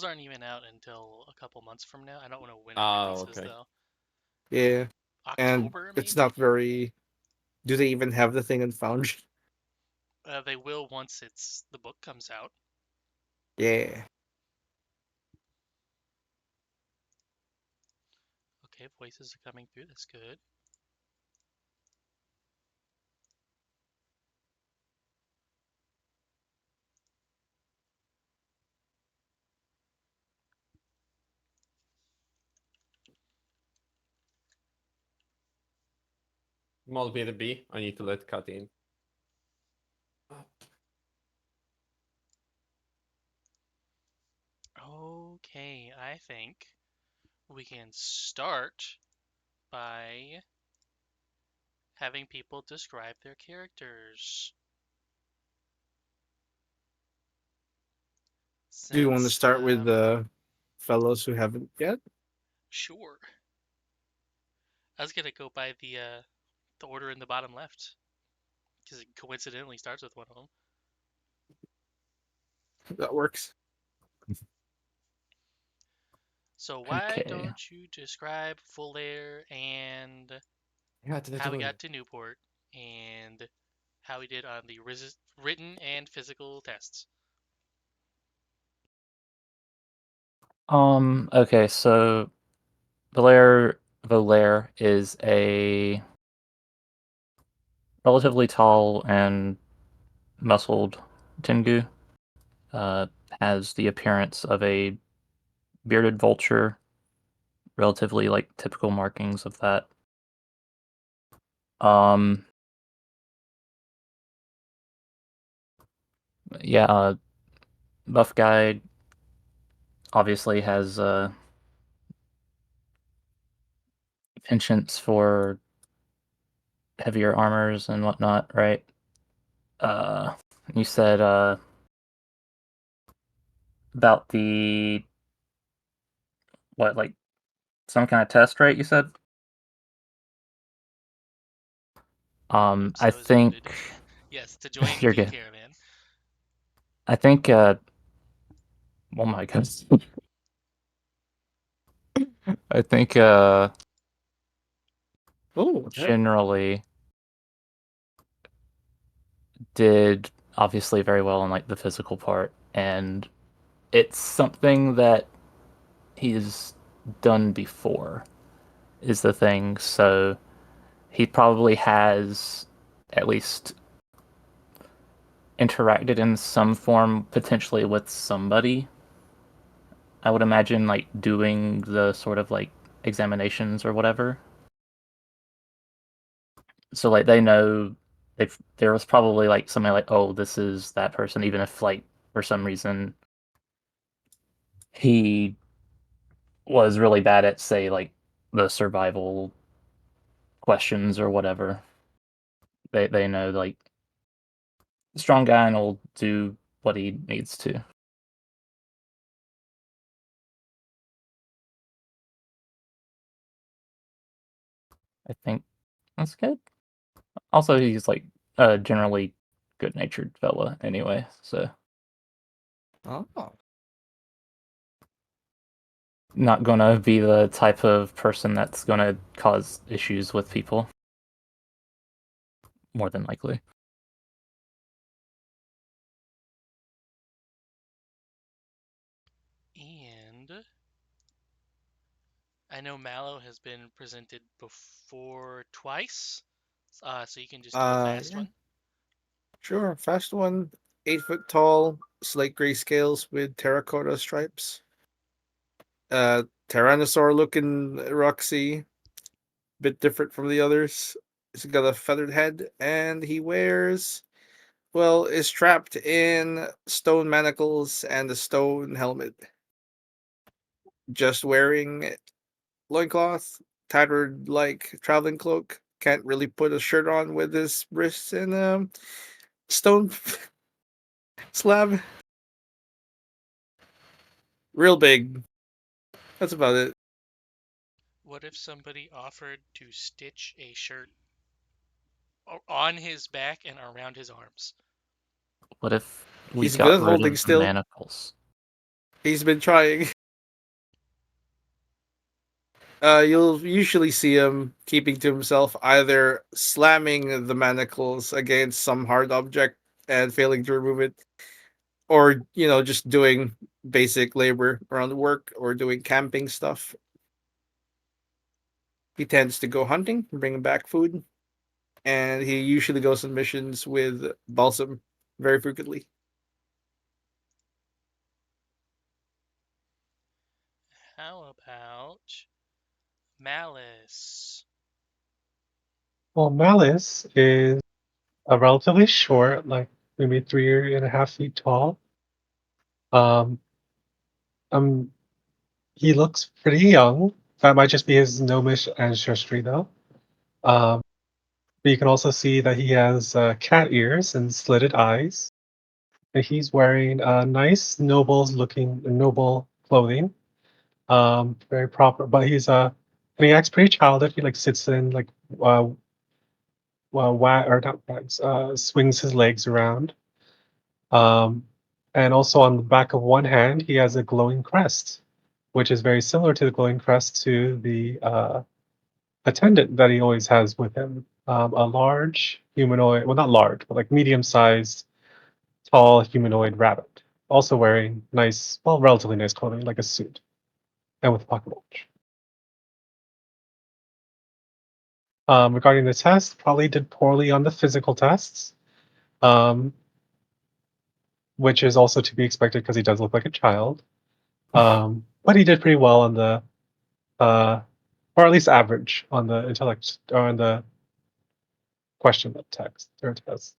those aren't even out until a couple months from now. I don't know when it Oh, releases okay. though. Yeah, and October it's maybe. not very. Do they even have the thing in Foundry? They will once the book comes out. Yeah. Okay, voices are coming through. That's good. Must be the B. I need to let cut in. Okay, I think we can start by having people describe their characters. Do you want to Since, start with the fellows who haven't yet? sure. I was gonna go by the order in the bottom left because it coincidentally starts with one of them. That works. So why Okay. don't you describe Full Air and Ja, det how we tror got to Newport and how we did on the written and physical tests? Okay, so Volaire is a relatively tall and muscled Tengu. Uh, has the appearance of a bearded vulture, relatively like typical markings of that. Um, yeah, buff guy obviously has penchants for heavier armors and whatnot, right? Uh, you said about the what, like some kind of test, right? You said. I So is think noted. Yes, to join the you're King good. Caravan. I think. Oh my goodness. I think. Oh, okay. Generally did obviously very well on like the physical part, and it's something that he's done before. Is the thing. So he probably has at least interacted in some form potentially with somebody. I would imagine like doing the sort of like examinations or whatever. So like they know if there was probably like somebody like, oh, this is that person, even if like for some reason he was really bad at say like the survival questions or whatever. They know like strong guy and will do what he needs to. I think that's good. Also, he's like a generally good natured fella anyway, so Oh. not gonna be the type of person that's gonna cause issues with people, more than likely. And I know Mallow has been presented before twice, so you can just do a fast Yeah. one. Sure. Fast one. 8 foot tall, slate gray scales with terracotta stripes. Tyrannosaur looking Roxy. Bit different from the others. He's got a feathered head, and he wears, well, is trapped in stone manacles and a stone helmet. Just wearing loincloth, tattered like traveling cloak. Can't really put a shirt on with his wrists in a stone slab. Real big. That's about it. What if somebody offered to stitch a shirt on his back and around his arms? What if we He's good got at rid holding of the still. manacles? He's been trying. You'll usually see him keeping to himself, either slamming the manacles against some hard object and failing to remove it, or just doing basic labor around the work or doing camping stuff. He tends to go hunting, bring back food, and he usually goes on missions with Balsam very frequently. How about Malice? Well, Malice is a relatively short, like maybe 3.5 feet tall. Um, um, he looks pretty young. That might just be his gnomish ancestry, though. Um, but you can also see that he has cat ears and slitted eyes. And he's wearing nice, noble clothing. Very proper, but and he acts pretty childish. He like sits in like uh, or not wags, swings his legs around. Um, and also on the back of one hand, he has a glowing crest, which is very similar to the glowing crest to the attendant that he always has with him. A large humanoid, well, not large, but like medium-sized, tall humanoid rabbit, also wearing nice, well, relatively nice clothing, like a suit, and with a pocket watch. Regarding the test, probably did poorly on the physical tests, um, which is also to be expected because he does look like a child. But he did pretty well on uh, or at least average on the intellect or on the question text or test.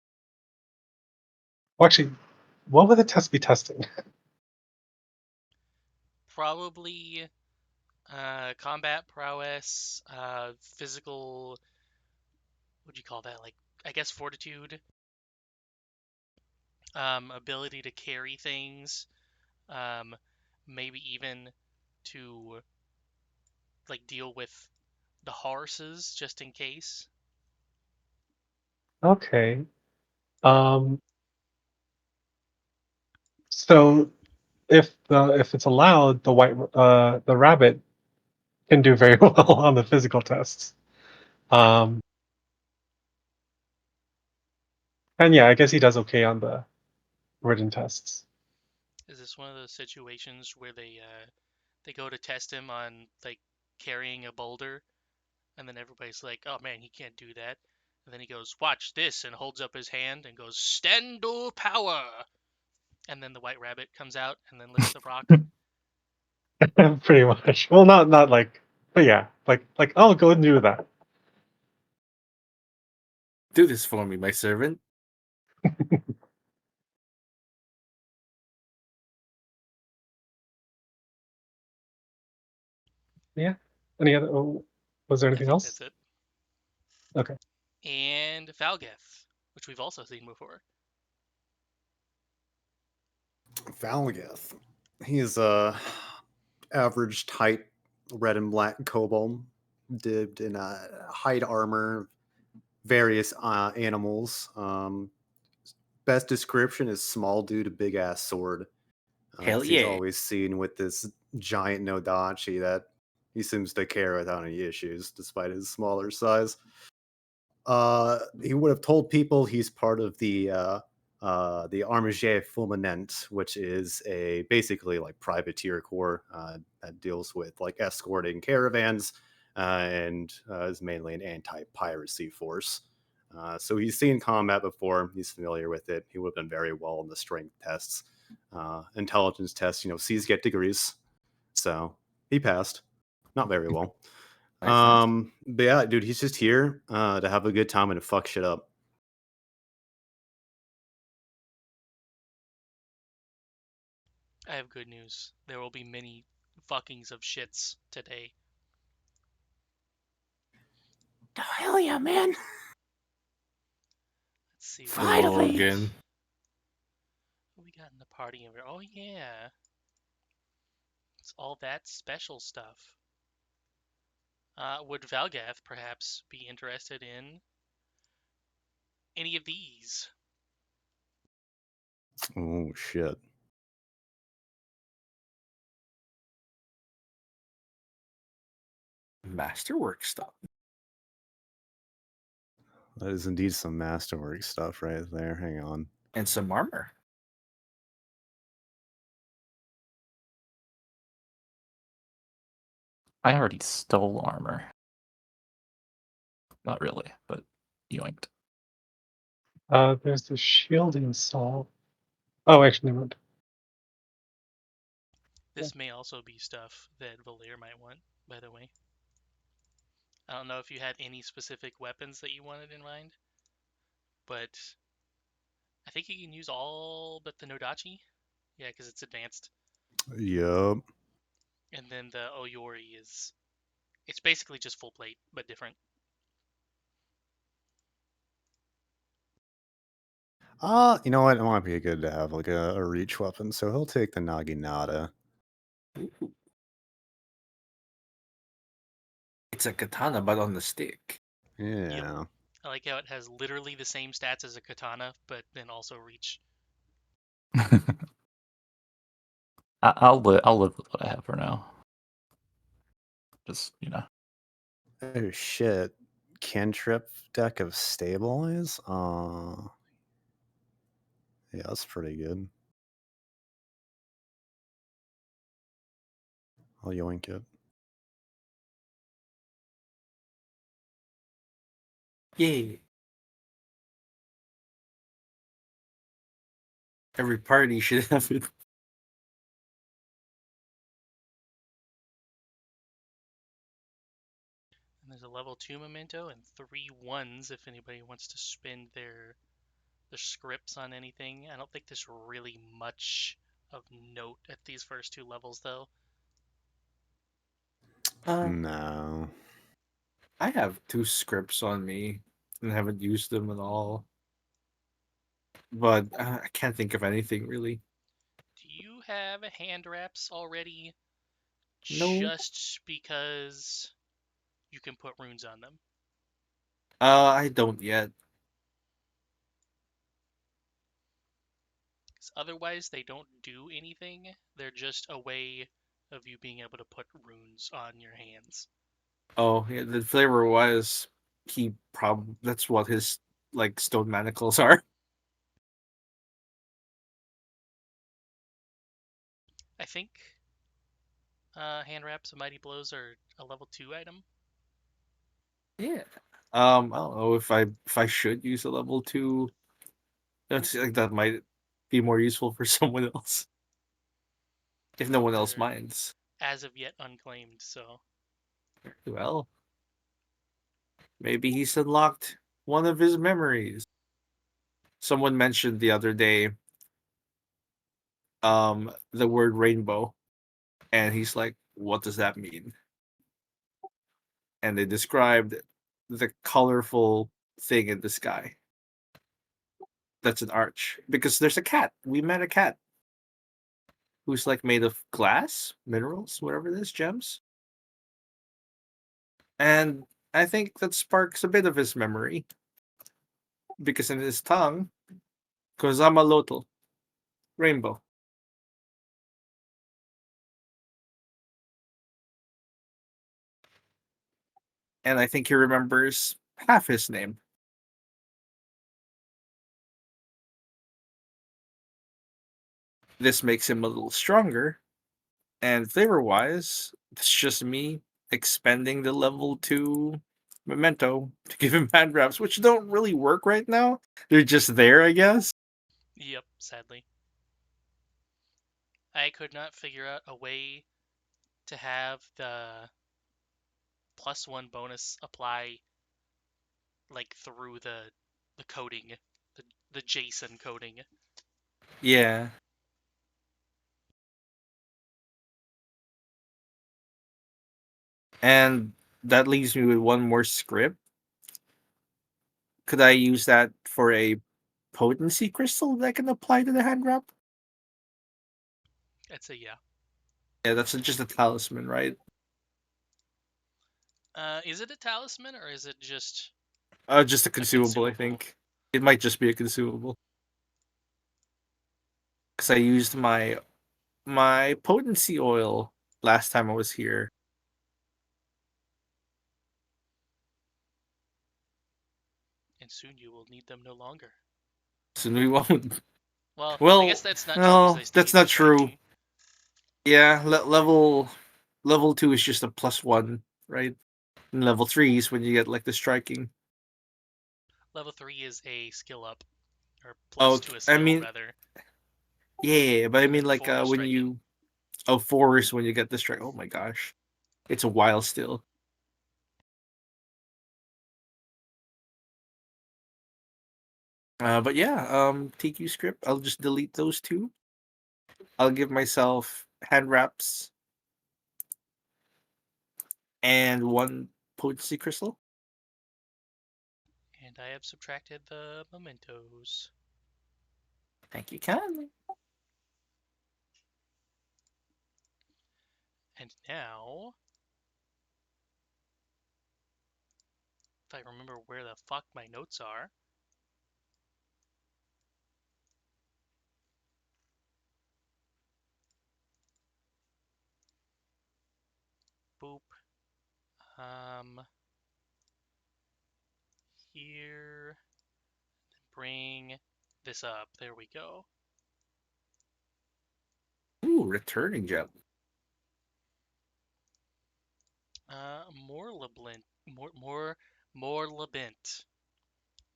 Well, actually, what would the test be testing? Probably combat prowess, physical. What do you call that? Like, I guess fortitude, ability to carry things, um, maybe even to like deal with the horses just in case. Okay. Um, so if it's allowed, the rabbit can do very well on the physical tests. Um, and yeah, I guess he does okay on the written tests. Is this one of those situations where they go to test him on like carrying a boulder, and then everybody's like, "Oh man, he can't do that," and then he goes, "Watch this," and holds up his hand and goes, "Stendo power," and then the white rabbit comes out and then lifts the rock. Pretty much. Well, not like, but yeah, like oh, go and do that. Do this for me, my servant. Yeah. Any other? Was there I anything think else? that's it. Okay. And Falgeth, which we've also seen before. Valgeth. He's a average height, red and black kobold, dipped in hide armor, various animals. Best description is small dude, a big ass sword. Hell He's yeah. always seen with this giant Nodachi that he seems to carry without any issues, despite his smaller size. He would have told people he's part of the Armagé Fulminant, which is a basically like privateer corps that deals with like escorting caravans and is mainly an anti-piracy force. So he's seen combat before. He's familiar with it. He would have done very well in the strength tests, intelligence tests. You know, C's get degrees, so he passed. Not very well. But yeah, dude, he's just here to have a good time and to fuck shit up. I have good news. There will be many fuckings of shits today. Hell yeah, man. Let's see what Finally. Again. we got in the party over. Oh yeah, it's all that special stuff. Would Valgath perhaps be interested in any of these? Oh shit. Masterwork stuff. That is indeed some masterwork stuff right there. Hang on. And some armor. I already stole armor. Not really, but yoinked. There's the shielding saw. Oh, actually, never mind. This may also be stuff that Valir might want, by the way. I don't know if you had any specific weapons that you wanted in mind, but I think you can use all but the Nodachi. Yeah, because it's advanced. Yup. And then the Oyori it's basically just full plate, but different. You know what? It might be good to have like a reach weapon, so he'll take the Naginata. Ooh. It's a katana, but on the stick. Yeah. I like how it has literally the same stats as a katana, but then also reach. I'll live with what I have for now. Just Oh shit. Cantrip deck of stabilize? Yeah, that's pretty good. I'll yoink it. Yay. Every party should have it. And there's a level 2 memento and 3 ones if anybody wants to spend their scripts on anything. I don't think there's really much of note at these first 2 levels, though. No. I have 2 scripts on me and haven't used them at all. But I can't think of anything really. Do you have hand wraps already? No. Just because you can put runes on them. I don't yet. Because otherwise, they don't do anything. They're just a way of you being able to put runes on your hands. Oh, yeah, the flavor was that's what his like stone manacles are. I think hand wraps and mighty blows are a level 2 item. Yeah. I don't know if I should use a level 2. That's like that might be more useful for someone else. If no one else They're minds. as of yet unclaimed, so Well, maybe he's unlocked one of his memories. Someone mentioned the other day the word rainbow, and he's like, what does that mean? And they described the colorful thing in the sky. That's an arch because there's a cat. We met a cat who's like made of glass, minerals, whatever it is, gems. And I think that sparks a bit of his memory because in his tongue, Kozamalotl, rainbow. And I think he remembers half his name. This makes him a little stronger. And flavor wise, it's just me expending the level 2 memento to give him hand wraps, which don't really work right now. They're just there, I guess. yep, sadly. I could not figure out a way to have the +1 bonus apply like through the coding, the JSON coding. Yeah. And that leaves me with one more script. Could I use that for a potency crystal that I can apply to the hand wrap? I'd say yeah. Yeah, that's just a talisman, right? Is it a talisman or is it just Just a a consumable, I consumable? think. It might just be a consumable. Because I used my potency oil last time I was here. soon you will need them no longer. Soon we won't. Well, I guess Well, that's not true because no, they still that's use the not true. striking. Yeah, level 2 is just a +1, right? And level 3 is when you get like the striking. Level 3 is a skill up, or Oh, plus to a I skill, mean, rather. yeah, but I And mean then like 4 is when striking. you 4 is when you get the strike. Oh my gosh, it's a while still. But yeah, TQ script. I'll just delete those two. I'll give myself hand wraps and one potency crystal. And I have subtracted the mementos. Thank you kindly. And now, if I remember where the fuck my notes are. Boop. Here. Bring this up. There we go. Ooh, returning gem. More labyrinth. More labint.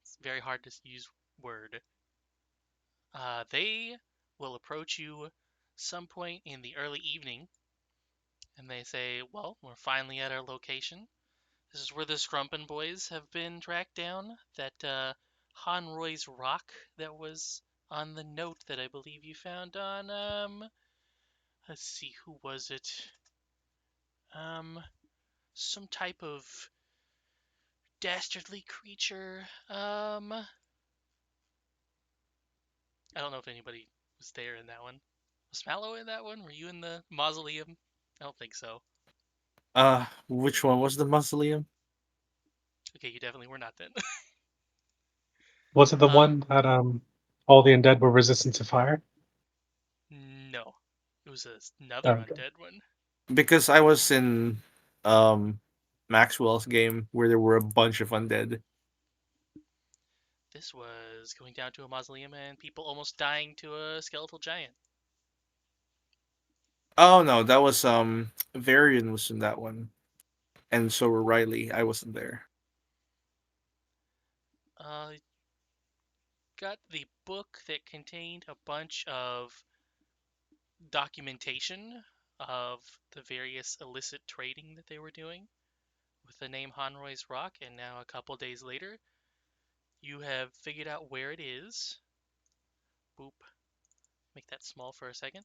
It's a very hard to use word. They will approach you some point in the early evening, and they say, "Well, we're finally at our location. This is where the Scrumpin' Boys have been tracked down. That Honroy's rock that was on the note that I believe you found on let's see, who was it? Some type of dastardly creature. I don't know if anybody was there in that one. Was Mallow in that one? Were you in the mausoleum? I don't think so. Which one was the mausoleum? Okay, you definitely were not then. Was it the um, one that all the undead were resistant to fire? no, it was another Okay. undead one. Because I was in um Maxwell's game where there were a bunch of undead. This was going down to a mausoleum and people almost dying to a skeletal giant. Oh no, that was Varian was in that one. And so were Riley. I wasn't there. Uh, got the book that contained a bunch of documentation of the various illicit trading that they were doing with the name Honroy's Rock, and now a couple days later, you have figured out where it is. Boop. Make that small for a second.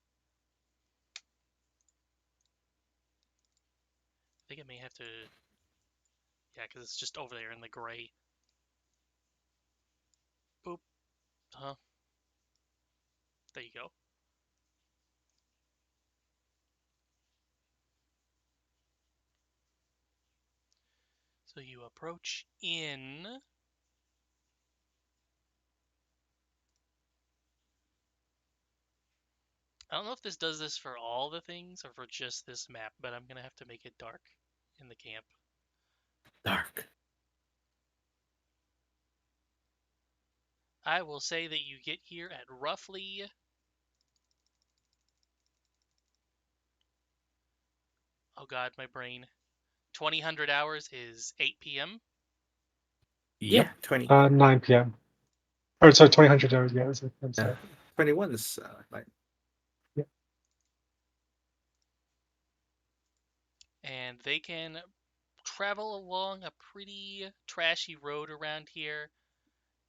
I think I may have to... Yeah, because it's just over there in the gray. Boop. Huh. There you go. So you approach in. I don't know if this does this for all the things or for just this map, but I'm going to have to make it dark in the camp. Dark. I will say that you get here at roughly... Oh god, my brain. 2000 hours is 8 p.m. Yeah, 20. 9 p.m. Or sorry, 2000 hours. Yeah, I'm sorry. 21 is like Yeah. And they can travel along a pretty trashy road around here,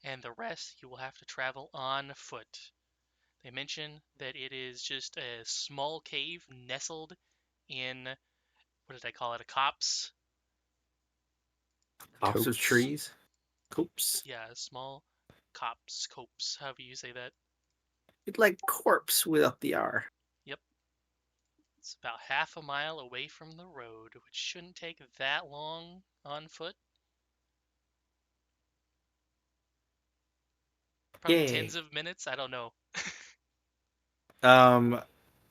and the rest you will have to travel on foot. They mention that it is just a small cave nestled in, what did I call it, a copse? tops of Copes. trees. Copes. Yeah, a small copse, however you say that. It's like corpse without the R. Yep. It's about half a mile away from the road, which shouldn't take that long on foot. Probably tens Yay. of minutes, I don't know. Um,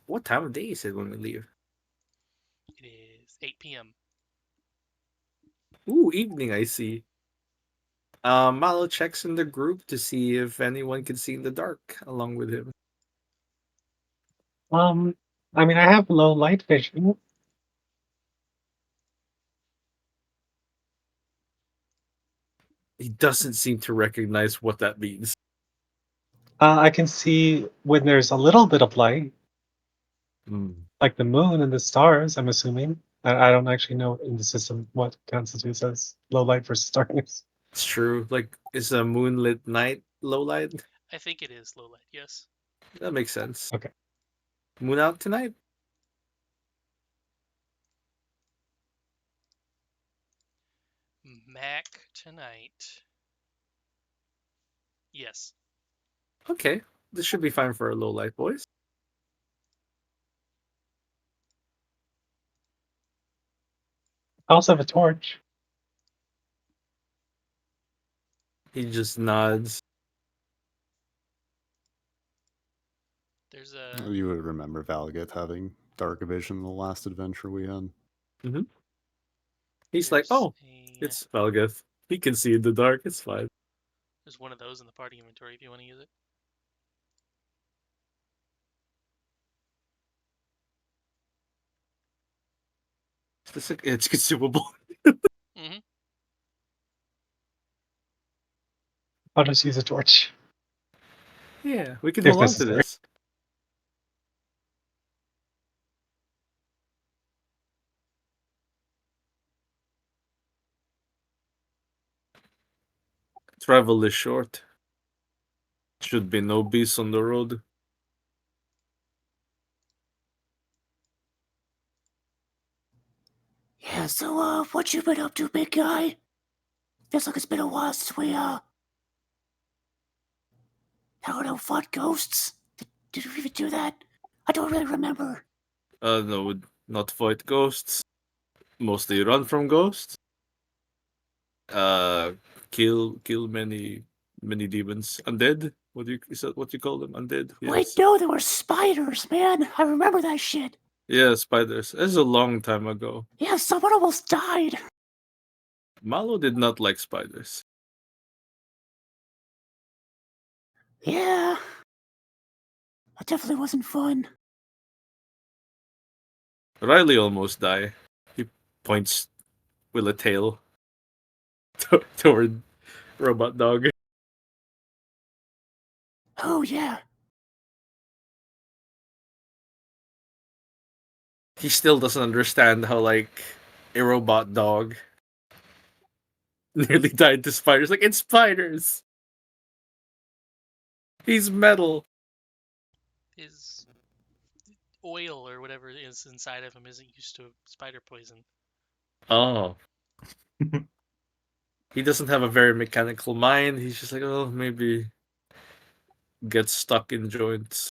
what time of day is it when we leave? It is 8 p.m. Ooh, evening. I see. Malo checks in the group to see if anyone can see in the dark along with him. I mean, I have low light vision. He doesn't seem to recognize what that means. I can see when there's a little bit of light, Hmm. like the moon and the stars. I'm assuming. I don't actually know in the system what constitutes as low light versus darkness. It's true. Like, is a moonlit night low light? I think it is low light. Yes. That makes sense. Okay. Moon out tonight? Mac tonight. Yes. Okay. This should be fine for a low light, boys. I also have a torch. He just nods. There's a. You would remember Valgith having dark vision in the last adventure we had. He's like, There's oh, a. it's Valgeth. He can see in the dark. It's fine. There's one of those in the party inventory if you want to use it. It's consumable. Mm-hmm. I'll just use a torch Yeah, we can if hold on to necessary. this. Travel is short. Should be no beasts on the road. Yeah, so, what you been up to, big guy? Feels like it's been a while since we, I don't know, fought ghosts? Did we even do that? I don't really remember. No, not fight ghosts. Mostly run from ghosts. Uh, kill many demons. Undead. Is that what you call them? Undead. Wait, Yes. no, there were spiders, man. I remember that shit. Yeah, spiders. This is a long time ago. Yeah, someone almost died. Malo did not like spiders. Yeah. That definitely wasn't fun. Riley almost died. He points with a tail toward robot dog. Oh, yeah. He still doesn't understand how like a robot dog nearly died to spiders. Like, it's spiders. He's metal. His oil or whatever is inside of him isn't used to spider poison. Oh. He doesn't have a very mechanical mind. He's just like, oh, maybe get stuck in joints.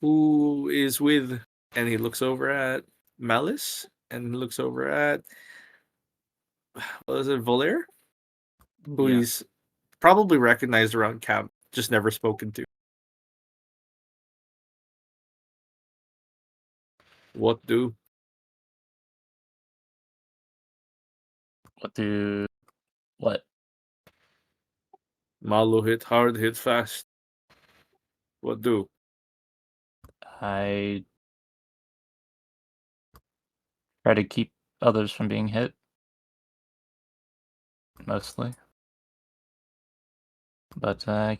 Who is with? And he looks over at Malice and he looks over at, what is it, Volaire? Who Yeah. he's probably recognized around camp, just never spoken to. What do? What do? What? Malo hit hard, hit fast. What do? I try to keep others from being hit. Mostly. But I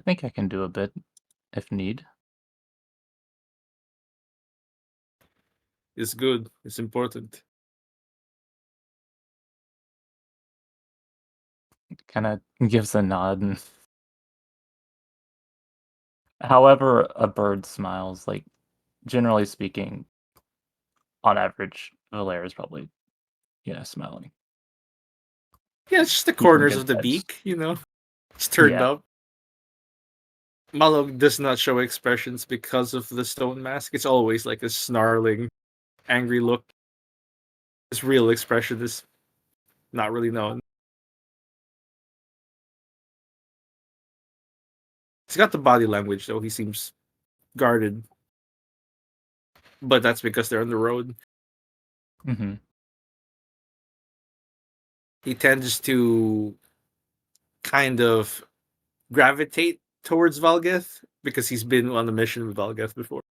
think I can do a bit if need. It's good. It's important. Kind of gives a nod. And however a bird smiles, like, generally speaking, on average, Valere is probably, smiling. Yeah, it's just the You can corners get of the vibes. beak, It's turned Yeah. up. Malo does not show expressions because of the stone mask. It's always like a snarling, angry look. His real expression is not really known. He's got the body language, though. He seems guarded. But that's because they're on the road. Mm-hmm. he tends to kind of gravitate towards Valgeth because he's been on a mission with Valgeth before.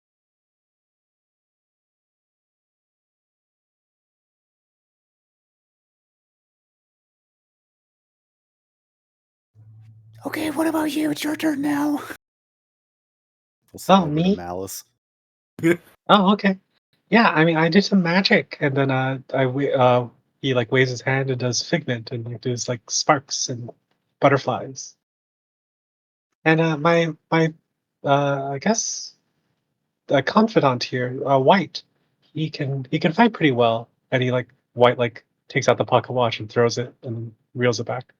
Okay, what about you? It's your turn now. We'll send Oh, over to me? Malice. Oh, okay. Yeah, I mean, I did some magic, and then he like waves his hand and does figment, and like does like sparks and butterflies. And my I guess confidant here, White, he can fight pretty well, and he like White like takes out the pocket watch and throws it and reels it back.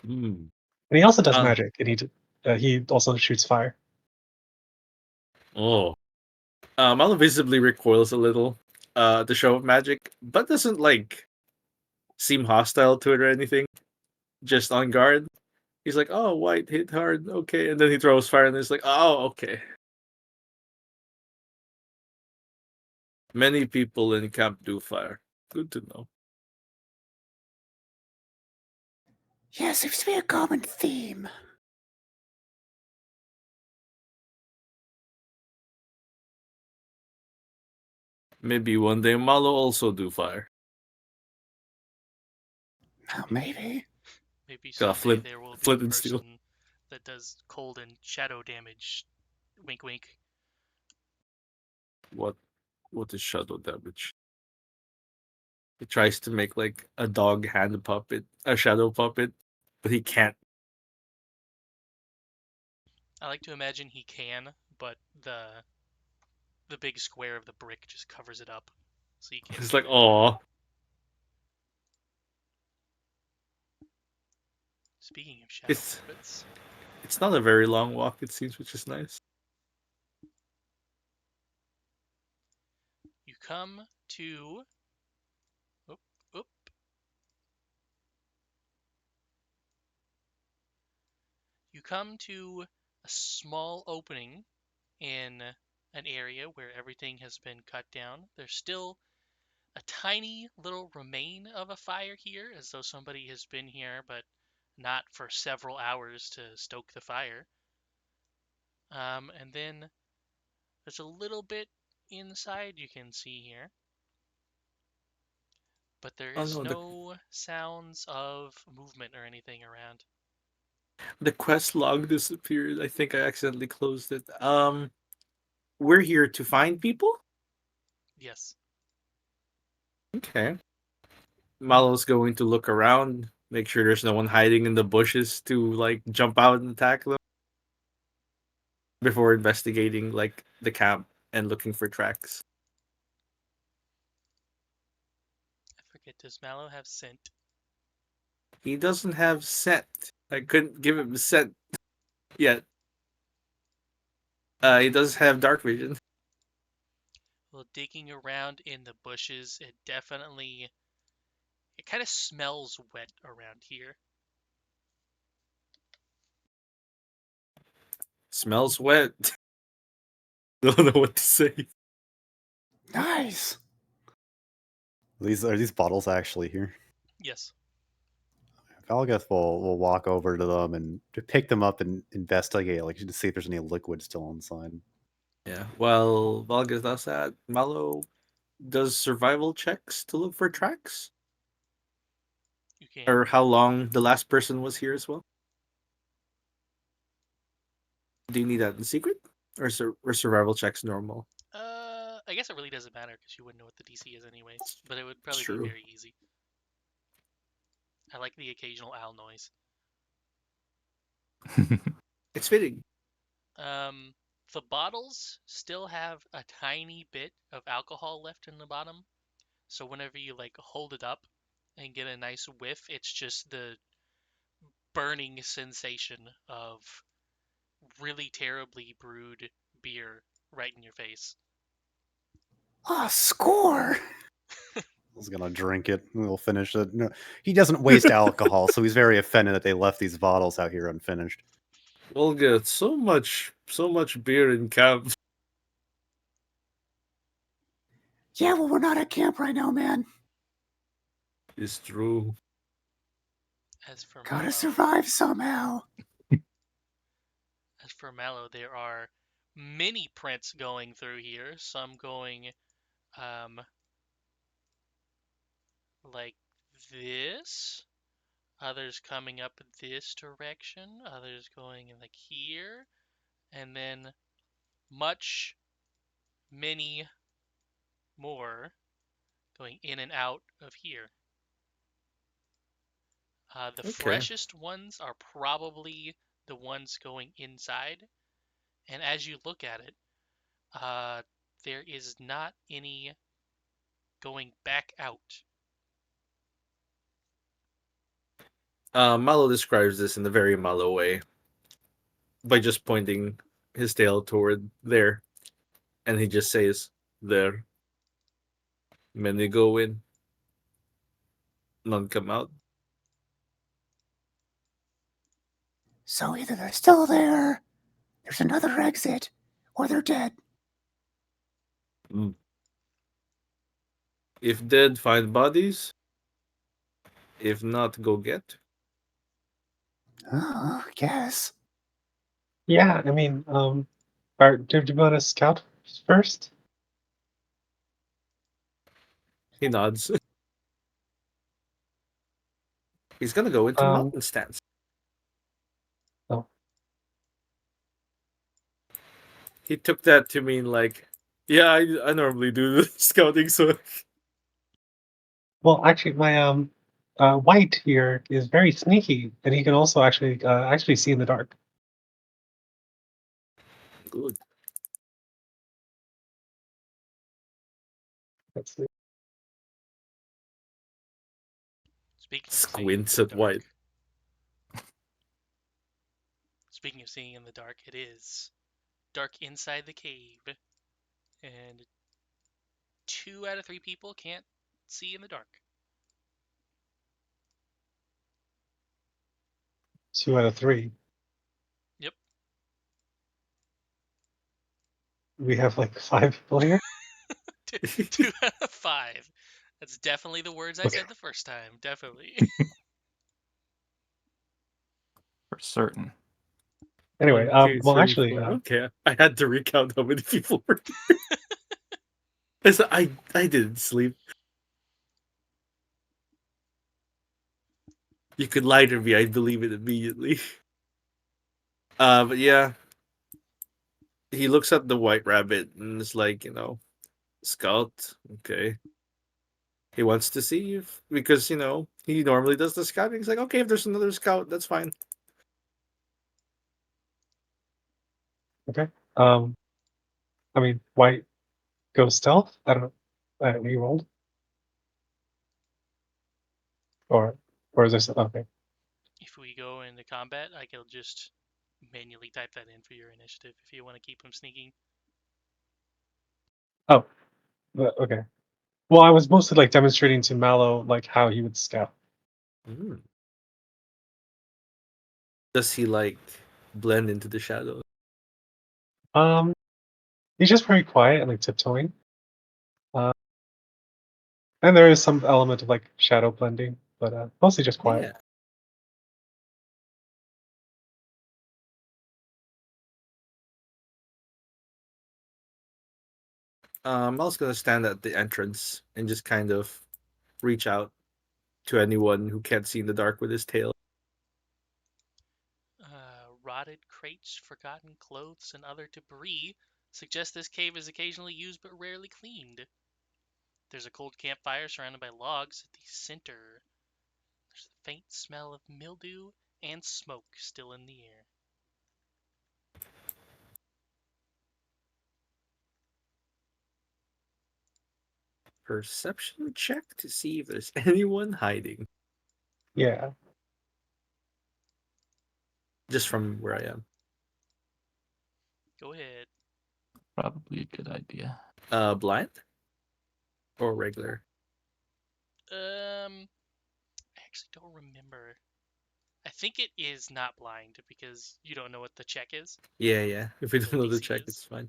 Hmm. And he also does Uh, magic, and he also shoots fire. oh. Malo visibly recoils a little to show off magic, but doesn't like seem hostile to it or anything. Just on guard. He's like, "Oh, White hit hard, okay," and then he throws fire, and it's like, "Oh, okay." Many people in camp do fire. Good to know. Yeah, seems to be a common theme. Maybe one day Malo also do fire. Oh, maybe. Maybe Got someday flint, there will be a flint and steel. person that does cold and shadow damage. Wink, wink. What? What is shadow damage? He tries to make like a dog hand puppet, a shadow puppet, but he can't. I like to imagine he can, but the big square of the brick just covers it up, so you can't It's see like, it. oh, Speaking of shadow it's puppets, it's not a very long walk. It seems, which is nice. you come to. Oop, oop. You come to a small opening in an area where everything has been cut down. There's still a tiny little remain of a fire here, as though somebody has been here, but not for several hours to stoke the fire. And then there's a little bit inside you can see here, but there Oh is no, no sounds of movement or anything around. the quest log disappeared. I think I accidentally closed it. We're here to find people. Yes. Okay. Malo's going to look around, make sure there's no one hiding in the bushes to like jump out and attack them before investigating like the camp and looking for tracks. I forget, does Mallow have scent? He doesn't have scent. I couldn't give him scent yet. He does have dark vision. Well, digging around in the bushes, it kind of smells wet around here. Smells wet. Don't know what to say. Nice. Are these bottles actually here? Yes. Valgeth will walk over to them and to pick them up and investigate, like to see if there's any liquid still inside. Yeah. Well, Valgas does that. Malo does survival checks to look for tracks, You can. or how long the last person was here as well. Do you need that in secret, or survival checks normal? I guess it really doesn't matter because you wouldn't know what the DC is anyways, but it would It's probably be true. very easy. I like the occasional owl noise. It's fitting. Um, the bottles still have a tiny bit of alcohol left in the bottom, so whenever you like hold it up and get a nice whiff, it's just the burning sensation of really terribly brewed beer right in your face. Oh, score. I was gonna drink it. We'll finish it. No, he doesn't waste alcohol, so he's very offended that they left these bottles out here unfinished. We'll get so much beer in camp. Yeah, well, we're not at camp right now, man. It's true. As for Gotta Mallow, survive somehow. there are many prints going through here. Some going um like this. Others coming up this direction. Others going in like here, and then many more going in and out of here. The Okay. freshest ones are probably the ones going inside, and as you look at it, there is not any going back out. Malo describes this in a very Malo way by just pointing his tail toward there, and he just says, "There, many go in, none come out." So either they're still there, there's another exit, or they're dead. Mm. If dead, find bodies. If not, go get. Oh, I guess. Yeah, I mean, do you want to scout first? He nods. He's gonna go into Um, mountain stance. oh, He took that to mean like, yeah, I normally do the scouting, so well, actually, my white here is very sneaky, and he can also actually see in the dark. good. Let's see. Speaking of seeing in Squints the at dark, White. speaking of seeing in the dark, it is dark inside the cave, and 2 out of 3 people can't see in the dark. 2 out of 3. Yep. We have like 5 people here. Two out of 5. That's definitely the words I Okay. said the first time. Definitely. For certain. Anyway, One, two, well, three, actually, four. Okay, I had to recount how many people were. I didn't sleep. You could lie to me, I'd believe it immediately. But yeah, he looks at the white rabbit and is like, scout. Okay, he wants to see if because he normally does the scouting. He's like, okay, if there's another scout, that's fine. okay. I mean, white goes stealth. I don't know. We rolled, or is this okay? If we go into combat, I can just manually type that in for your initiative if you want to keep him sneaking. Oh, okay. Well, I was mostly like demonstrating to Mallow like how he would scout. Mm. Does he like blend into the shadows? Um, he's just very quiet and like tiptoeing. Uh, and there is some element of like shadow blending, but mostly just quiet. Yeah. I was gonna stand at the entrance and just kind of reach out to anyone who can't see in the dark with his tail. Rotted crates, forgotten clothes, and other debris suggest this cave is occasionally used but rarely cleaned. There's a cold campfire surrounded by logs at the center. There's a faint smell of mildew and smoke still in the air. Perception check to see if there's anyone hiding. Yeah. Just from where I am. Go ahead. Probably a good idea. Blind or regular? I actually don't remember. I think it is not blind because you don't know what the check is. Yeah. If we The don't know the DC check, is. it's fine.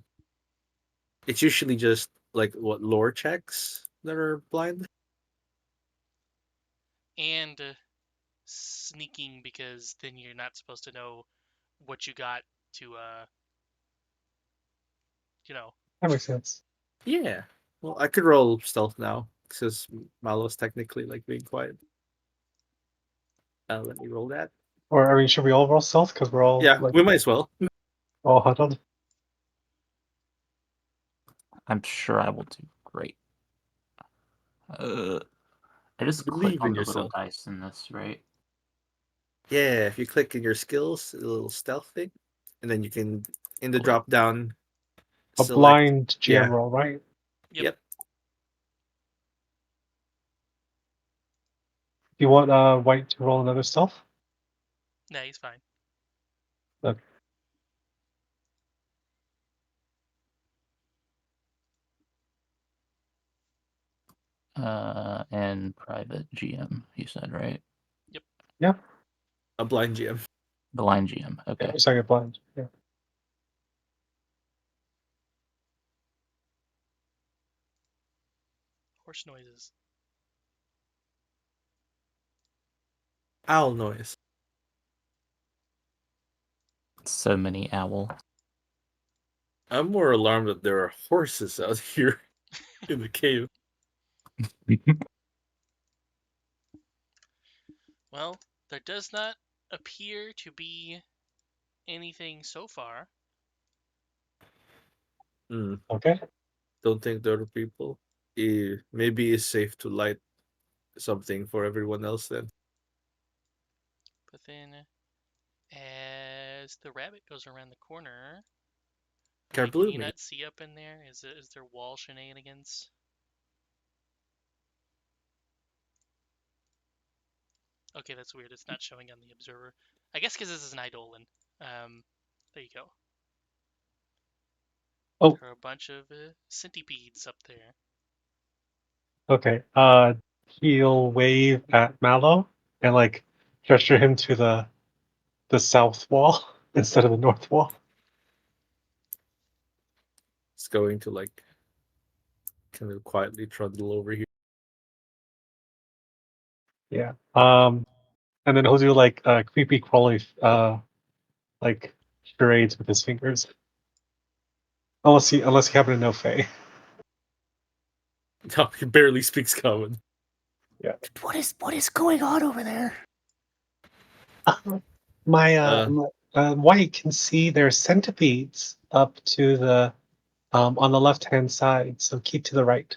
It's usually just like what lore checks that are blind. and sneaking, because then you're not supposed to know what you got to, you know. That makes sense. Yeah. Well, I could roll stealth now because Malo's technically like being quiet. Let me roll that. Or I mean, should we all roll stealth because we're all Yeah, like we might as well. all huddled? I'm sure I will do great. I just click Believe on in the little yourself. dice in this, right? Yeah, if you click in your skills, a little stealth thing, and then you can in the Cool. drop down A select. blind GM Yeah. roll, right? Yep. Do you want White to roll another stealth? Nah, he's fine. Okay. And private GM, you said, right? Yeah. A blind GM. The line GM. Yeah, Okay. second blind. Yeah. Horse noises. Owl noise. So many owl. I'm more alarmed that there are horses out here in the cave. Well, there does not appear to be anything so far. Okay. Don't think there are people. Maybe it's safe to light something for everyone else then. But then, as the rabbit goes around the corner, can Carblue you me. not see up in there? Is there wall shenanigans? Okay, that's weird. It's not showing on the observer. I guess because this is an Eidolon. There you go. Oh, There are a bunch of centipedes up there. okay. He'll wave at Mallow and like gesture him to the south wall instead of the north wall. It's going to like kind of quietly trundle over here. Yeah. And then he'll do like creepy crawly like charades with his fingers. Unless you happen to know Faye. No, he barely speaks common. Yeah. What is going on over there? My White can see there's centipedes up to the on the left hand side, so keep to the right.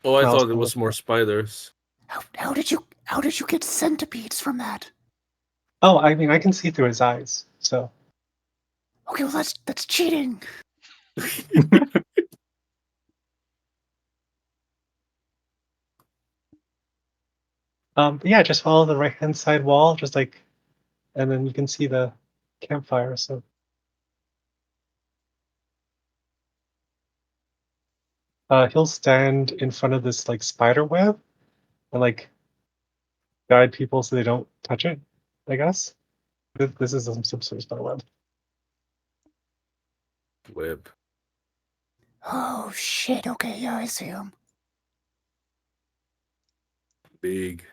Oh, I Mouse thought it on the was more spiders. How did you get centipedes from that? Oh, I mean I can see through his eyes, so Okay, well that's cheating. but yeah, just follow the right hand side wall, just like and then you can see the campfire, so he'll stand in front of this like spider web and like guide people so they don't touch it, I guess. This is some sort of spider web. Web. Oh shit. Okay, yeah, I see him. Big.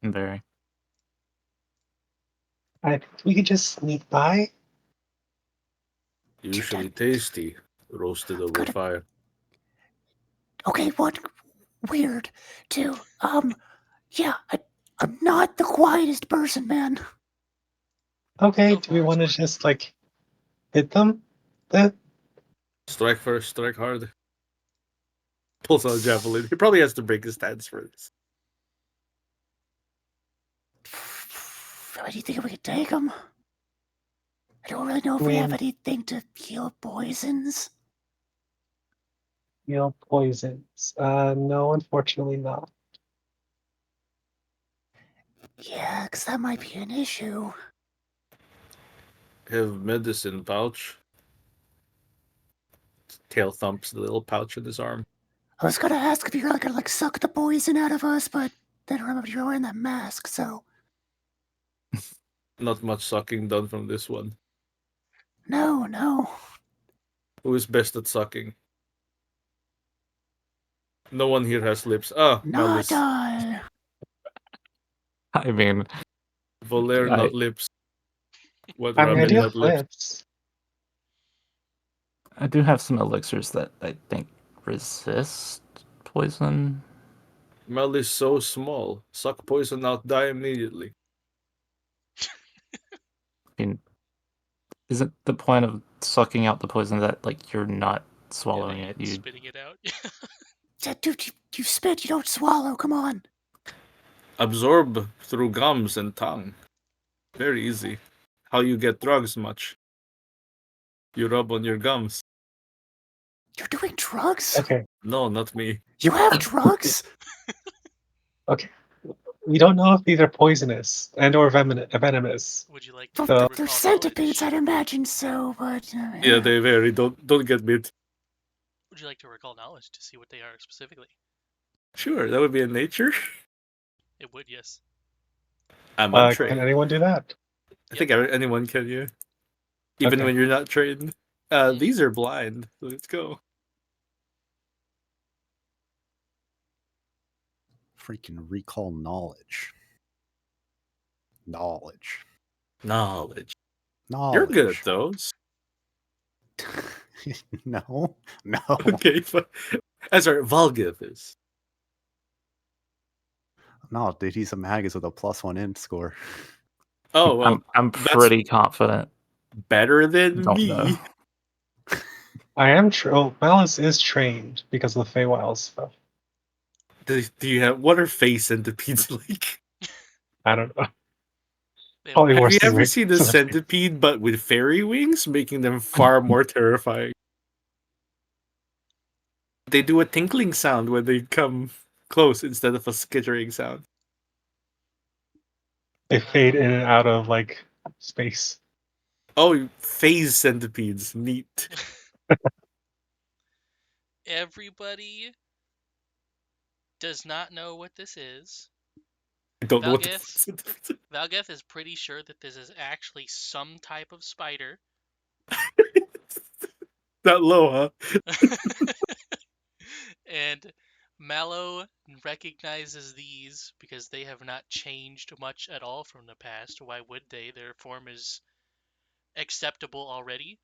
Very. I think we could just sneak by. Usually tasty. Roasted over Good. fire. Okay, what weird too. Yeah, I'm not the quietest person, man. Okay, Go do we for it. want to just like hit them? Then Strike first, strike hard. Pulls out a javelin. He probably has to break his stance for this. Do you think we could take him? I don't really know if I we have mean, anything to heal poisons. heal poisons. No, unfortunately not. Yeah, 'cause that might be an issue. Have medicine pouch. Tail thumps the little pouch in his arm. I was gonna ask if you're gonna suck the poison out of us, but then I remember you're wearing that mask, so Not much sucking done from this one. no. Who is best at sucking? No one here has lips. Ah, Not Malice. all. I mean, Volair, I not lips. What I mean, I ramen, do have not lips. lips. I do have some elixirs that I think resist poison. Malice so small. Suck poison out, die immediately. I mean, isn't the point of sucking out the poison that like you're not Yeah, swallowing they it? You spitting it out. Yeah, dude, you spit, you don't swallow. Come on. Absorb through gums and tongue. Very easy. How you get drugs much? You rub on your gums. You're doing drugs? Okay, No, not me. You have drugs? okay. We don't know if these are poisonous and or venomous. Would you like Well, to So- they're recall centipedes, I'd knowledge? imagine so, but... Yeah, they vary. Don't get bit. Would you like to recall knowledge to see what they are specifically? Sure, that would be in nature. It would, yes. I'm Can untrained. anyone do that? I think anyone can, yeah. Even Okay. when you're not trained. Mhm. These are blind. So let's go. Freaking recall knowledge. Knowledge. Knowledge. Knowledge. You're good at those. No. No. Okay, but that's right. Volgiv is. No, dude, he's a magus with a +1 int score. Oh well, I'm that's pretty confident. better than Don't me. know. I am Malice is trained because of the Feywild stuff. Do you have what are face centipedes like? I don't know. They Probably Have worse you than ever seen a than centipede but with fairy wings, making them far more terrifying? They do a tinkling sound when they come close instead of a skittering sound. They fade in and out of like space. Oh, phase centipedes. Neat. Everybody does not know what this is. I don't know what the Valgeth? fuck centipedes are. Valgeth is pretty sure that this is actually some type of spider. That low, huh? And Mallow recognizes these because they have not changed much at all from the past. Why would they? Their form is acceptable already.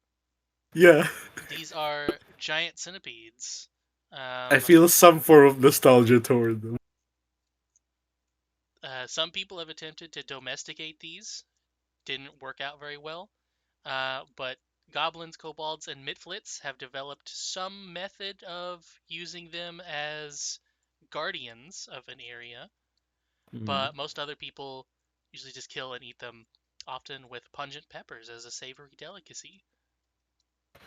Yeah. These are giant centipedes. I feel some form of nostalgia toward them. Some people have attempted to domesticate these. Didn't work out very well. But goblins, kobolds, and mitflits have developed some method of using them as guardians of an area. But most other people usually just kill and eat them, often with pungent peppers as a savory delicacy.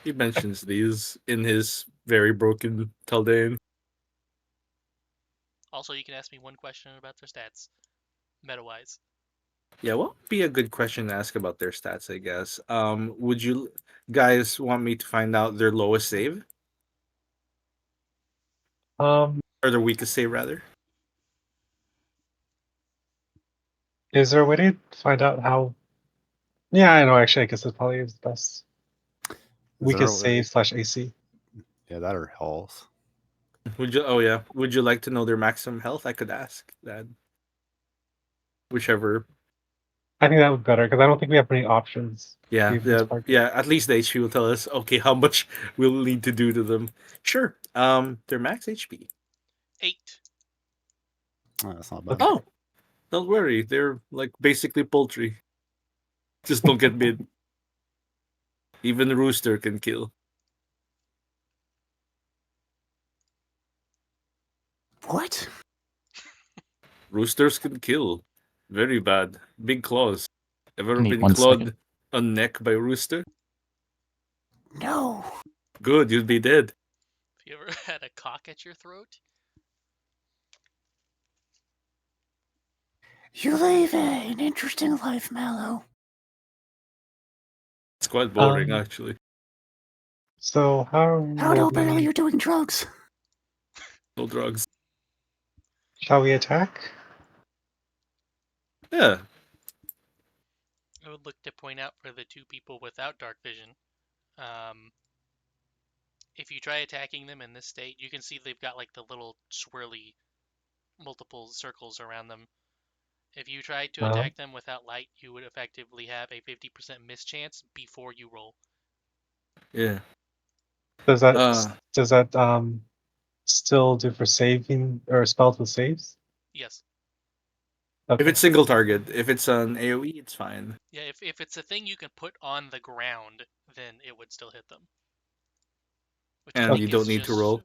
He mentions these in his very broken Taldean. Also, you can ask me one question about their stats, meta-wise. Yeah, what would be a good question to ask about their stats, I guess? Would you guys want me to find out their lowest save? Or their weakest save, rather? Is there a way to find out how? Yeah, I know. Actually, I guess it probably is the best. Weakest save / AC. Yeah, that are health. Would you? Oh yeah. Would you like to know their maximum health? I could ask that. Whichever. I think that would be better because I don't think we have many options. Yeah, Leave yeah, this part. yeah. At least the HP will tell us, okay, how much we'll need to do to them. Sure. Their max HP. 8. Oh, that's not bad. Okay. Oh, don't worry. They're like basically poultry. Just don't get bit. Even rooster can kill. What? Roosters can kill. Very bad. Big claws. Ever I need been 1 clawed second. on neck by a rooster? No. Good, you'd be dead. Have you ever had a cock at your throat? You live an interesting life, Mallow. It's quite boring, Um, actually. So how How will apparently you're doing drugs. No drugs. shall we attack? Yeah. I would look to point out for the two people without dark vision. if you try attacking them in this state, you can see they've got like the little swirly multiple circles around them. If you tried to Uh, attack them without light, you would effectively have a 50% miss chance before you roll. Yeah. does that Uh, does that still do for saving or spells with saves? Yes. if Okay. it's single target, if it's an AOE, it's fine. Yeah, if it's a thing you can put on the ground, then it would still hit them. Which I And Okay. you think don't is need to just roll.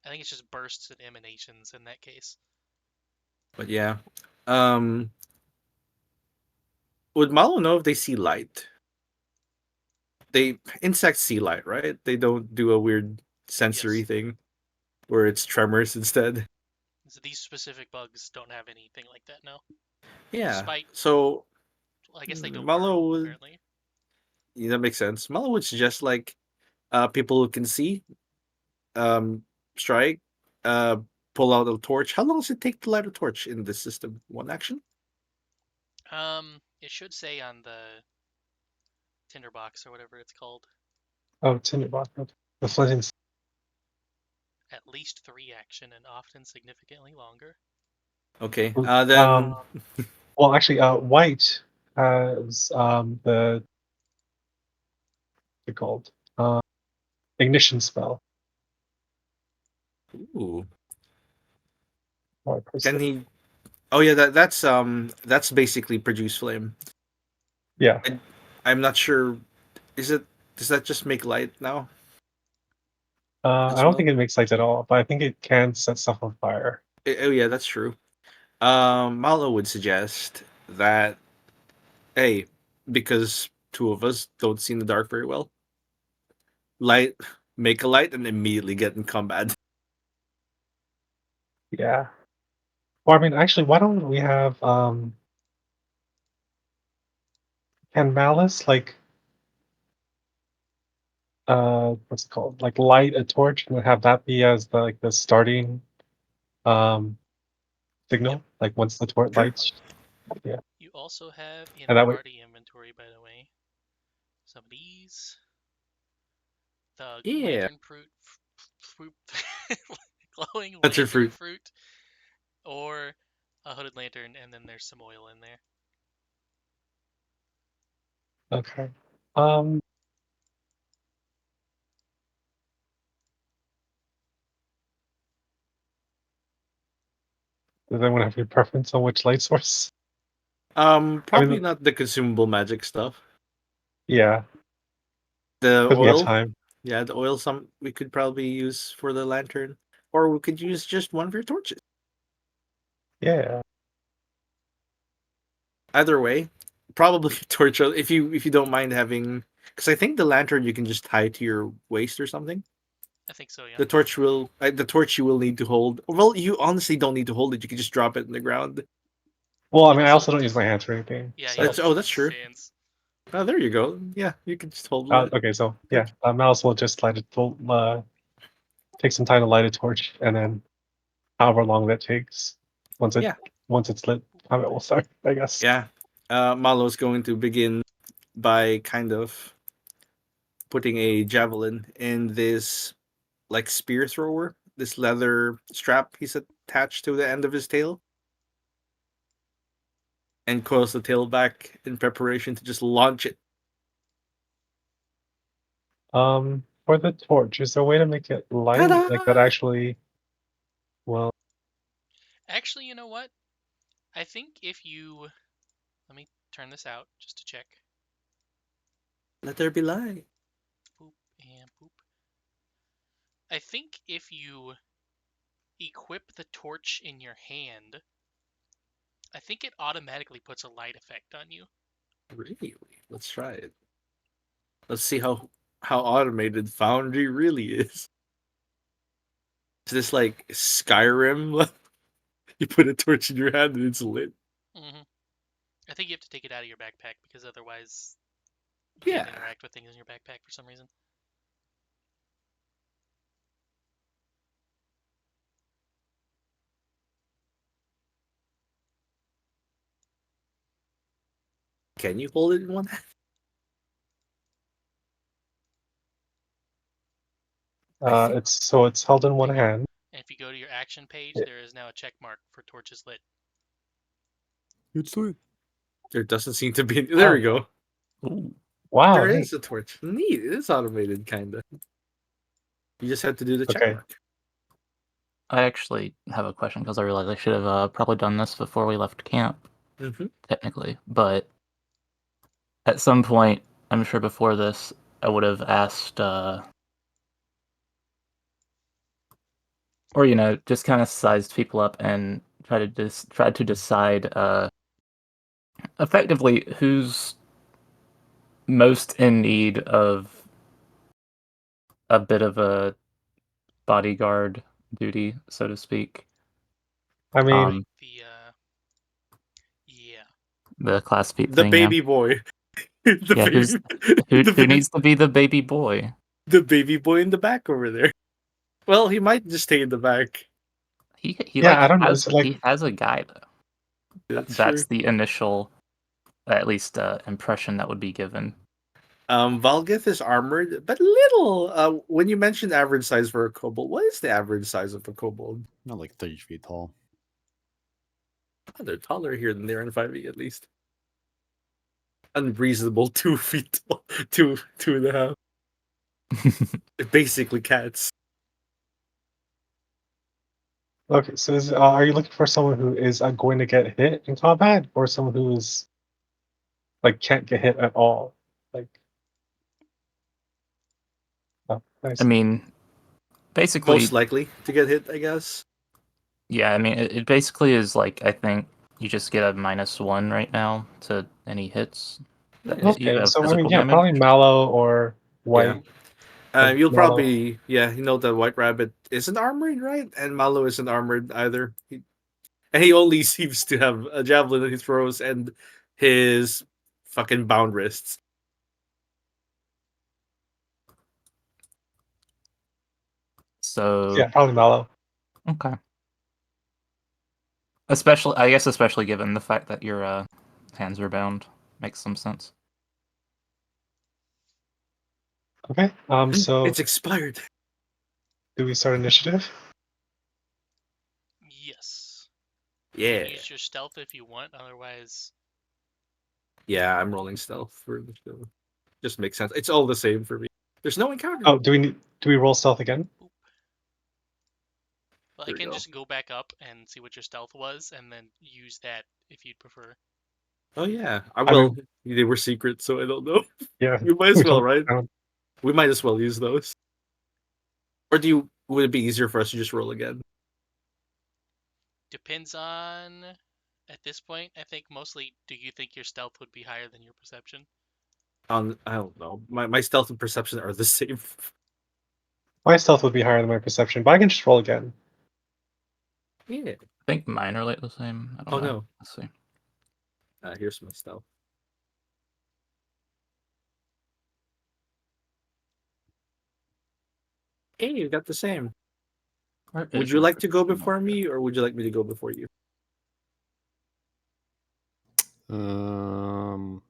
I think it's just bursts and emanations in that case. But yeah. Um, would Malo know if they see light? They insects see light, right? They don't do a weird sensory Yes. thing where it's tremors instead. So these specific bugs don't have anything like that, no. Yeah. Despite, So well, I guess they don't burn, Malo would apparently. yeah, that makes sense. Malo would suggest like people who can see um strike, uh pull out a torch. How long does it take to light a torch in this system? One action? It should say on the tinderbox or whatever it's called, Oh, Tinderbot. Okay. The flinting. at least 3 action and often significantly longer. Okay. Um. Then Well, actually, white has the what's it called ignition spell. ooh, Or can persist. he oh yeah, that's basically produce flame. Yeah. I, I'm not sure. Is it? Does that just make light now I as don't think well? it makes lights at all, but I think it can set stuff on fire. Oh yeah, that's true. Malo would suggest that hey, because two of us don't see in the dark very well, light, make a light, and immediately get in combat. Yeah. Or I mean, actually, why don't we have can Malice like what's it called? Like light a torch and have that be as the like the starting um Yep. signal, like once the torch Sure. lights. Yeah. You also have in And that way party inventory, by the way, some of these. The Yeah, lantern fruit, glowing that's your lantern fruit. fruit, or a hooded lantern, and then there's some oil in there. okay. Um does anyone have any preference on which light source? I Probably mean not the consumable magic stuff. yeah, The because we have oil, time. yeah, the oil. Some we could probably use for the lantern, or we could use just one of your torches. Yeah. Either way, probably torch if you don't mind having, because I think the lantern you can just tie to your waist or something. I think so, yeah. The torch you will need to hold. Well, you honestly don't need to hold it. You can just drop it in the ground. Well, I He mean I also also don't use just, my hands for anything. yeah, he So That's just that's uses his true. hands. Oh, there you go. Yeah, you can just hold it. okay, so yeah, Torch. Mouse will just light it. Take some time to light a torch, and then however long that takes, once it Yeah, once it's lit, it will start. I guess. yeah. Malo's going to begin by kind of putting a javelin in this like spear thrower, this leather strap he's attached to the end of his tail, and coils the tail back in preparation to just launch it. For the torch, is there a way to make it light, like that Ta-da! actually? Well, Actually, you know what? I think if you, let me turn this out just to check. Let there be light. Boop and boop. I think if you equip the torch in your hand, I think it automatically puts a light effect on you. Really? Let's try it. Let's see how automated Foundry really is. Is this like Skyrim? You put a torch in your hand and it's lit. hmm I think you have to take it out of your backpack because otherwise you can't Yeah. interact with things in your backpack for some reason. Can you hold it in one hand? think It's held in one hand. And if you go to your action page, Yeah. there is now a check mark for torches lit. It's lit. there doesn't seem to be. There we go. Ooh. Wow. There Hey. is a torch. Neat. It is automated, kinda. You just have to do the check Okay. mark. I actually have a question because I realized I should have probably done this before we left camp, Mm-hmm. technically. But at some point, I'm sure before this, I would have asked, or just kind of sized people up and tried to decide effectively who's most in need of a bit of a bodyguard duty, so to speak. I mean, Like Um, yeah. the class feat The thing, yeah. baby boy. the Yeah, baby. who The who baby. needs to be the baby boy? The baby boy in the back over there. Well, he might just stay in the back. He yeah, like I don't know. has Is it like he has a guy though. That's That's true. the initial, at least impression that would be given. Valgith is armored, but little. When you mentioned average size for a kobold, what is the average size of a kobold? Not like 30 feet tall. Oh, they're taller here than they are in 5e at least. Unreasonable 2 feet tall. Two and a half. They're basically cats. okay? So are you looking for someone who is going to get hit in combat, or someone who is like can't get hit at all? Like, oh, I nice. mean, basically, Most likely to get hit, I guess. yeah. I mean, it basically is like I think you just get a -1 right now to any hits that hit you Okay, of so I mean, physical yeah, damage. probably mallow or Yeah. white. Like You'll mallow. probably, yeah, you know that White Rabbit isn't armored, right? And Malo isn't armored either. And he only seems to have a javelin that he throws and his fucking bound wrists. So Yeah, probably mallow. okay, especially given the fact that your hands are bound, makes some sense. Okay. So It's expired. do we start initiative? Yes. You Yeah. can use your stealth if you want, otherwise. Yeah, I'm rolling stealth for the show. Just makes sense. It's all the same for me. There's no encounter. Oh, do we roll stealth again? Well, I There we can go. just go back up and see what your stealth was, and then use that if you'd prefer. Oh yeah, I I will. mean, They were secret, so I don't know. yeah, We might we as well, don't. right? I don't- We might as well use those. Or do you? Would it be easier for us to just roll again? Depends on. At this point, I think mostly, do you think your stealth would be higher than your perception? I don't know. My stealth and perception are the same. My stealth would be higher than my perception, but I can just roll again. Yeah. I think mine are like the same. I don't Oh know. no. Let's see. Here's my stealth. Hey, you got the same. Where Would is you your like to go perception before marker? me, or would you like me to go before you?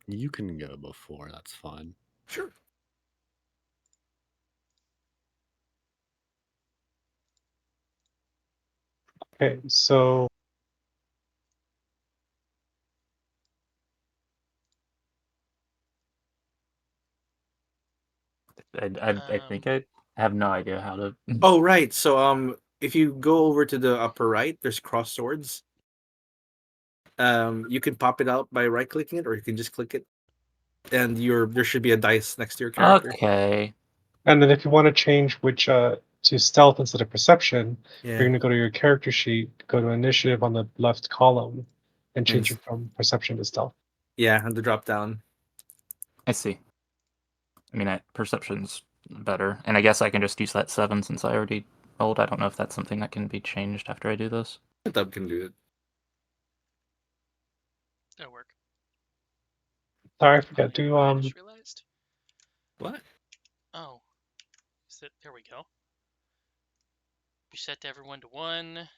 You can go before. That's fine. Sure. Okay, so I think I have no idea how to. Oh right. So if you go over to the upper right, there's cross swords. You can pop it out by right clicking it, or you can just click it, and there should be a dice next to your character. Okay. and then if you want to change which to stealth instead of perception, you're Yeah. going to go to your character sheet, go to initiative on the left column, and change And it from perception to stealth. yeah, and the drop down. I see. I mean, perception's better, and I guess I can just use that 7 since I already rolled. I don't know if that's something that can be changed after I do this. Dub can do it. That'll work. Sorry, I Oh, forgot you know to what I just realized? What? Oh, there we go. Reset everyone to 1.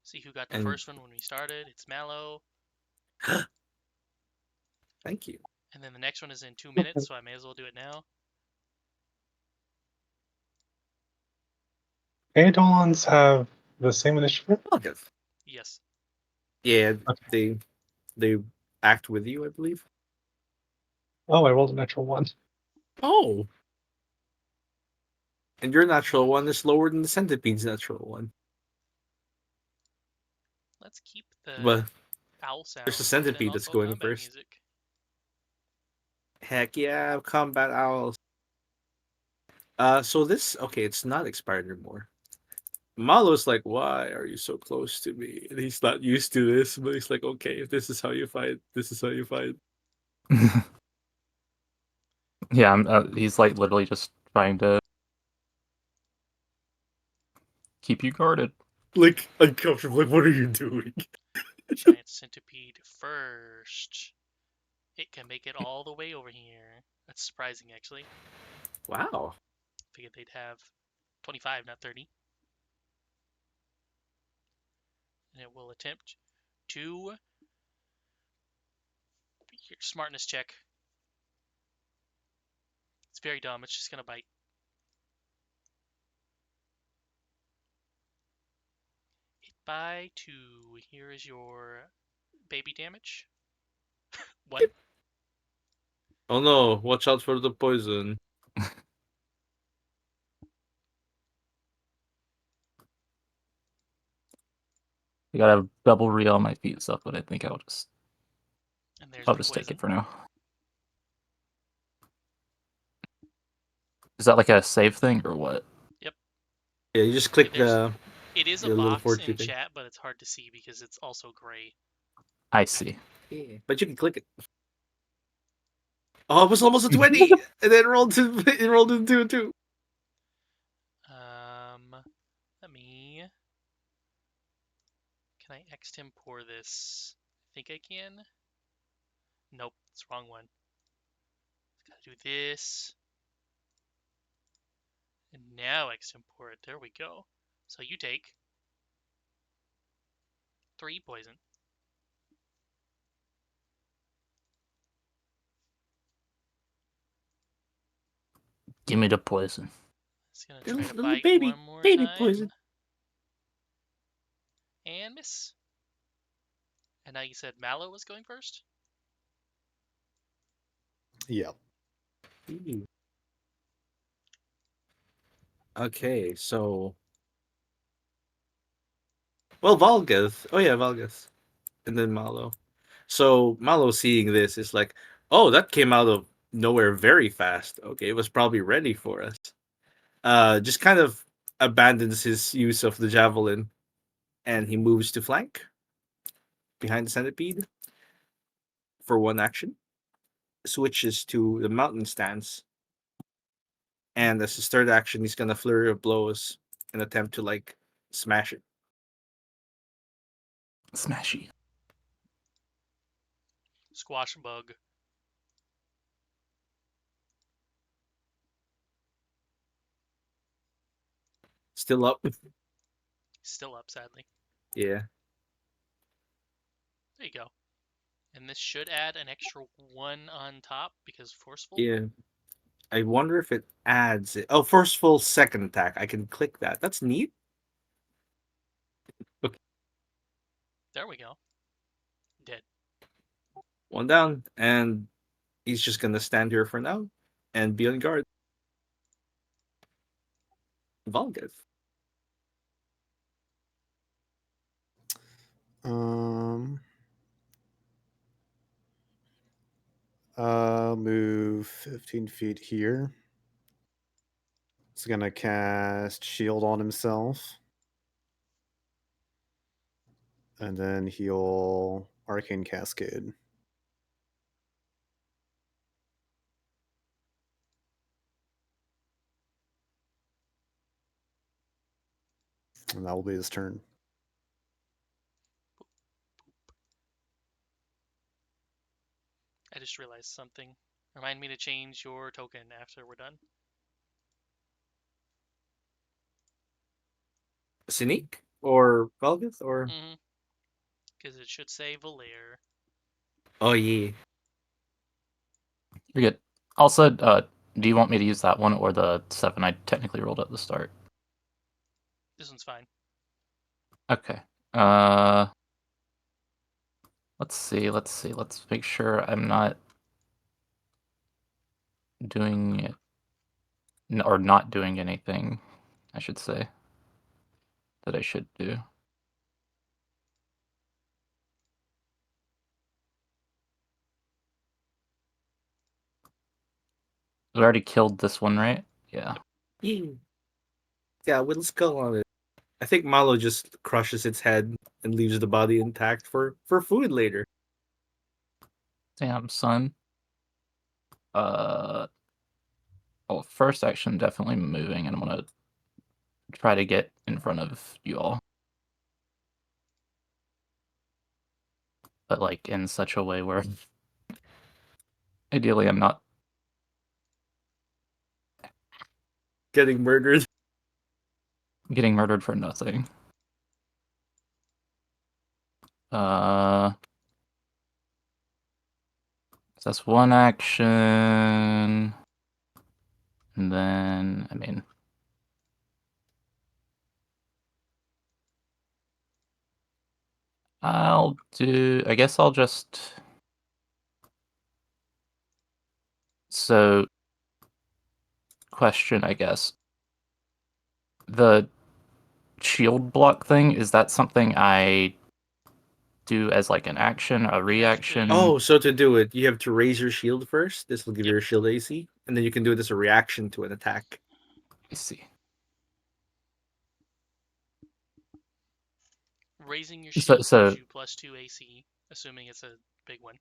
See who got the And first one when we started. It's Mallow. thank you. And then the next one is in 2 minutes, so I may as well do it now. Eidolons have the same initiative? Valgeth. Yes. Yeah, Okay. they act with you, I believe. Oh, I rolled a natural 1. Oh. And your natural one is lower than the centipede's natural one. Let's keep the But owl sound. there's a and centipede that's also going combat first. music. Heck yeah, combat owls. So this it's not expired anymore. Malo's like, why are you so close to me? And he's not used to this, but he's like, okay, if this is how you fight, this is how you fight. Yeah, he's like literally just trying to keep you guarded. Like uncomfortable. Like, what are you doing? Giant centipede first. It can make it all the way over here. That's surprising, actually. Wow. Figured they'd have 25, not 30. And it will attempt to... Here, smartness check. It's very dumb. It's just going to bite. Hit by 2. Here is your baby damage. 1. Oh no! Watch out for the poison. I gotta double reel my feet stuff, but I think And there's I'll the just take poison. it for now. Is that like a save thing or what? Yep. Yeah, you just click the It is a your little box fortune in thing. chat, but it's hard to see because it's also gray. I see. Yeah, but you can click it. Oh, it was almost a 20, and then rolled to it rolled into a 2. Let me... Can I extempore this? I think I can. Nope, it's the wrong one. Gotta do this. And now extempore it. There we go. So you take 3 poison. Give me the poison. It's gonna try to Little bite baby, one more baby time. poison. And miss. And now you said Mallow was going first? Yep. Ooh. Okay, so Valgath. Oh yeah, Valgath, and then Malo. So Malo seeing this is like, oh, that came out of nowhere very fast. Okay, it was probably ready for us. Just kind of abandons his use of the javelin, and he moves to flank behind the centipede for one action. Switches to the mountain stance, and as his third action, he's gonna flurry of blows and attempt to like smash it. Smashy. Squash bug. Still up. Still up, sadly. Yeah. There you go. And this should add an extra 1 on top because forceful. Yeah. I wonder if it adds it. Oh, forceful second attack. I can click that. That's neat. Okay. There we go. Dead. One down, and he's just gonna stand here for now and be on guard. Volgath. Um, I'll move 15 feet here. He's gonna cast Shield on himself. And then he'll Arcane Cascade. And that will be his turn. I just realized something. Remind me to change your token after we're done. Sneak or Volgath or Because it should say Valier. oh yeah. You're good. Also, do you want me to use that one or the 7 I technically rolled at the start? This one's fine. Okay. Let's see. Let's make sure I'm not doing it or not doing anything, I should say, that I should do. We already killed this one, right? Yeah. Yeah, with a skull on it. I think Malo just crushes its head and leaves the body intact for food later. Damn, son. Well, first action, definitely moving, and I'm gonna try to get in front of you all. But, like, in such a way where ideally I'm not Getting murdered. getting murdered for nothing. So that's one action. And then, I mean, I guess I'll just. So, question, I guess. The shield block thing, is that something I do as like an action, a reaction? Oh, so to do it, you have to raise your shield first. This will give Yep. your shield AC, and then you can do it as a reaction to an attack. I see. Raising your So, shield so gives you +2 AC, assuming it's a big one.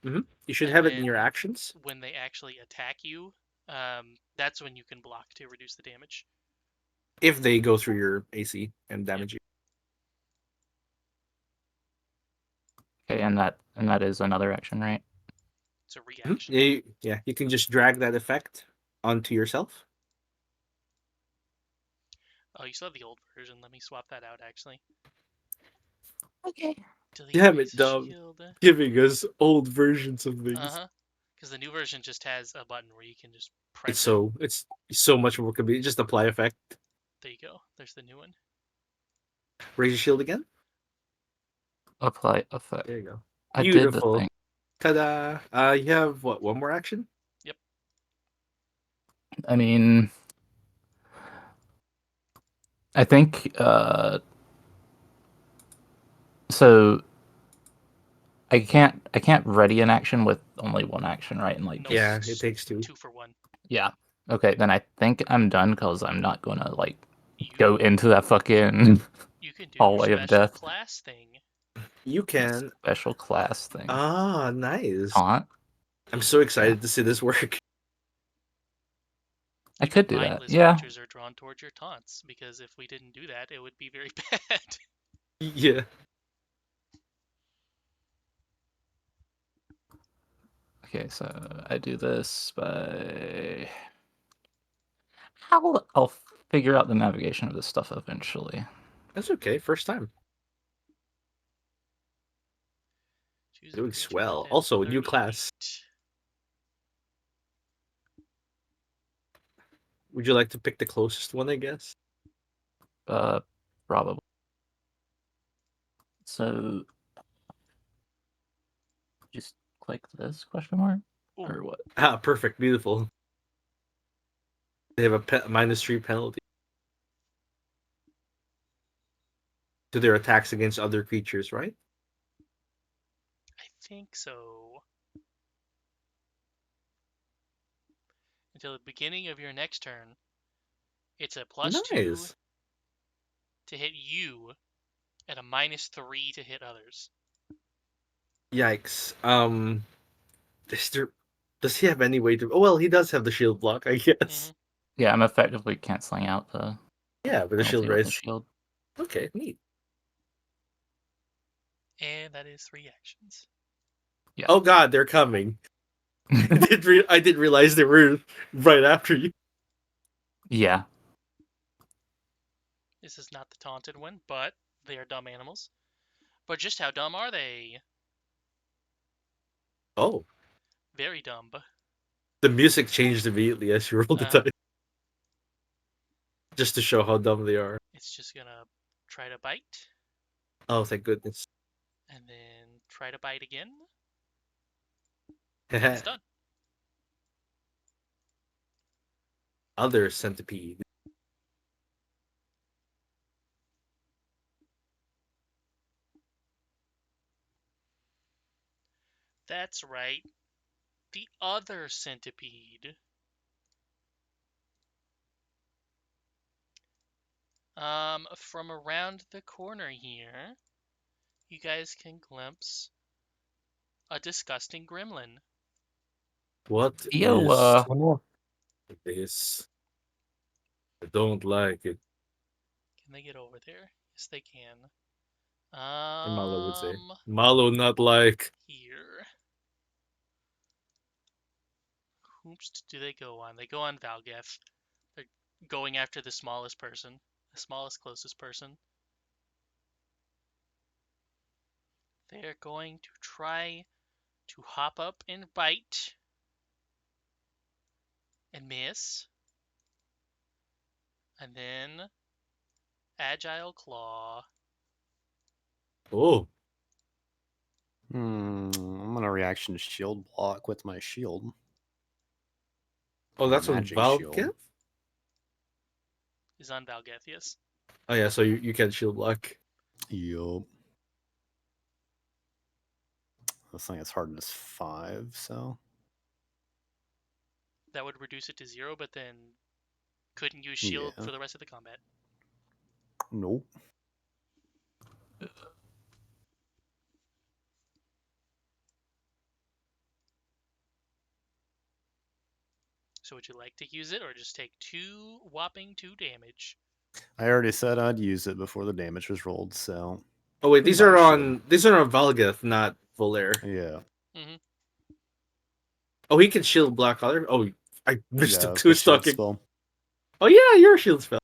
You should And have it in your then actions. when they actually attack you, that's when you can block to reduce the damage. If they go through your AC and damage you. okay, and that is another action, right? It's a reaction. You can just drag that effect onto yourself. Oh, you still have the old version. Let me swap that out, actually. Okay. Delete Damn raise it, Dom. shield. Giving us old versions of things. Because the new version just has a button where you can just It's press it. it's so much more convenient. Just apply effect. There you go. There's the new one. Raise your shield again. Apply effect. There you go. I did the Beautiful. thing. Ta-da! You have what? One more action? Yep. I mean, I think so I can't ready an action with only one action, right? And like Nope. Yeah, just it takes two. 2 for 1. yeah. Okay, then I think I'm done because I'm not gonna like You go into that fucking you can do your hallway of special death. class thing. You can. Special class thing. Ah, nice. Taunt. I'm so excited to see this work. I could do that. Mindless Yeah. creatures are drawn towards your taunts because if we didn't do that, it would be very bad. Yeah. Okay, so I do this by I'll figure out the navigation of this stuff eventually. That's okay. First time. Choose a Doing creature swell. within Also, a 30 new class. feet. Would you like to pick the closest one, I guess? Probably. So just click this question mark Ooh. or what? Ah, perfect. Beautiful. They have a -3 penalty to their attacks against other creatures, right? I think so. Until the beginning of your next turn, it's a +2 Nice. to hit you and a -3 to hit others. Yikes. Does he have any way to? Oh well, he does have the shield block, I guess. Yeah, I'm effectively canceling out the Yeah, with the shield penalty with the raise. shield. Okay, neat. And that is 3 actions. Yeah. Oh god, they're coming. I did realize they were right after you. Yeah. This is not the taunted one, but they are dumb animals. But just how dumb are they? Oh, very dumb. The music changed immediately as you rolled the Uh-huh. dice. Just to show how dumb they are. It's just gonna try to bite, Oh, thank goodness. and then try to bite again. And it's done. Other centipede. That's right. The other centipede. From around the corner here, you guys can glimpse a disgusting gremlin. What Yo, is One more. this? I don't like it. Can they get over there? Yes, they can. Malo would say. Malo not like. Here. Whoops, do they go on? They go on Valgeth. They're going after the smallest person. The smallest, closest person. They're going to try to hop up and bite. And miss. And then Agile Claw. Oh, I'm gonna reaction shield block with my shield. oh, Or that's on magic shield. Valkith? Is on Valgeth, yes. Oh yeah, so you can shield block. Yup. This thing is hardness 5, so That would reduce it to 0, but then couldn't use shield yeah. for the rest of the combat. Nope. So would you like to use it or just take whopping 2 damage? I already said I'd use it before the damage was rolled, so Oh wait, these Might are as on Valgith, not Volair. yeah. Mm-hmm. Oh, he can shield block other. Oh, I missed Yeah, him it's too. my shield Stalking. spell. Oh yeah, you're a shield spell.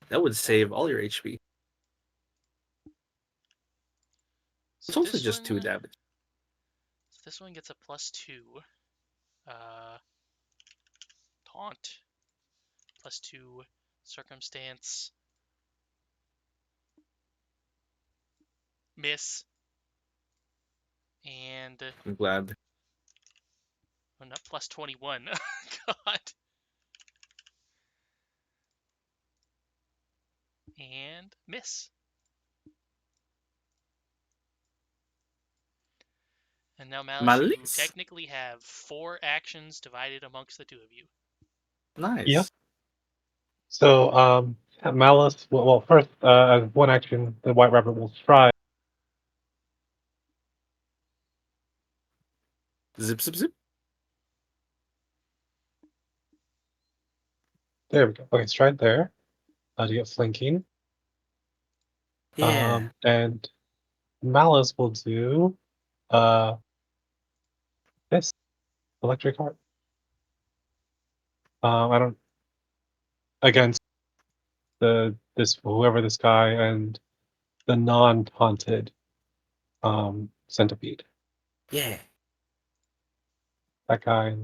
That would save all your HP. So It's also this just 2 one, damage. this one gets a +2. Taunt. +2. Circumstance. Miss. And I'm glad. oh, not +21. God. And miss. And now, Malice, you Malice. technically have 4 actions divided amongst the 2 of you. Nice. Yep. So, Malice. Well, first, as one action, the White Rabbit will try. Zip, zip, zip. There we go. Okay, it's right there. To get flanking. Yeah. And Malice will do this electric heart. I don't against this whoever this guy and the non-taunted centipede. Yeah. That guy.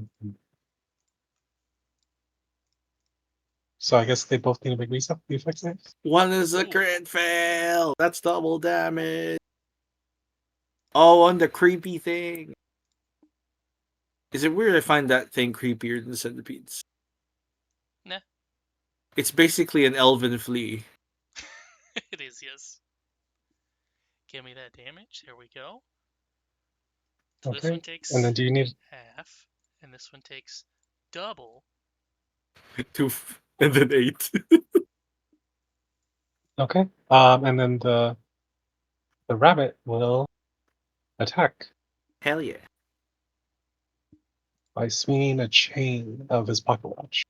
So I guess they both need to make reflex saves. One is a Ooh. crit fail. That's double damage. Oh, on the creepy thing. Is it weird I find that thing creepier than centipedes? Nah. It's basically an elven flea. It is, yes. Give me that damage. There we go. So this Okay. one takes And then do you need half, and this one takes double. 2 and then 8. okay. And then the rabbit will attack Hell yeah. by swinging a chain of his pocket watch.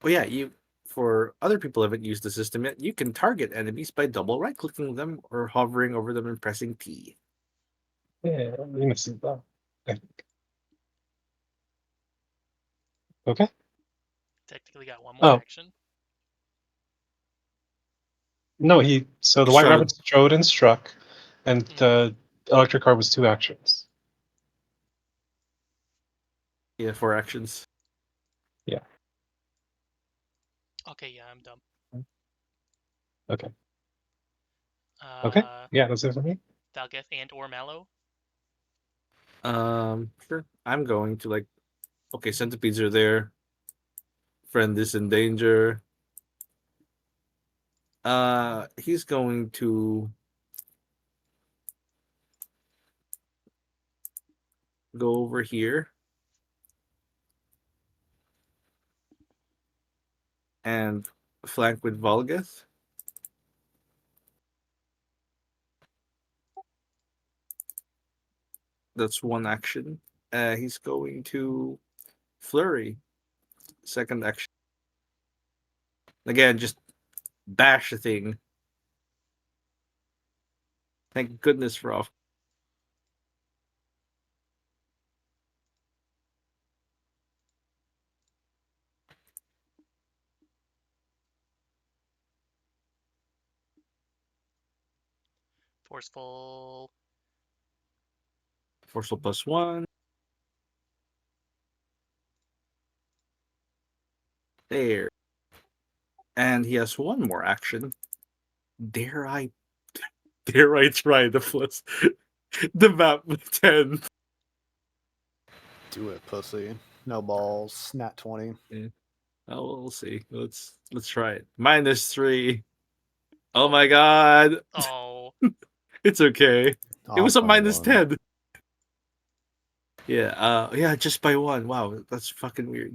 Oh yeah, for other people who haven't used the system yet, you can target enemies by double right clicking them or hovering over them and pressing P. Yeah, you misses that. I think. Okay. Technically got one more Oh action. no, so the He white strode. rabbit strode and struck. And the electric car was 2 actions. Yeah, 4 actions. Okay, yeah, I'm dumb. Okay. Okay. Uh, Yeah, that's it for me. Valgeth and or Mallow. Sure. I'm going to like. Okay, centipedes are there. Friend is in danger. He's going to go over here and flank with Volgeth. That's 1 action. He's going to flurry. 2nd action. Again, just bash the thing. Thank goodness for off. Forceful. Forceful +1. There. And he has 1 more action. Dare I try the plus the map with 10? Do it, pussy. No balls. Nat 20. Yeah. Oh, we'll see. Let's try it. -3. Oh my god. Oh, It's okay. It was a Off by one. -10. Yeah, just by 1. Wow, that's fucking weird.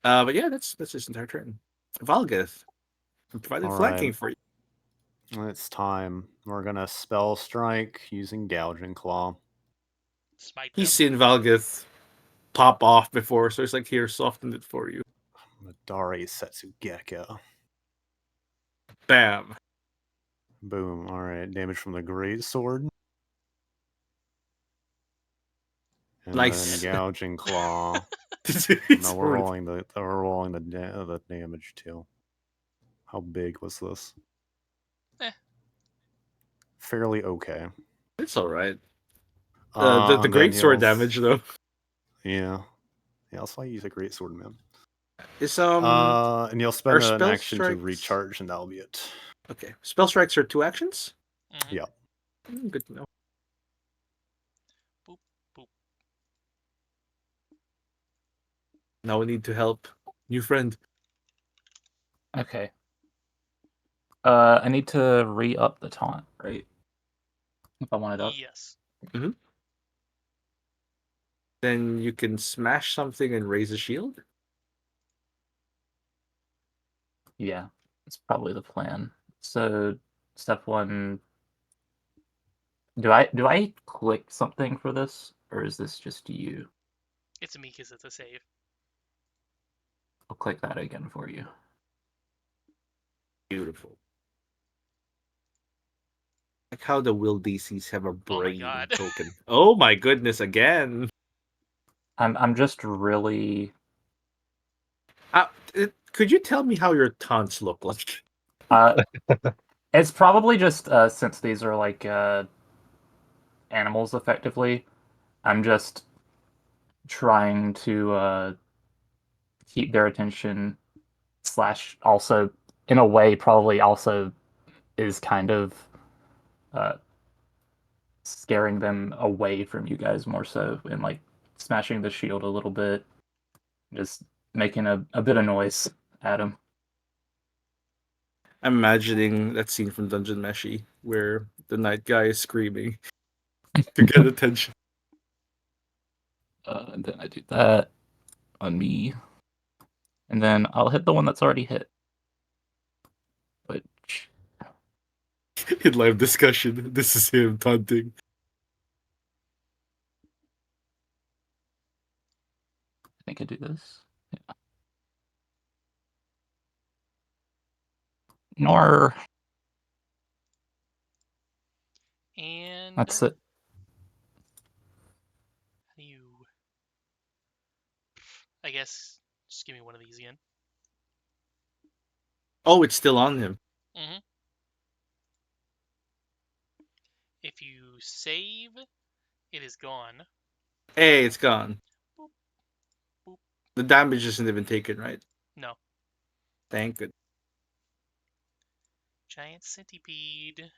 But yeah, that's his entire turn. Valgeth provided All flanking right. for you. It's time. We're gonna spell strike using gouging claw. smite He's them. seen Valgeth pop off before, so it's like here, softened it for you. Madari Setsugeka. Bam. Boom. All right. Damage from the great sword. And Nice. then gouging claw. It's No, we're rolling the damage too. How big was this? Eh. Fairly okay. It's all right. The And then great sword he'll damage though Yeah. Yeah, that's why I use a great sword, man. is And you'll spend are an spell action to strikes recharge, and that'll be it. okay. Spell strikes are 2 actions. Mhm. Yeah. Good to know. Boop, boop. Now we need to help new friend. Okay. I need to re-up the taunt, right? If I want it up. Yes. Then you can smash something and raise a shield. Yeah, that's probably the plan. So, step 1. Do I click something for this, or is this just you? It's me because it's a save. I'll click that again for you. Beautiful. Like how the will DCs have a Oh my brain god. token. Oh my goodness, again. I'm just really Could you tell me how your taunts look like? uh it's probably just since these are like animals effectively, I'm just trying to keep their attention slash also in a way probably also is kind of uh scaring them away from you guys more so and like smashing the shield a little bit, just making a bit of noise at him. I'm imagining that scene from Dungeon Meshi where the night guy is screaming to get attention. And then I do that on me. And then I'll hit the one that's already hit. Which In live discussion, this is him taunting. I think I do this. Yeah. Nor And that's it. you, I guess, just give me one of these again. Oh, it's still on him. Mhm. If you save, it is gone. Hey, it's gone. Boop, boop. The damage isn't even taken, right? No. Thank goodness. Giant centipede.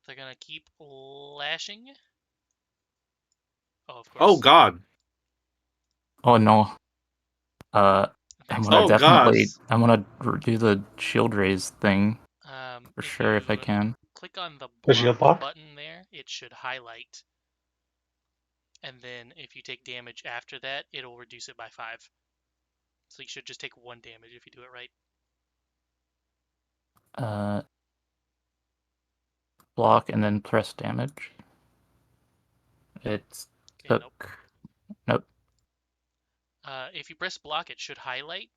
They're gonna keep lashing. Oh, of Oh course. God. Oh no. I'm Thanks, gonna Oh Ned. God. I'm gonna do the shield raise thing for If sure if I you can. click on the The shield block? button there, it should highlight. And then if you take damage after that, it'll reduce it by 5. So you should just take 1 damage if you do it right. Block and then press damage. It's Okay, nope. Nope. If you press block, it should highlight.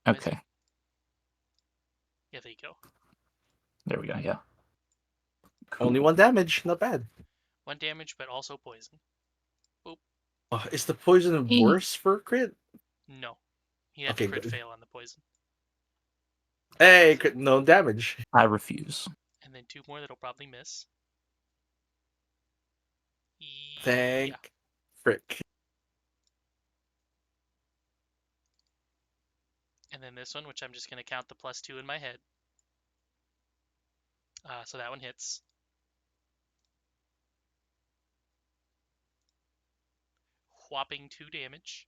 Why is it? Okay. Yeah, there you go. There we go. Yeah. Only 1 damage. Not bad. 1 damage, but also poison. Is the poison worse for crit? No. He had Okay, to crit good. fail on the poison. Hey, no damage. I refuse. And then 2 more that'll probably miss. Thank Yeah. frick. And then this one, which I'm just going to count the +2 in my head. So that one hits. Whopping 2 damage.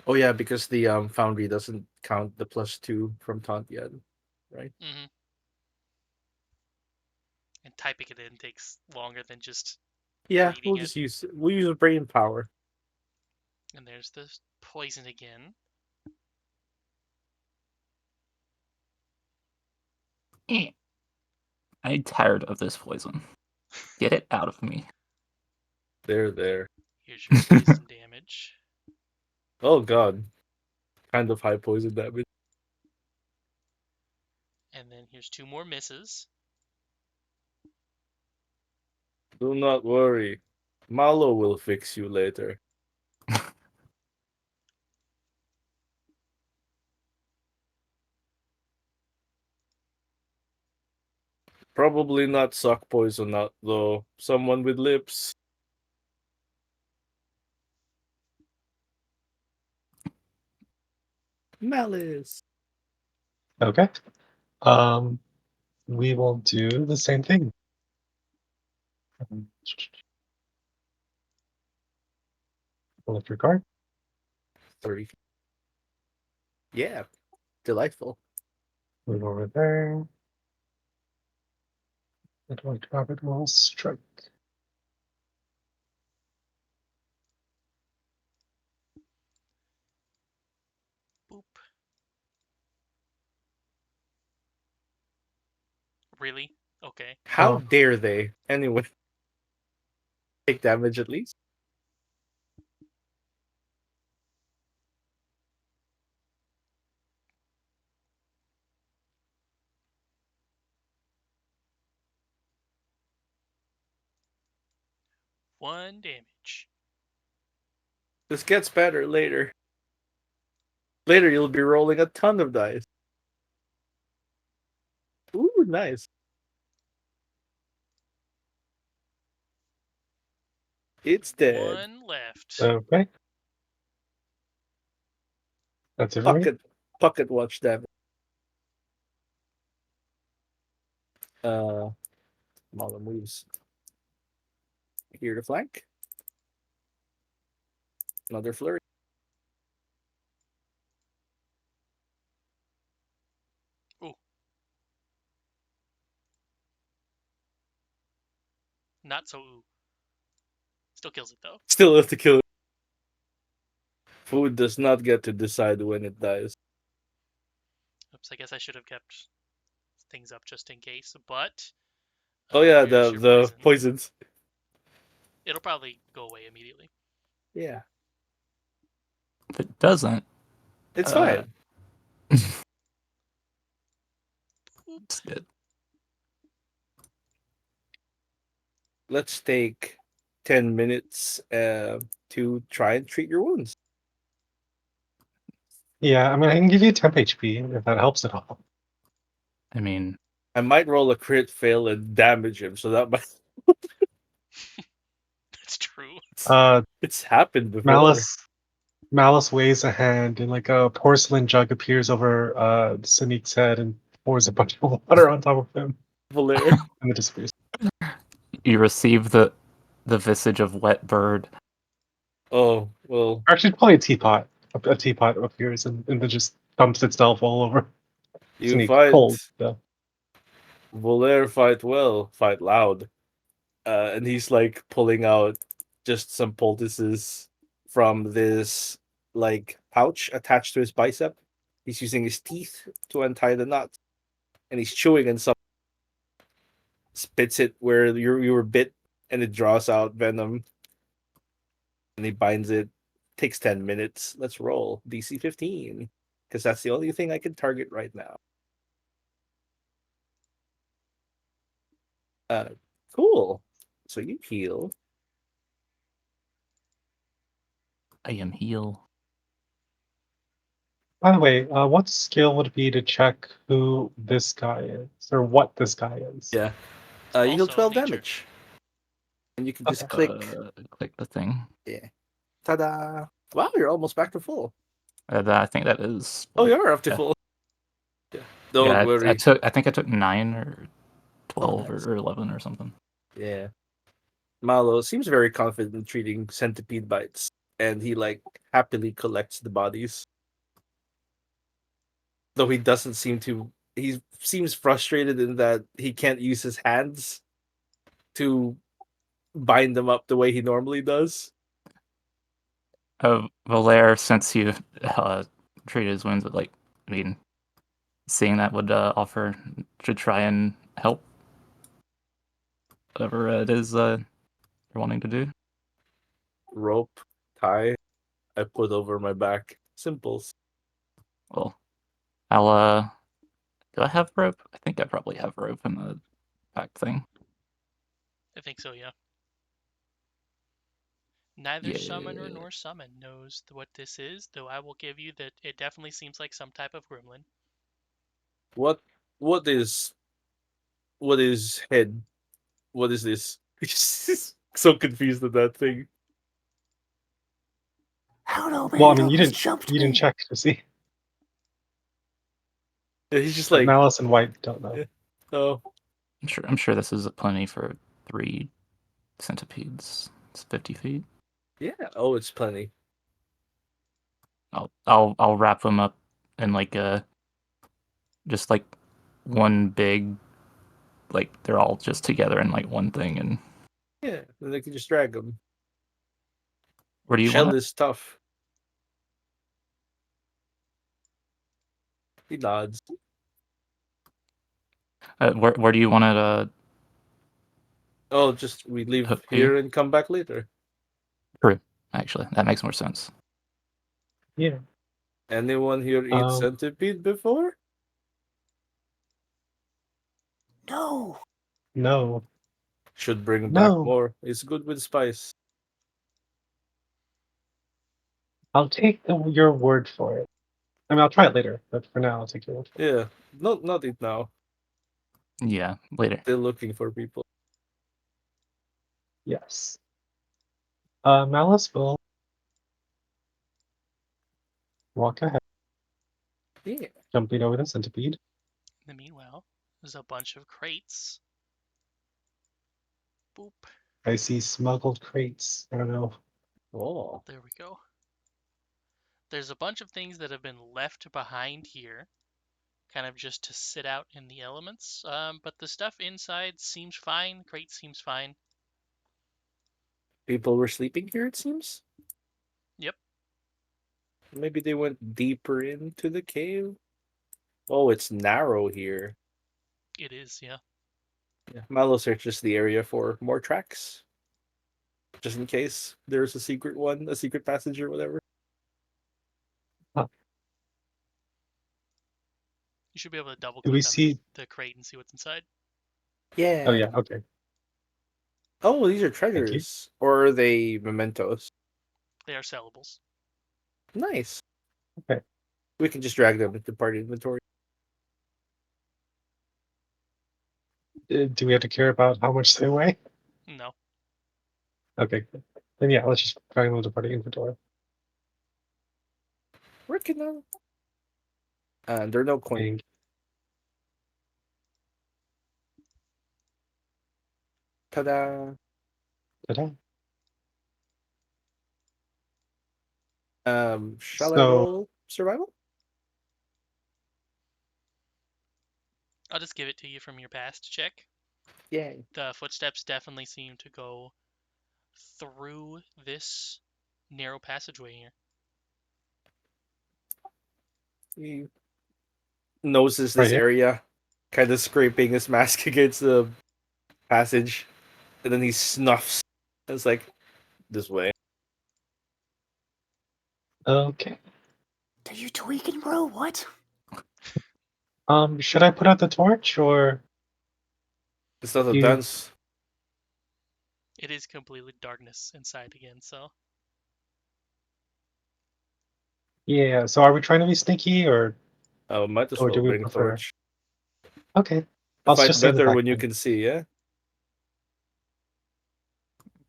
Oh yeah, because the foundry doesn't count the +2 from taunt yet, right? Mm-hmm. And typing it in takes longer than just Yeah, reading it. we'll use brain power. And there's the poison again. I'm tired of this poison. Get it out of me. There. Here's your poison damage. Oh God, kind of high poison damage. And then here's 2 more misses. Do not worry, Malo will fix you later. Probably not suck poison out though. Someone with lips. Malice. Okay. We will do the same thing. Pull up your card. 30. Yeah, delightful. Move over there. Atomic Rapid will strike. Boop. Really? Okay. How Oh. dare they? Anyway, take damage at least. One damage. This gets better later. Later, you'll be rolling a ton of dice. Ooh, nice. It's dead. One left. Okay. That's it for me. Pocket watch damage. Mala moves here to flank. Another flurry. Ooh. Not so ooh. Still kills it though. Still have to kill it. Food does not get to decide when it dies. Oops, I guess I should have kept things up just in case, but Oh yeah, here's your the poison. poisons. It'll probably go away immediately. Yeah, If it doesn't, it's fine. it's good. Let's take 10 minutes to try and treat your wounds. Yeah, I mean, I can give you temp HP if that helps at all. I mean, I might roll a crit fail and damage him, so that might That's true. it's happened before. Malice waves a hand, and like a porcelain jug appears over Sneak's head and pours a bunch of water on top of him, Valer. and it disappears. You receive the visage of wet bird. Oh, well, Actually, it's probably a teapot. A teapot appears and then just dumps itself all over you Sneak. fight Cold, though. Valer fight well, fight loud. And he's like pulling out just some poultices from this like pouch attached to his bicep. He's using his teeth to untie the knot, and he's chewing and some spits it where you were bit, and it draws out venom. And he binds it. Takes 10 minutes. Let's roll DC 15 because that's the only thing I can target right now. Cool. So you heal. I am heal. By the way, what skill would it be to check who this guy is or what this guy is? Yeah. It's You heal also 12 nature. damage. And you can Okay. just click. Click the thing. Yeah. Ta-da! Wow, you're almost back to full. I think that is. Oh, you are up to yeah. full. Yeah. Don't Yeah, worry. I think I took 9 or 12 nice. or 11 or something. Yeah. Malo seems very confident in treating centipede bites, and he like happily collects the bodies. Though he doesn't seem to. He seems frustrated in that he can't use his hands to bind them up the way he normally does. Valere, since you treated his wounds, but seeing that would offer to try and help whatever it is you're wanting to do. Rope, tie, I put over my back. Simples. Well, I'll do I have rope? I think I probably have rope in the pack thing. I think so, yeah. Neither summoner Yeah. nor summon knows what this is, though I will give you that it definitely seems like some type of gremlin. What is head? What is this? He's so confused at that thing. I don't know, man. Well, I It mean, almost jumped you didn't me. check to see. Yeah, he's just But like, Malice and White don't know. yeah. Oh, I'm sure this is plenty for 3 centipedes. It's 50 feet. yeah. Oh, it's plenty. I'll wrap them up in just like one big, like they're all just together in like one thing. And Yeah, then they can just drag him. where do you want Shell it? is tough. He nods. Where do you want it Oh, just we leave hooked to? here and come back later. True. Actually, that makes more sense. Yeah. Anyone here eat Um, centipede before? No. no. Should bring back No. more. It's good with spice. I'll take your word for it. I mean, I'll try it later, but for now, I'll take your word for it. Yeah, not it now. Yeah, later. Still looking for people. Yes. Malice will walk ahead, Yeah. jumping over the centipede. In the meanwhile, there's a bunch of crates. Boop. I see smuggled crates. I don't know. Oh. There we go. There's a bunch of things that have been left behind here, kind of just to sit out in the elements. But the stuff inside seems fine. Crate seems fine. People were sleeping here, it seems. Yep. Maybe they went deeper into the cave. Oh, it's narrow here. It is, yeah. Yeah. Malo searches the area for more tracks. Just in case there's a secret one, a secret passage or whatever. You should be able to double Do we click on see? the crate and see what's inside. Yeah. Oh, yeah. Okay. Oh, these are Thank you. treasures. Or are they mementos? They are sellables. Nice. Okay. We can just drag them into party inventory. Do we have to care about how much they weigh? No. Okay, good. Then yeah, let's just try and move the party inventory. Working on. And there are no coins. Being Ta-da! ta-da. Shall I So roll survival? I'll just give it to you from your past check. Yay! The footsteps definitely seem to go through this narrow passageway here. He noses right this here. area, kind of scraping his mask against the passage, and then he snuffs. It's like this way. Okay. Are you tweaking, bro? What? Should I put out the torch or It's not a you? dance. It is completely darkness inside again, so Yeah. So are we trying to be sneaky Might as or well do we bring prefer? torch. Okay. I I'll fight just stay in the better back when you then. can see. Yeah.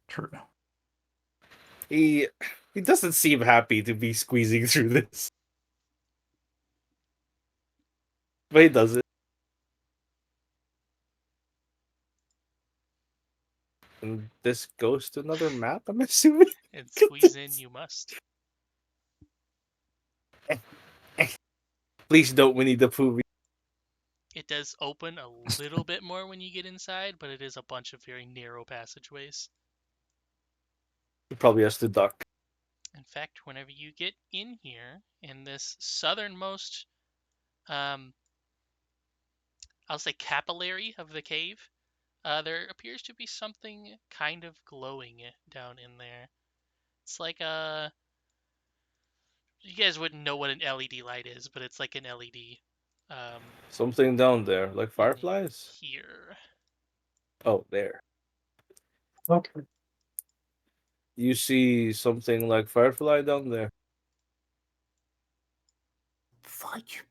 True. He he doesn't seem happy to be squeezing through this, but he does it. And this goes to another map, I'm assuming. and Look at squeeze in this. you must. Please don't Winnie the Pooh. It does open a little bit more when you get inside, but it is a bunch of very narrow passageways. He probably has to duck. In fact, whenever you get in here, in this southernmost, I'll say capillary of the cave, there appears to be something kind of glowing down in there. It's like a... You guys wouldn't know what an LED light is, but it's like an LED. Something down there, like In fireflies. here. Oh, there. Okay. You see something like firefly down there. Fudge.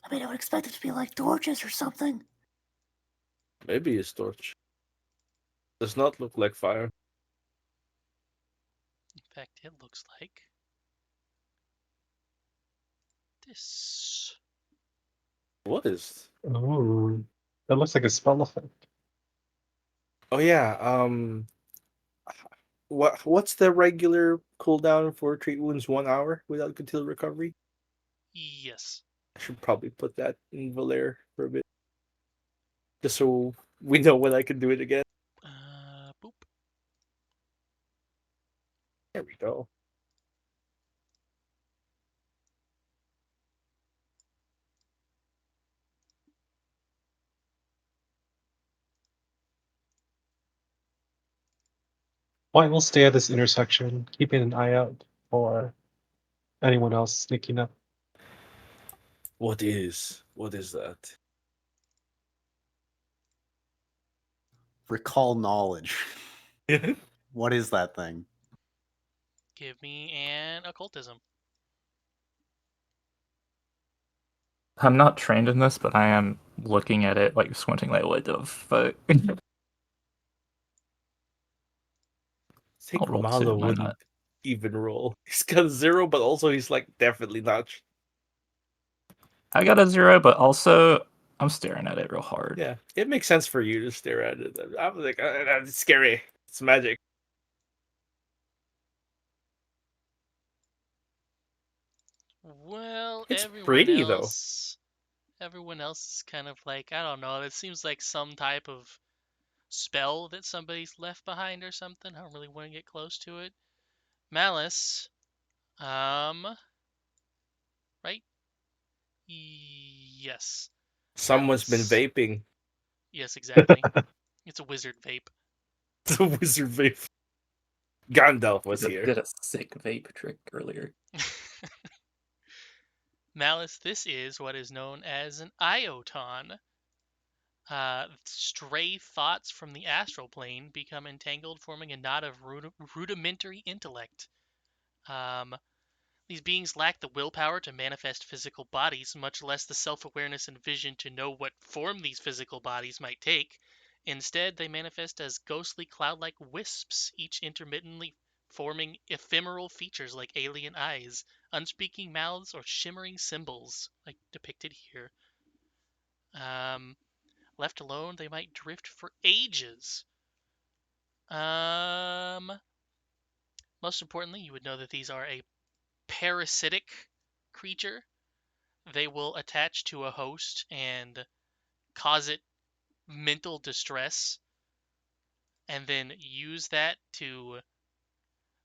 I mean, I would expect it to be like torches or something. Maybe a torch. Does not look like fire. In fact, it looks like this. What is? Oh, that looks like a spell effect. Oh yeah. What's the regular cooldown for treat wounds? 1 hour without continual recovery. Yes. I should probably put that in Valer for a bit, just so we know when I can do it again. Boop. There we go. Well, I will stay at this intersection, keeping an eye out for anyone else sneaking up. What is? What is that? Recall knowledge. What is that thing? Give me an occultism. I'm not trained in this, but I am looking at it, like squinting, like, what the fuck? I think I'll roll Malo 2, why wouldn't not? even roll. He's got 0, but also he's like definitely not. I got a 0, but also I'm staring at it real hard. Yeah, it makes sense for you to stare at it. I'm like, it's scary. It's magic. Well, It's pretty though. everyone else is kind of like, I don't know, it seems like some type of spell that somebody's left behind or something. I don't really want to get close to it. Malice, right? Yes. Someone's been Malice. vaping. Yes, exactly. It's a wizard vape. It's a wizard vape. Gandalf was here. Did a sick vape trick earlier. Malice, this is what is known as an ioton. Stray thoughts from the astral plane become entangled, forming a knot of rudimentary intellect. These beings lack the willpower to manifest physical bodies, much less the self-awareness and vision to know what form these physical bodies might take. Instead, they manifest as ghostly cloud-like wisps, each intermittently forming ephemeral features like alien eyes, unspeaking mouths, or shimmering symbols, like depicted here. Left alone, they might drift for ages. Most importantly, you would know that these are a parasitic creature. They will attach to a host and cause it mental distress, and then use that to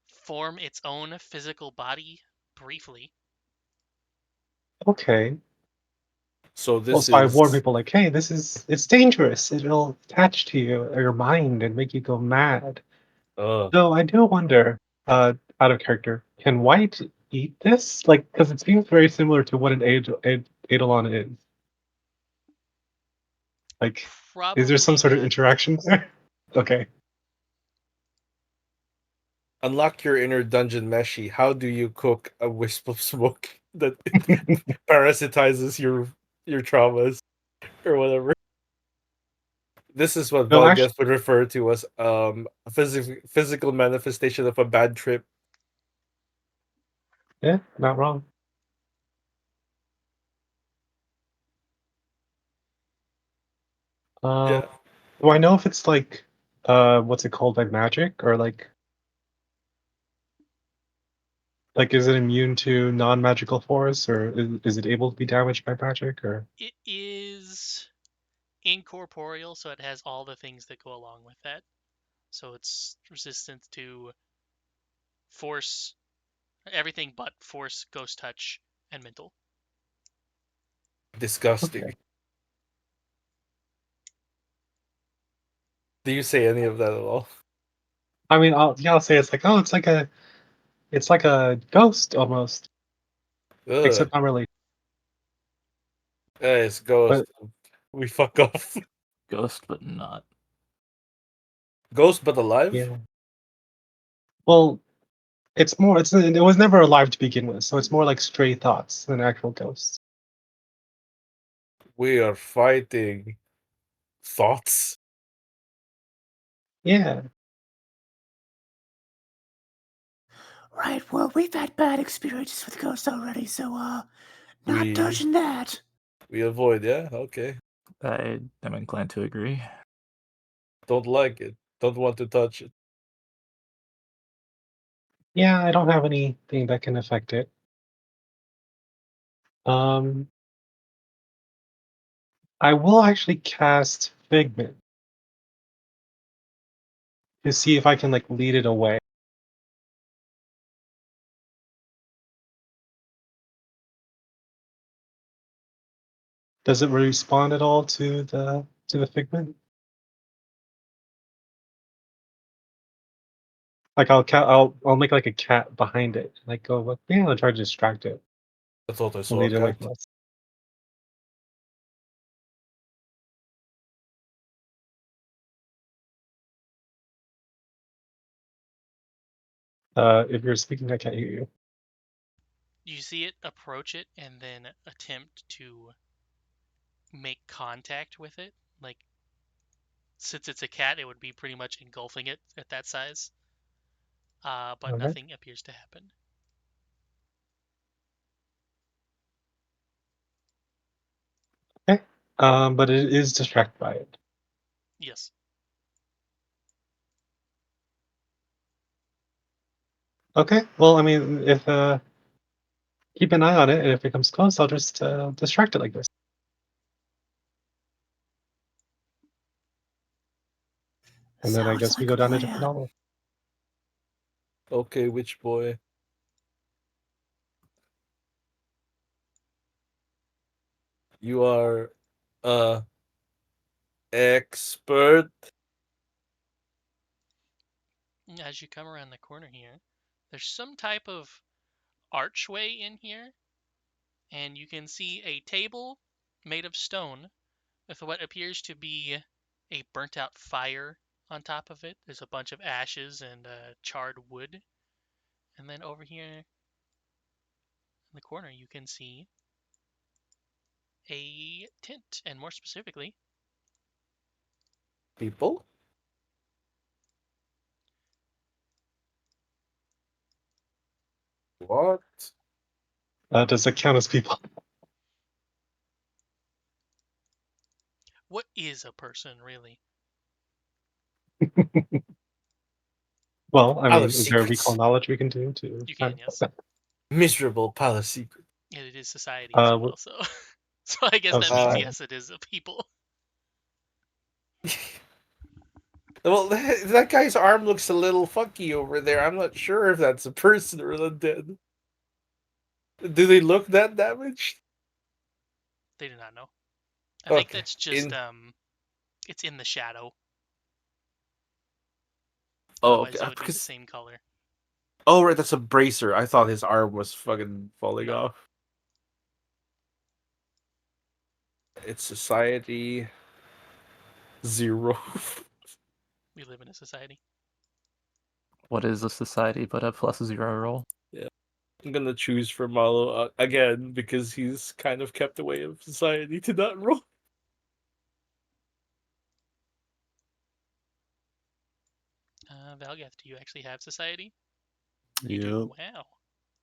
form its own physical body briefly. Okay. So Well, this so I warn is people like, hey, it's dangerous. It'll attach to you or your mind and make you go mad. uh So I do wonder, out of character, can White eat this? Like, because it seems very similar to what an Eidolon is. Like, is there some Probably sort of not. interaction there? Okay. unlock your inner dungeon Meshi. How do you cook a wisp of smoke that parasitizes your traumas or whatever? This is what No, actually, Valguest would refer to as a physical manifestation of a bad trip. yeah, not wrong. Um, Yeah. do I know if it's like, what's it called, like magic or like is it immune to non-magical force or is it able to be damaged by magic or? It is incorporeal, so it has all the things that go along with that. So it's resistant to force, everything but force, ghost touch, and mental. Disgusting. Okay. Do you say any of that at all? I mean, I'll say it's like, oh, it's like a ghost almost, Ugh. except not really. Yeah, it's Ghost. But We fuck off. Ghost, but not. Ghost but alive? yeah, well, it was never alive to begin with, so it's more like stray thoughts than actual ghosts. We are fighting thoughts. Yeah. Right, well, we've had bad experiences with ghosts already, so, not We touching that. we avoid, yeah? Okay. I am inclined to agree. Don't like it. Don't want to touch it. Yeah, I don't have anything that can affect it. Um, I will actually cast Figment to see if I can like lead it away. Does it respond at all to the Figment? Like I'll make like a cat behind it, like go like yeah, I'll try to distract it I thought I and saw a lead it away cat. from us. If you're speaking, I can't hear you. You see it approach it and then attempt to make contact with it. Like, since it's a cat, it would be pretty much engulfing it at that size. But Okay. nothing appears to happen. Okay. But it is distracted by it. Yes. Okay. Well, I mean, if keep an eye on it, and if it comes close, I'll just distract it like this. And then I Sounds guess we like go a down a different plan. level. Okay, witch boy. You are expert. As you come around the corner here, there's some type of archway in here, and you can see a table made of stone with what appears to be a burnt out fire on top of it. There's a bunch of ashes and charred wood. And then over here, the corner, you can see a tent, and more specifically, People? What? Does it count as people? what is a person really? Well, I mean, Palace is there a recall secrets. knowledge we can do to You find can, out yes. that? Miserable palace secret. And it is society as well, so so I guess Oh, that means society. yes, it is a people. Well, that guy's arm looks a little funky over there. I'm not sure if that's a person or undead. Do they look that damaged? They do not know. I think Okay. that's just it's in the shadow. Oh, okay. Otherwise, it would be the Because same color. oh, right, that's a bracer. I thought his arm was fucking falling No. off. It's society 0. We live in a society. What is a society but a +0 roll? Yeah, I'm gonna choose for Malo again because he's kind of kept away of society to not roll. Valgath, do you actually have society? You do. Yep.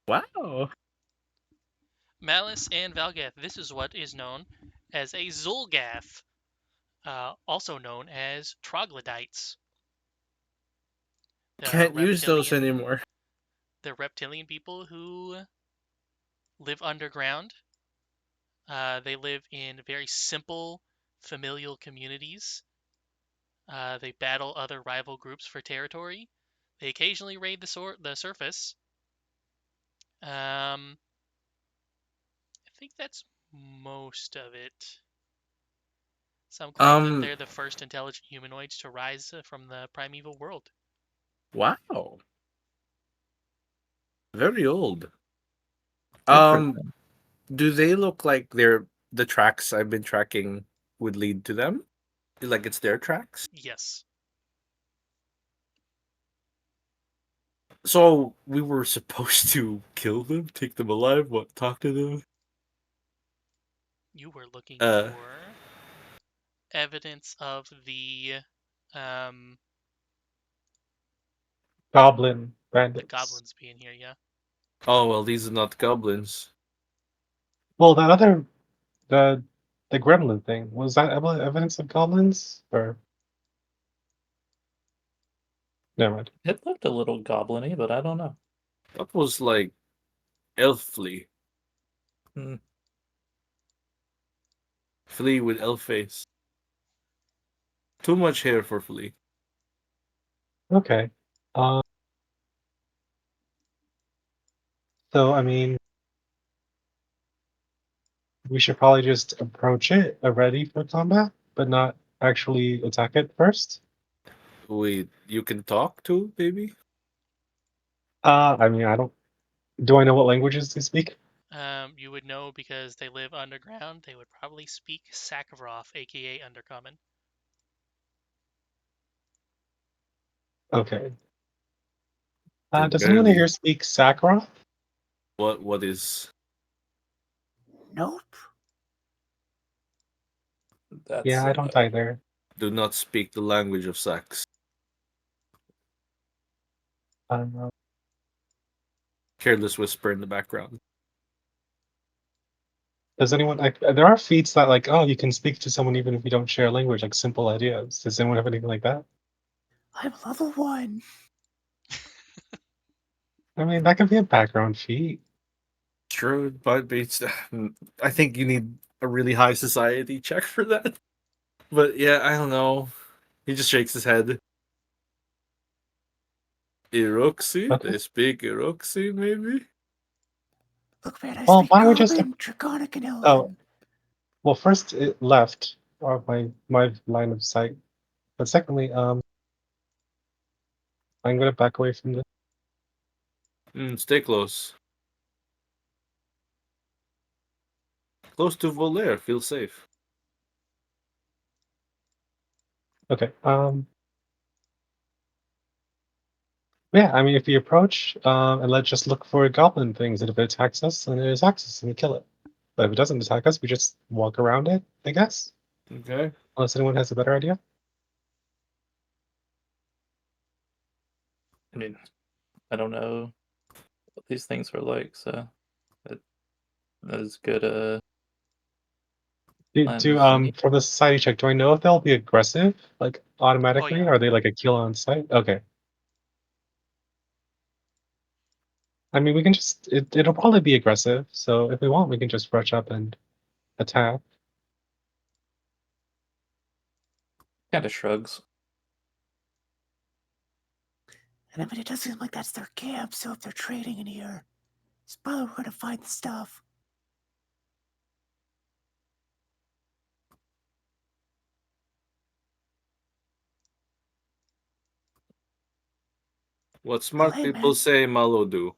Wow. Wow. Malice and Valgath. This is what is known as a Zulgath, also known as troglodytes. The Can't use those anymore. The reptilian people who live underground. They live in very simple familial communities. They battle other rival groups for territory. They occasionally raid the surface. I think that's most of it. Some claim that they're the first intelligent humanoids to rise from the primeval world. Wow. Very old. Good for them. Do they look like the tracks I've been tracking would lead to them? Like it's their tracks? Yes. So we were supposed to kill them, take them alive, what, talk to them? You were looking Uh, for evidence of um Goblin the bandits. goblins being here, yeah. oh well, these are not goblins. Well, that other the the gremlin thing was that evidence of goblins or never mind. It looked a little goblin-y, but I don't know. That was like elf flea. Hmm. Flea with elf face. Too much hair for flea. Okay. Uh, so I mean, we should probably just approach it ready for combat, but not actually attack it first. Wait, you can talk to, maybe? I mean, I don't. Do I know what languages they speak? You would know because they live underground. They would probably speak Sakharov, aka Undercommon. Okay. Can Does anyone barely. here speak Sakura? What is? Nope. That's Yeah, I don't either. Do not speak the language of Sax. I don't know. Careless whisper in the background. Does anyone like? There are feats that like, oh, you can speak to someone even if you don't share a language, like simple ideas. Does anyone have anything like that? I'm level 1. I mean, that could be a background feat. True, but it's, I think you need a really high society check for that. But yeah, I don't know. He just shakes his head. Iroxy? Okay. They speak Iroxy, maybe? Look, man, I Well, speak why don't we just? Common, Draconic, and Oh, Elven. well, first it left my line of sight, but secondly, I'm gonna back away from this. Stay close. Close to Volaire, feel safe. Okay. Yeah, I mean, if we approach and let's just look for goblin things, and if it attacks us, then it attacks us and we kill it. But if it doesn't attack us, we just walk around it, I guess. Okay. Unless anyone has a better idea. I mean, I don't know what these things are like, so that is good. Plan Do as any. for the society check, do I know if they'll be aggressive, like Oh automatically? yeah. Are they like a kill on sight? Okay. I mean, we can just it'll probably be aggressive. So if we want, we can just rush up and attack. Kind of shrugs. And I mean, it does seem like that's their camp, so if they're trading in here, it's probably where to find the stuff. What Well, smart hey, people man. say Malo do.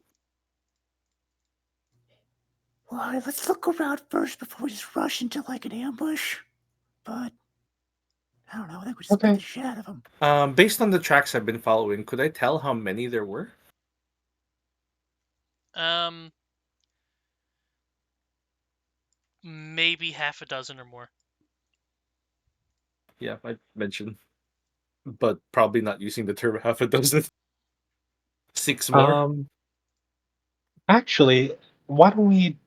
Well, all right, let's look around first before we just rush into like an ambush. But I don't know. I think we just beat Okay. the shit out of them. Based on the tracks I've been following, could I tell how many there were? Maybe half a dozen or more. Yeah, I mentioned, but probably not using the term half a dozen. 6 more. Actually, why don't we?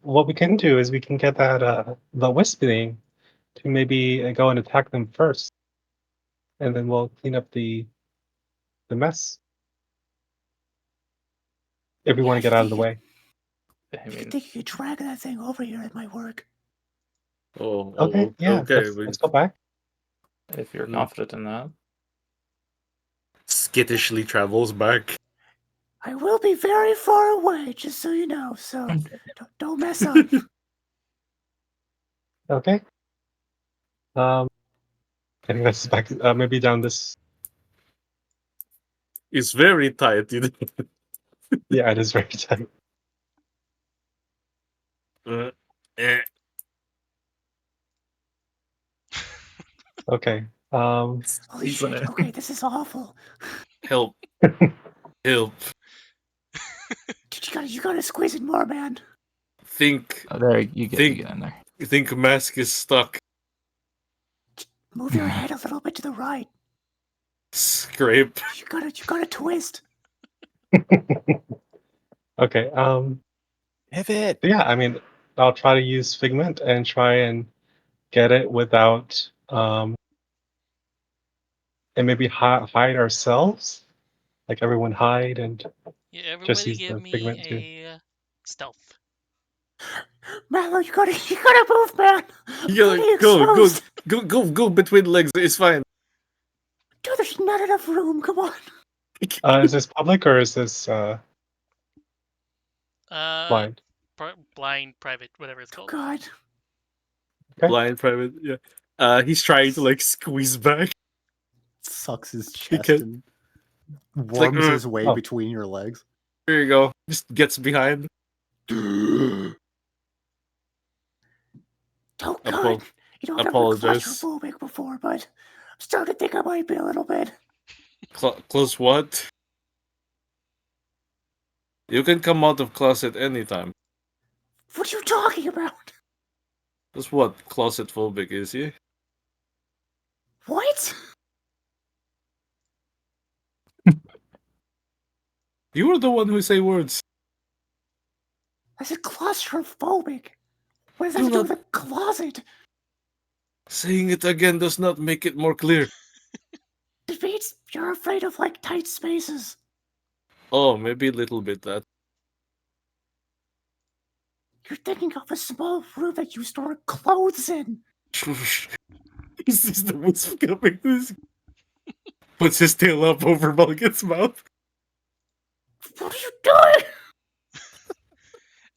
What we can do is we can get that the wisping to maybe go and attack them first, and then we'll clean up the mess if we Yeah, want to if get you out of think the you, way. I if you mean, think you could drag that thing over here, it might work. Okay, yeah, Okay. let's go back. if you're Mm, confident in that. skittishly travels back. I will be very far away, just so you know. So don't mess up. Okay. I think that's back. Maybe down this. It's very tight, you know. Yeah, it is very tight. Eh. Okay. Holy Squeezing shit. it. Okay, this is awful. Help! Help! You gotta squeeze it more, man. Think, Oh, there you get think, in there. think. Mask is stuck. Move your head a little bit to the right. Scrape. You gotta twist. Okay. Pivot. Yeah, I mean, I'll try to use Figment and try and get it without and maybe hide ourselves. Like everyone hide and Yeah, just everybody use give the Figment too. me a stealth. Mallow, you gotta move, man. I'm You gotta pretty exposed. go between legs. It's fine. Dude, there's not enough room. Come on. Is this public or is this Uh, blind? blind, private, whatever it's Oh, called. God. Okay. Blind private. Yeah. He's trying to like squeeze back. Sucks his He chest can. and It's like, worms his way Oh. between your legs. here you go. Just gets behind. Oh, God. Apo- You know, I've never been apologize. claustrophobic before, but I'm starting to think I might be a little bit. Close what? You can come out of closet anytime. What are you talking about? That's what closet phobic is, yeah? What? You were the one who say words. I said claustrophobic. What does that Do have to do not. with a closet? Saying it again does not make it more clear. It means you're afraid of, like, tight spaces. Oh, maybe a little bit that. You're thinking of a small room that you store clothes in. Is this the wisp coming? Puts his tail up over Mulligan's mouth. What are you doing?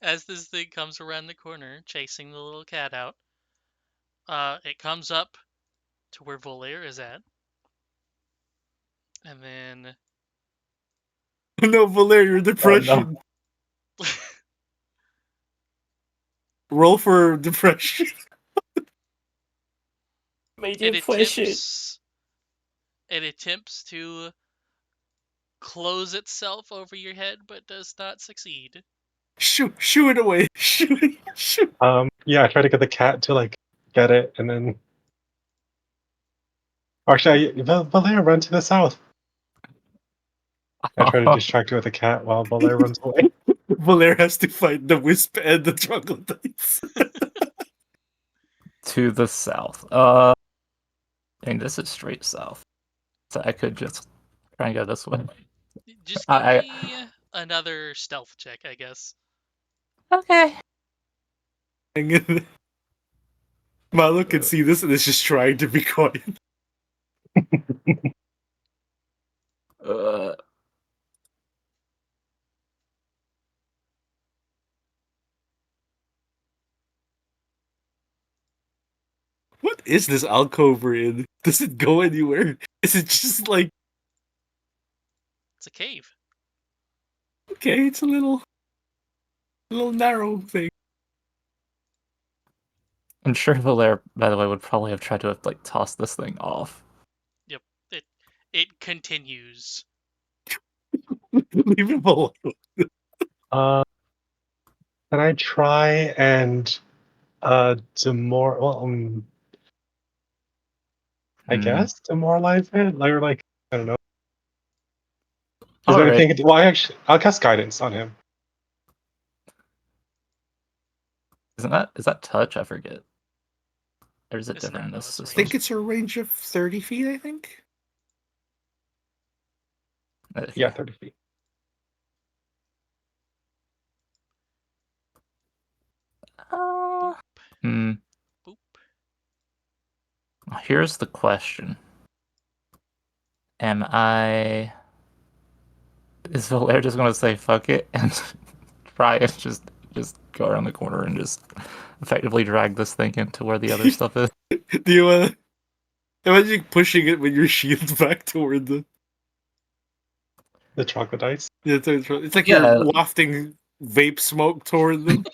As this thing comes around the corner, chasing the little cat out, it comes up to where Volair is at, and then No, Valeria, Oh depression. no. Roll for depression. Made it attempts to close itself over your head, but does not succeed. Shoo it away. Shoo. Yeah, I try to get the cat to like get it, and then actually, Valera, run to the south. I try to distract her with the cat while Valera runs away. Valer has to fight the wisp and the troglodytes. To the south. And this is straight south. So I could just try and go this way. Just give I me another stealth check, I guess. Okay. Malo can see this and is just trying to be quiet. Uh, What is this alcove we're in? Does it go anywhere? Is it just like, It's a cave. okay, it's a little narrow thing. I'm sure Valere, by the way, would probably have tried to have, like, tossed this thing off. Yep. It continues. Leave him alone. Uh, can I try and I guess demoralize it? Like I don't know. Is there Alright. anything? Well, I'll cast guidance on him. Is that touch? I forget. Or is it It's different not, in no, this it's I system? think it's a range of 30 feet, I think. Okay. Yeah, 30 feet. Uh, Boop. Boop. Here's the question. Is Valere just gonna say fuck it and try and just go around the corner and just effectively drag this thing into where the other stuff is? Do you want to imagine pushing it with your shield back toward the? The troglodytes. Yeah, it's like you're Yeah. wafting vape smoke toward them.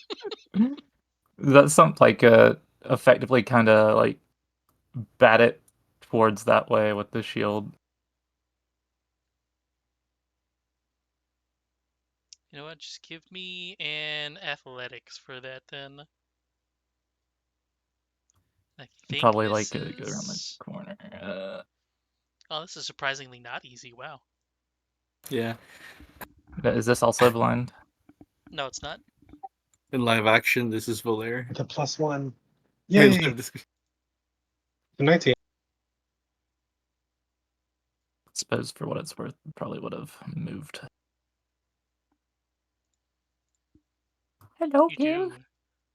That's something like effectively kind of like bat it towards that way with the shield. You know what? Just give me an athletics for that then. I think Probably this like go around the is. corner. Oh, this is surprisingly not easy. Wow. Yeah, Is this also blind? No, it's not. in live action, this is Valer. The +1. In Yay! live dis- The 19. I suppose for what it's worth, probably would have moved. Hello, You game. do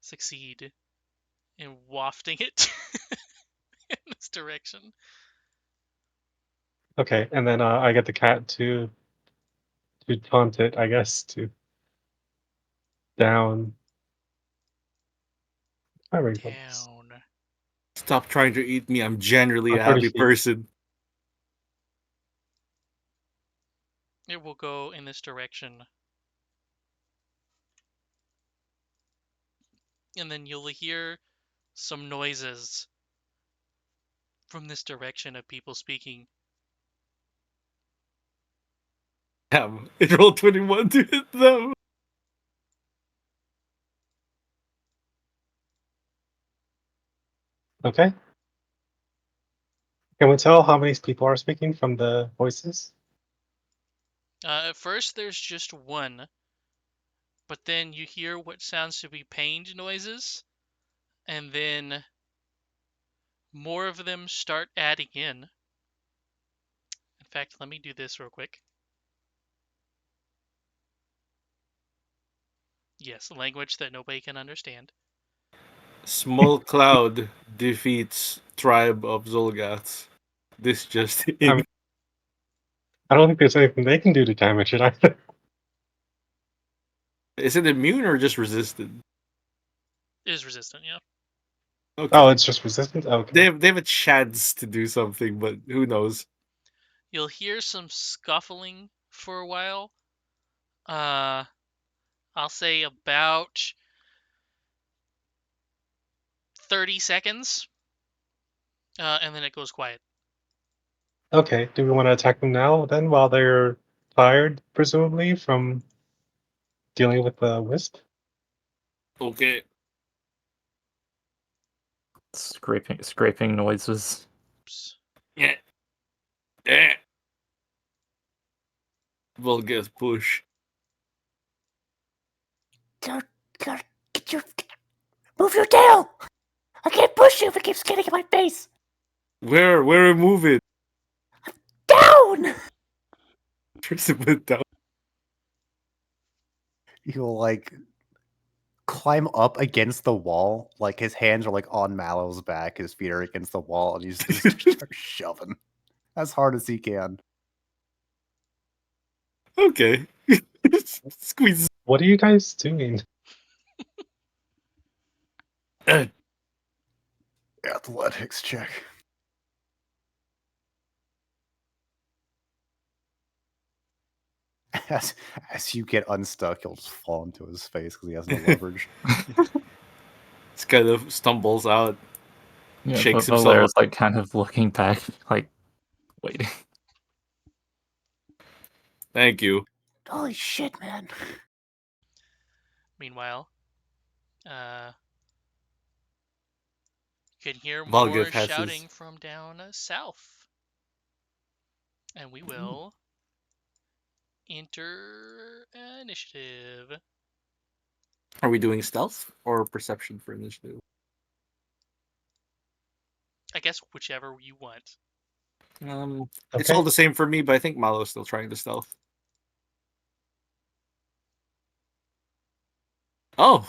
succeed in wafting it in this direction. Okay, and then I get the cat to taunt it, I guess, to down. My ring bonus. Down. Stop trying to eat me. I'm generally a 40 happy feet. person. It will go in this direction. And then you'll hear some noises from this direction of people speaking. Damn, it rolled 21 to hit them. Okay. Can we tell how many people are speaking from the voices? At first, there's just one, but then you hear what sounds to be pained noises, and then more of them start adding in. In fact, let me do this real quick. Yes, language that nobody can understand. Small cloud defeats tribe of Zolgaths. This just I in. mean, I don't think there's anything they can do to damage it either. Is it immune or just resistant? It is resistant, yeah. Okay. Oh, it's just resistant? Okay. They have a chance to do something, but who knows? You'll hear some scuffling for a while. I'll say about 30 seconds, and then it goes quiet. Okay, do we want to attack them now then while they're tired, presumably, from dealing with the wisp. Okay. Scraping noises. Oops. Yeah. Yeah. We'll get push. Get your move your tail. I can't push you if it keeps getting in my face. Where are we moving? Down. Turns a bit down. He'll like climb up against the wall. Like his hands are like on Mallow's back, his feet are against the wall, and he's just start shoving as hard as he can. Okay. Squeeze. What are you guys doing? Athletics check. As you get unstuck, you'll just fall into his face because he has no leverage. This kind of stumbles out. Yeah, Shakes but himself Valera's like kind of looking back, like waiting. Thank you. Holy shit, man. Meanwhile, you can hear Volgeth more has shouting his... from down south. And we will enter initiative. Are we doing stealth or perception for initiative? I guess whichever you want. It's Okay. all the same for me, but I think Malo's still trying to stealth. Oh.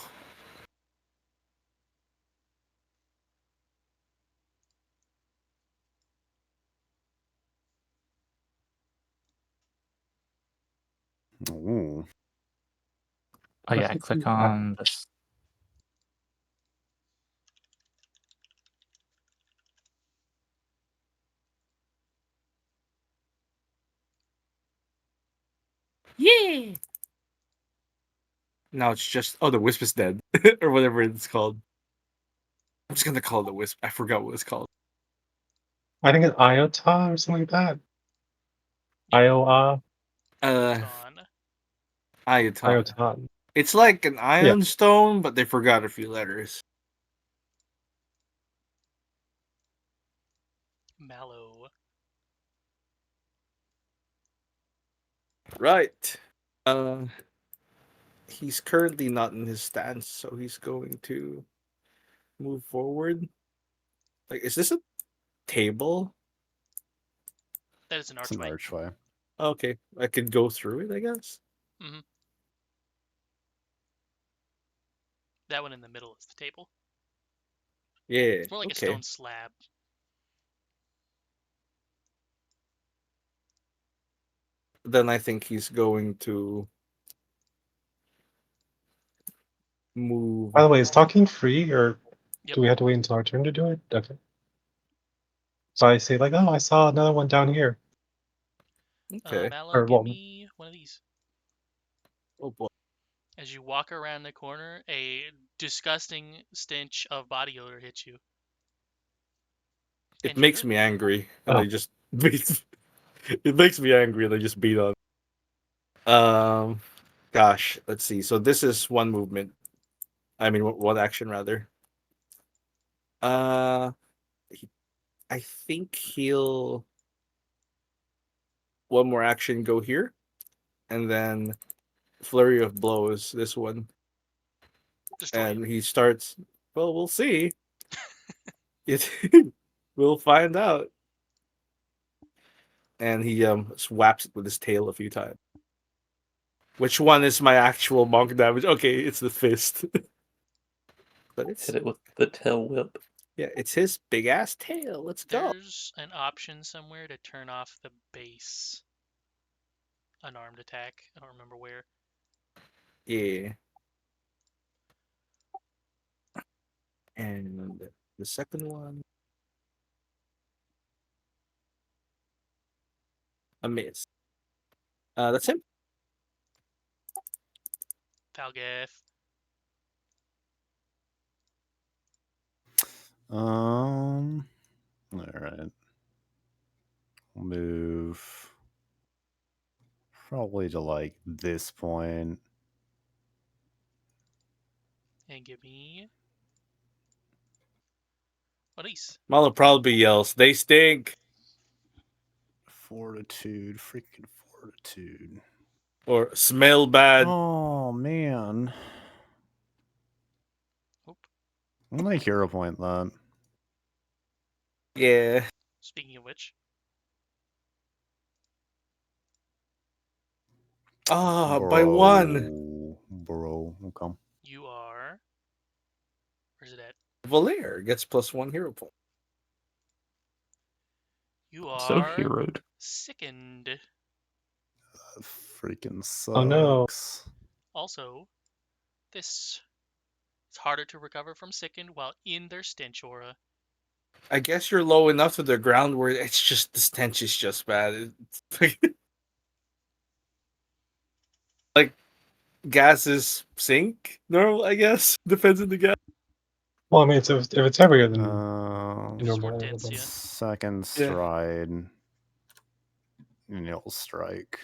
Ooh. Oh yeah, click on this. Yeah. Now it's just... Oh, the wisp is dead. Or whatever it's called. I'm just gonna call it the wisp. I forgot what it's called. I think it's Iota or something like that. Yep. Iowa. Ton. Iaton. Iota. It's like an Yeah. ion stone, but they forgot a few letters. Mallow. Right. He's currently not in his stance, so he's going to move forward. Like, is this a table? That is an It's an archway. archway. Okay, I could go through it, I guess. Mm-hmm. That one in the middle is the table. Yeah. It's more like a Okay. stone slab. Then I think he's going to move. By the way, is talking free, or Yep. do we have to wait until our turn to do it? Okay. So I say like, oh, I saw another one down here. Okay. Mallow, Or give well, me one of these. Oh boy. As you walk around the corner, a disgusting stench of body odor hits you. It And you're makes good. me angry, and Oh. I just beat. It makes me angry, and I just beat on. Gosh, let's see. So this is one movement. I mean, one action rather. Uh, I think he'll one more action go here, and then flurry of blows. This one, Destroy and him. he starts. Well, we'll see. It, we'll find out. And he swaps it with his tail a few times. Which one is my actual monk damage? Okay, it's the fist. But it's Hit it with the tail whip. yeah, it's his big ass tail. Let's go. There's an option somewhere to turn off the base unarmed attack. I don't remember where. Yeah. And the second one, a miss. That's him. Falgeth. All right. Move Probably to like this point. And give me Elise. Malo probably yells, "They stink!" Fortitude, freaking fortitude. or "Smell bad." Oh man. Oop. I'm gonna hero point that. Yeah. Speaking of which, Ah, by one. Bro, okay. you are. Where's it at? Valier gets +1 hero point. You So are heroed. sickened. That freaking sucks. Oh no. Also, this it's harder to recover from sickened while in their stench aura. I guess you're low enough to the ground where it's just the stench is just bad. Like gases sink. No, I guess depends on the gas. Well, I mean, if it's heavier than It's more normal, dense, then yeah. Second Yeah. stride. Nil strike.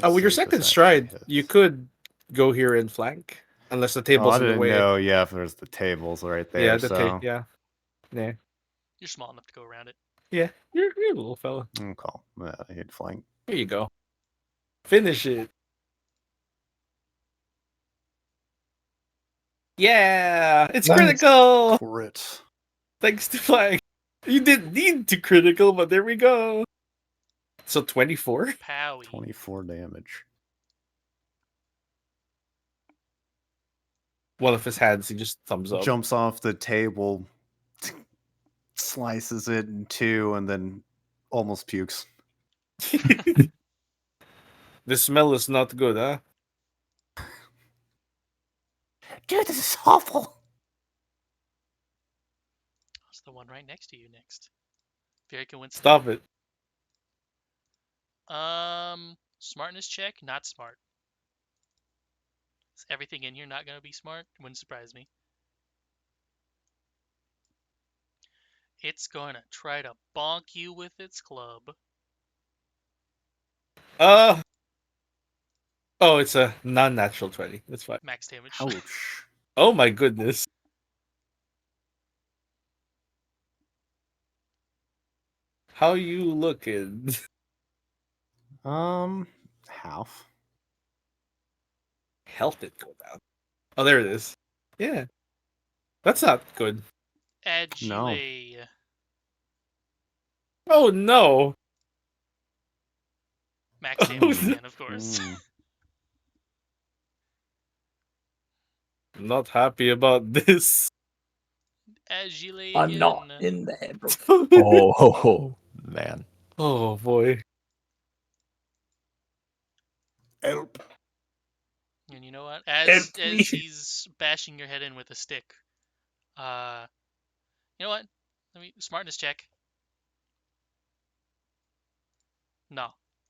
Oh, well, your See if this second actually stride, hits. you could go here and flank, unless the Oh, table's I in the didn't way. know. Yeah, if there's the tables right there. Yeah, So yeah, yeah, You're small enough to go around it. yeah. You're a little fella. okay, yeah, hit flank. Here you go. Finish it. Yeah, it's Nice. critical. Crit. Thanks to flag. You didn't need to critical, but there we go. So 24. Powie. 24 damage. One of his hands, he just thumbs up. Jumps off the table, slices it in two, and then almost pukes. The smell is not good, huh? Dude, this is awful. That's the one right next to you next. Very coincidental. Stop it. Smartness check, not smart. Is everything in here not gonna be smart? Wouldn't surprise me. It's gonna try to bonk you with its club. Oh, it's a non-natural 20. That's fine. Max damage. Ouch. Oh my goodness. How you looking? Half. Health did go down. Oh, there it is. Yeah. That's not good. Agile. Oh no. Max damage again, of course. I'm not happy about this. Agile I'm again. not in there. Oh, man. Oh boy. Help. And you know what? As Help me. he's bashing your head in with a stick, you know what? Let me smartness check. No.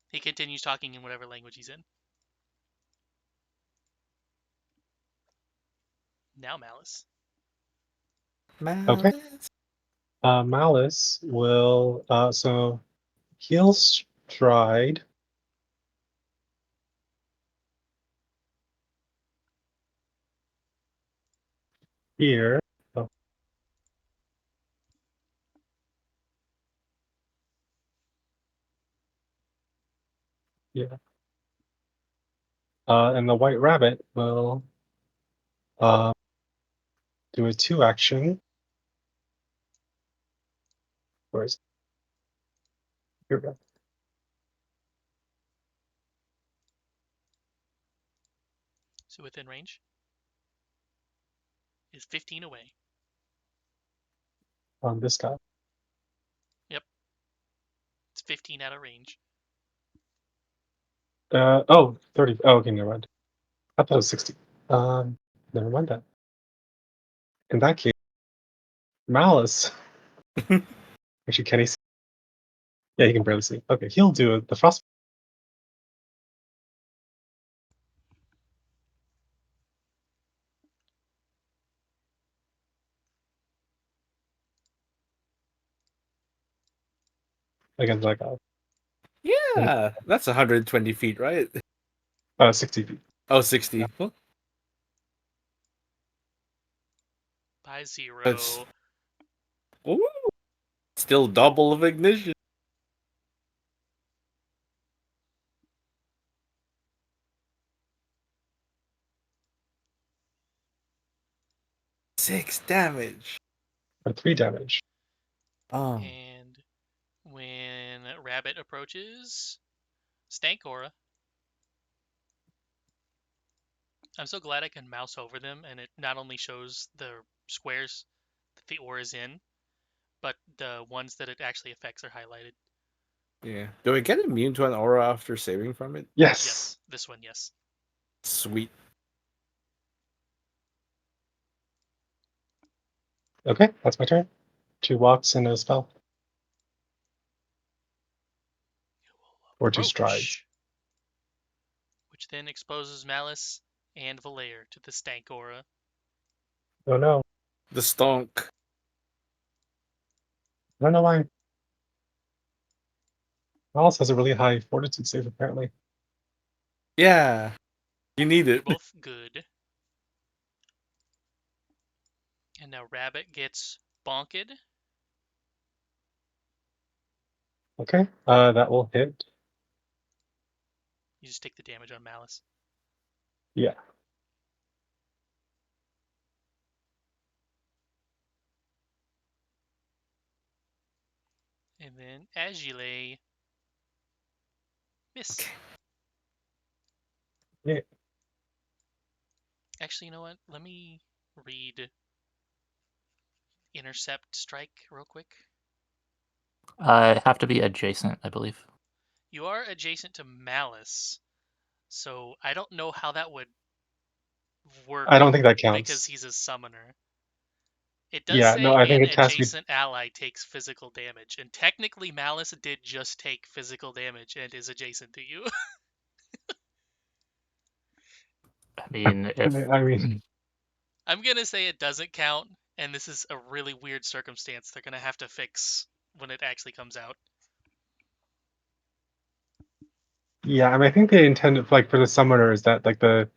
He continues talking in whatever language he's in. Now Malice. Okay. Malice will so he'll stride here. Oh. Yeah. And the white rabbit will do a 2-action. Where is it? Here we go. So within range is 15 away. On this guy. Yep. It's 15 out of range. 30. Oh, okay, never mind. I thought it was 60. Never mind that. In that case, Malice. Actually, can he see? Yeah, he can barely see. Okay, he'll do the frost. Against that guy. Yeah, Yeah, that's 120 feet, right? 60 feet. Oh, 60. Well, By 0. That's- ooh, still double of ignition. Six damage. Or 3 damage. Oh. And when Rabbit approaches, Stank Aura. I'm so glad I can mouse over them, and it not only shows the squares that the aura is in, but the ones that it actually affects are highlighted. Yeah. Do I get immune to an aura after saving from it? Yes. Yes, this one, yes. Sweet. Okay, that's my turn. 2 walks and a spell. Or 2 strides. Approach, which then exposes Malice and Valair to the Stank Aura. Oh no. The stonk. I don't know why. Alice has a really high fortitude save, apparently. Yeah. You need They're it. both good. And now Rabbit gets bonked. Okay, that will hit. You just take the damage on Malice. Yeah. And then Agile miss. Okay. Yeah. Actually, you know what? Let me read Intercept Strike real quick. I have to be adjacent, I believe. You are adjacent to Malice, so I don't know how that would work I don't think that because counts. he's a summoner. It does Yeah, no, say I an think it has to be. adjacent ally takes physical damage, and technically Malice did just take physical damage and is adjacent to you. I mean, if I mean, I'm gonna say it doesn't count, and this is a really weird circumstance they're gonna have to fix when it actually comes out. yeah, I mean, I think the intent of, like, for the summoner is that, like, the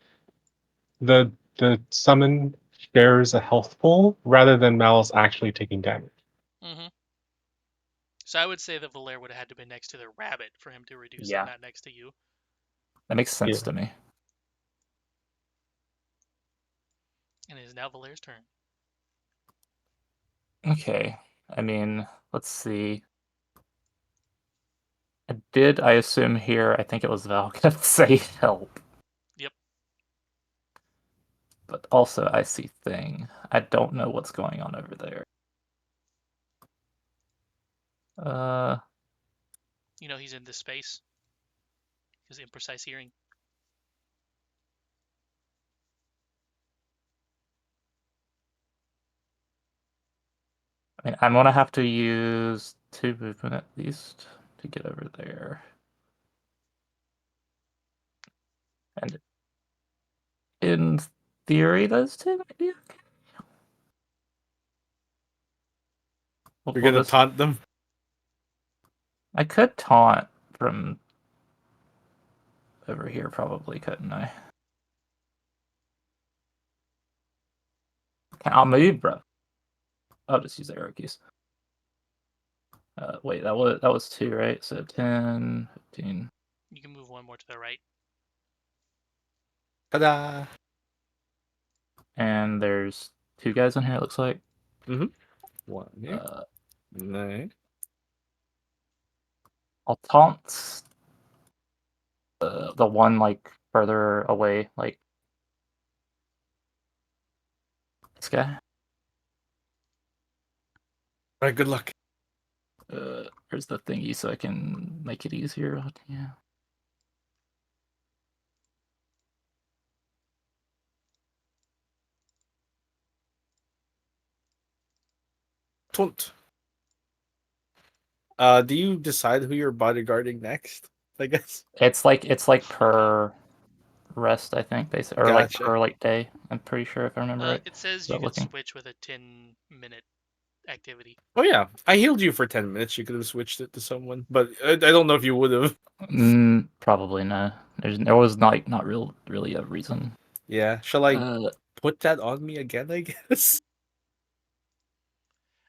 summon shares a health pool rather than Malice actually taking damage. Mm-hmm. So I would say that Valair would have had to be next to the rabbit for him to reduce it, Yeah. not next to you. that makes sense Yeah. to me. And it is now Valair's turn. Okay. I mean, let's see. I assume here, I think it was Val kept say help. Yep. But also I see Thing. I don't know what's going on over there. You know he's in this space. His imprecise hearing. I mean, I'm gonna have to use 2 movement at least to get over there. And in theory, those 2 might be okay. You're We'll gonna just... taunt them? I could taunt from over here, probably, couldn't I? I'll move, bro. I'll just use arrow keys. Wait, that was 2, right? So 10, 15. You can move one more to the right. Ta-da! And there's 2 guys in here, it looks like. One here. Nice. I'll taunt the one, like, further away, like this guy. Alright, good luck. Where's the thingy so I can make it easier? Yeah. Taunt. Do you decide who you're bodyguarding next? I guess. It's like per rest, I think, basically, or like Gotcha. per like day. I'm pretty sure if I remember right. It says you Without can looking. switch with a 10-minute activity. Oh yeah, I healed you for 10 minutes. You could have switched it to someone, but I don't know if you would have. Probably no. There was not really a reason. Yeah, shall I Uh, put that on me again? I guess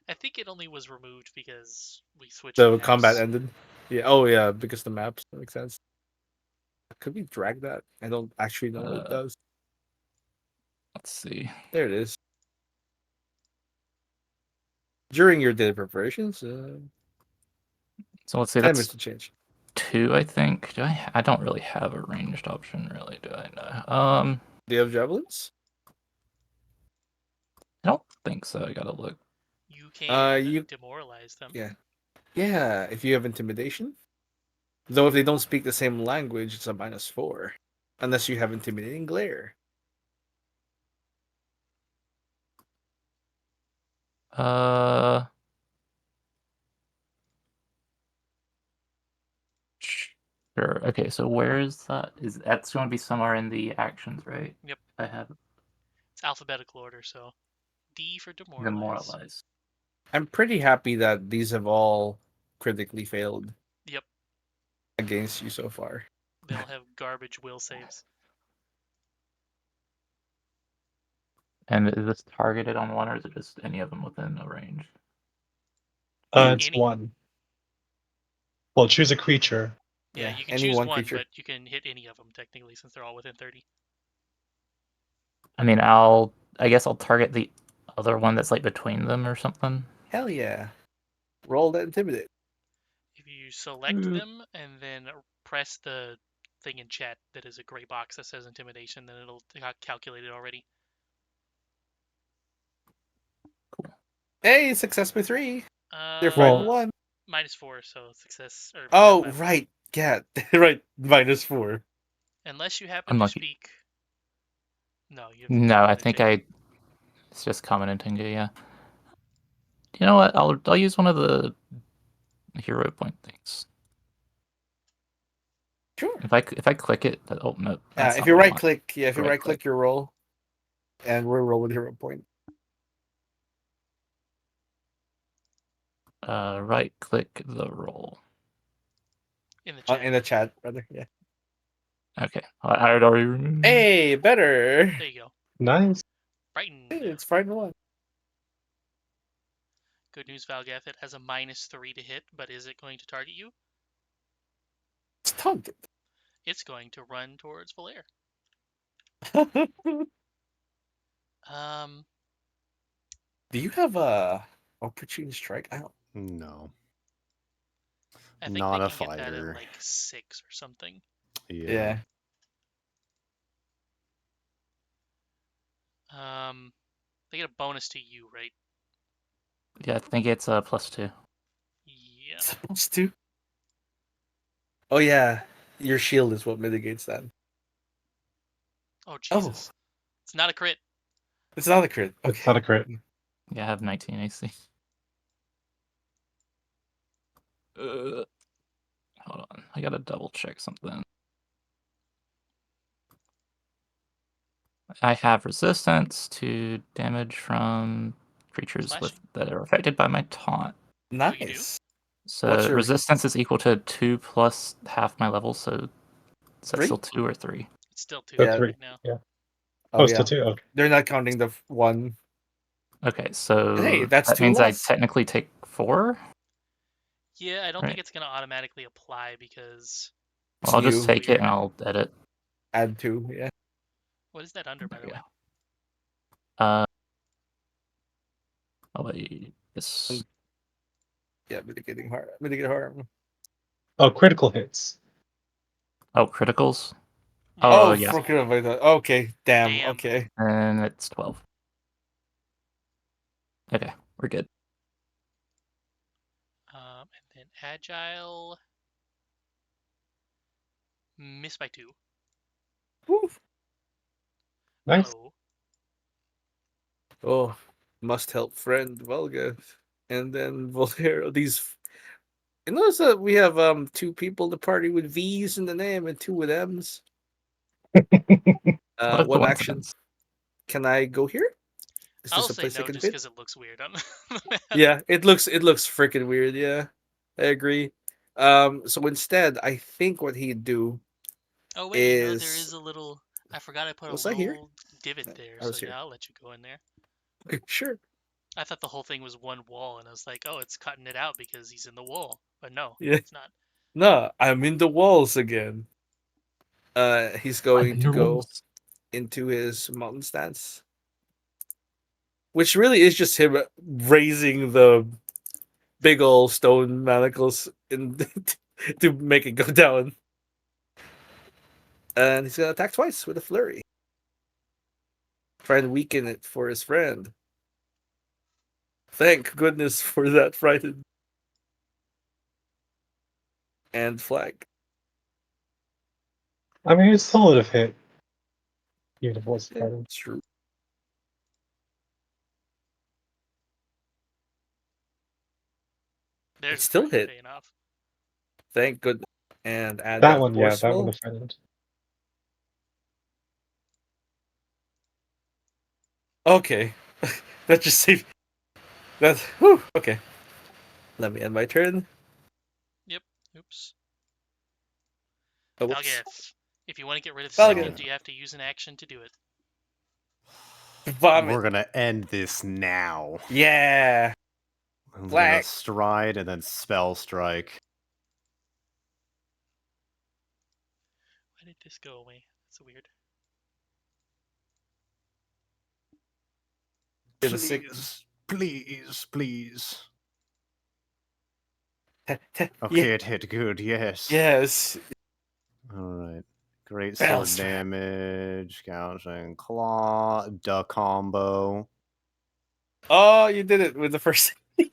I think it only was removed because we switched the maps. combat ended. Yeah. Oh yeah, because the maps that makes sense. Could we drag that? I don't actually know what it does. let's see. There it is. During your daily preparations, So let's see. 10 minutes That's to change. 2, I think. Do I? I don't really have a ranged option, really. Do I? No. Do you have javelins? I don't think so. I gotta look. You can You demoralize them. yeah. If you have intimidation, though, if they don't speak the same language, it's a -4, unless you have intimidating glare. Uh, sure. Okay, so where is that? Is that's going to be somewhere in the actions, right? Yep. I have It's alphabetical order, so D for demoralize. demoralize. I'm pretty happy that these have all critically failed. Yep. Against you so far. They'll have garbage will saves. And is this targeted on one, or is it just any of them within a range? It's Any. one. Well, choose a creature. Yeah, you can any choose one one, creature. but you can hit any of them technically since they're all within 30. I mean, I guess I'll target the other one that's like between them or something. Hell yeah. Roll that intimidate. If you select them and then press the thing in chat that is a gray box that says intimidation, then it'll calculate it already. Hey, success by 3. They're Well- 5-1. -4, so success. Or Oh, yeah, right. Yeah, right. -4. Unless you happen Unlucky. to speak. No, you have No, I disadvantage, think eh? it's just common and Tengu, yeah. You know what? I'll use one of the hero point things. Sure. If I click it, oh no. That's If not you what I right want. click, if you Right right click your roll, and we'll roll with hero point. Right click the roll. In the chat. In the chat, rather. Yeah. Okay, I had already removed. Hey, better. There you go. Nice. Brighton. Hey, it's 5-1. Good news, Valgath. It has a -3 to hit, but is it going to target you? It's taunted. It's going to run towards Valair. Do you have a opportunity strike? I don't. No. I think Not they a can get that at fighter. like 6 or something. Yeah. They get a bonus to you, right? Yeah, I think it's a +2. Yeah. Supposed to. Oh yeah, your shield is what mitigates that. Oh Jesus. It's not a crit. It's not a crit. Okay. It's not a crit. Yeah, I have 19 AC. Hold on, I gotta double check something. I have resistance to damage from creatures that are affected by my taunt. Nice. Oh, you do? So What's your- resistance is equal to 2 plus half my level, so is that 3? still 2 or 3? It's still 2 Yeah. right now. Yeah. Oh, Still yeah. 2. Okay. They're not counting the 1. Okay, so Hey, that's that 2 means less. I technically take 4? Yeah, I don't Right. think it's going to automatically apply because... Well, I'll just new. take it and I'll edit. Add 2, yeah. What is that under, by the way? Oh wait, this. Yeah, mitigating harm. Oh, critical hits. Oh, criticals. Yeah. Oh, Oh, yeah, forget about that. Okay, damn. Damn. Okay. and it's 12. Okay, we're good. And then agile... Miss by 2. Woo. Nice. Hello. Oh, must help friend Volga, and then Voltaire. These. You notice that we have 2 people in the party with V's in the name and 2 with M's. What a One action. coincidence. Can I go here? Is I'll this a say place I no can just fit? because it looks weird on the map. Yeah, it looks freaking weird. Yeah, I agree. So instead, I think what he'd do Oh wait, no, there is is a little. I forgot I put a was I here? little divot there, I so was here. yeah, I'll let you go in there. Sure. I thought the whole thing was one wall, and I was like, oh, it's cutting it out because he's in the wall. But no, Yeah. it's not. No, I'm in the walls again. He's I'm going in to your go walls. into his mountain stance, which really is just him raising the big old stone manacles in to make it go down. And he's gonna attack twice with a flurry. Try and weaken it for his friend. Thank goodness for that frightened and flag. I mean, it's still would have hit. Even if it was Yeah, fighting. it's true. There's It the still frightened hit. paying off. Thank goodness. And add That that one, yeah, that one forceful. have frightened. Okay. That just saved that. Whew, okay. Let me end my turn. Yep. Oops. Oh, whoops. Valgath, if you want to get rid of Valgath. second, you have to use an action to do it. Vomit. We're gonna end this now. Yeah. I'm gonna Flag. stride and then spell strike. Why did this go away? That's weird. Please, please, please. Yeah. Okay, it hit good, yes. Yes. Alright. Great Spell sword strike. damage, gouging claw, duck combo. Oh, you did it with the first. I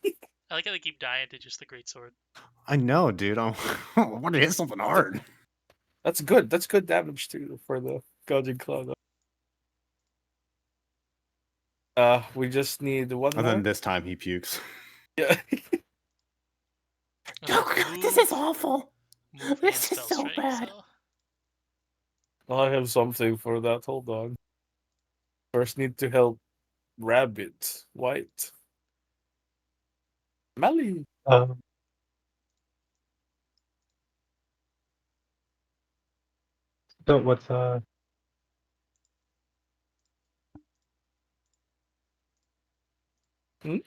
like how they keep dying to just the great sword. I know, dude. I want to hit something hard. That's good. That's good damage too for the gouging claw. We just need one And more. then this time he pukes. Yeah. Oh god, this is awful. Move and This is spell so strike. bad. I have something for that. Hold on. First, need to help Rabbit White. Melly. Um, so what's Hmm?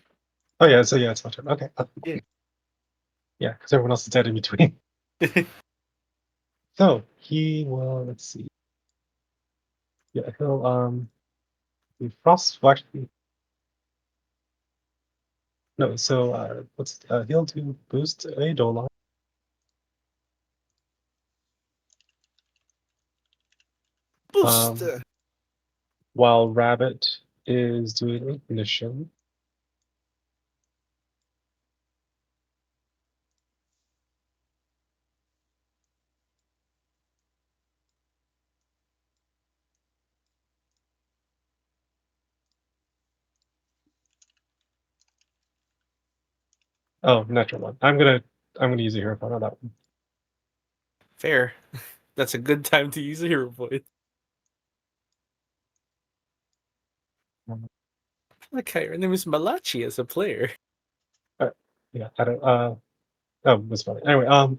Oh yeah, so yeah, it's my turn. Okay. Yeah. Yeah, because everyone else is dead in between. So he will. Let's see. Yeah, he'll do frost. Well, actually, no. So what's he'll do boost a Dolan Boost. while Rabbit is doing ignition. Oh, natural one. I'm gonna use a hero point on that Fair. That's a good time to use a hero point. one. Okay, her name is Malachi as a player. Yeah, I don't. Oh, that's funny. Anyway,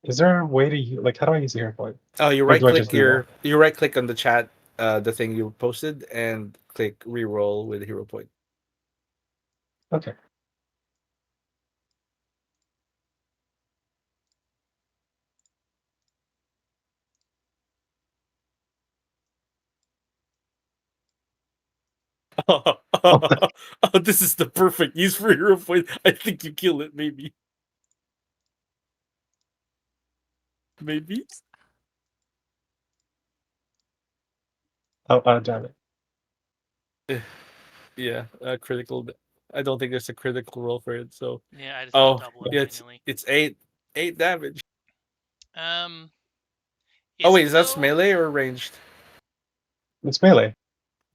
is there a way to like? How do I use a hero point? Oh, you Or right do I just click reroll? you right click on the chat, the thing you posted, and click reroll with a hero point. Okay. Oh, Oh, this is the perfect use for hero point. I think you kill it, maybe. Maybe. damn it. Yeah, critical. I don't think there's a critical roll for it. So, Yeah, I just oh double it yeah, manually. it's eight damage. Oh Is wait, it is that though? melee or ranged? It's melee,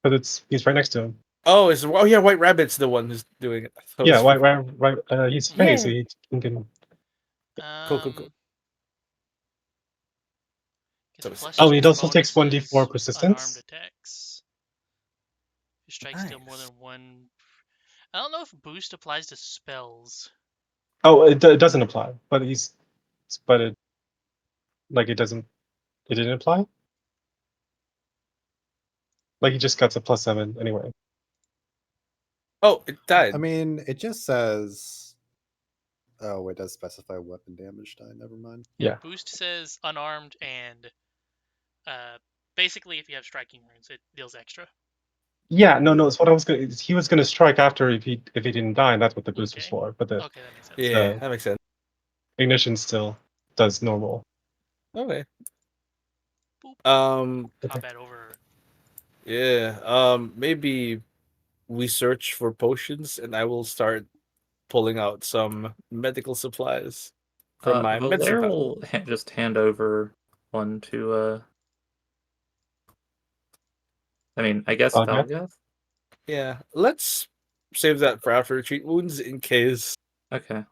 but he's right next to him. Oh, yeah, White Rabbit's the one who's doing it. I thought it Yeah, was right. He's Fey, so Yeah. he can. Cool. Guess So it's plus Oh, he four also takes 1d4 bonuses unarmed persistence. attacks. Your strikes deal more Nice. than one. I don't know if boost applies to spells. Oh, it doesn't apply, but it like it doesn't. It didn't apply. Like he just got a +7 anyway. Oh, it died. I mean, it just says. Oh, it does specify weapon damage die. Never mind. Yeah. Boost says unarmed and basically if you have striking runes, it deals extra. Yeah, no. It's what I was gonna. He was gonna strike after if he didn't die, and that's what the boost was Okay. for. But the Okay, that makes sense. Yeah, that makes sense. ignition still does normal. Okay. Boop. Okay. Combat over. Yeah. Maybe we search for potions, and I will start pulling out some medical supplies from my medicine Valere pouch. will just hand over one to. I mean, I guess Okay. Valgath. Yeah, let's save that for after treat wounds in case Okay.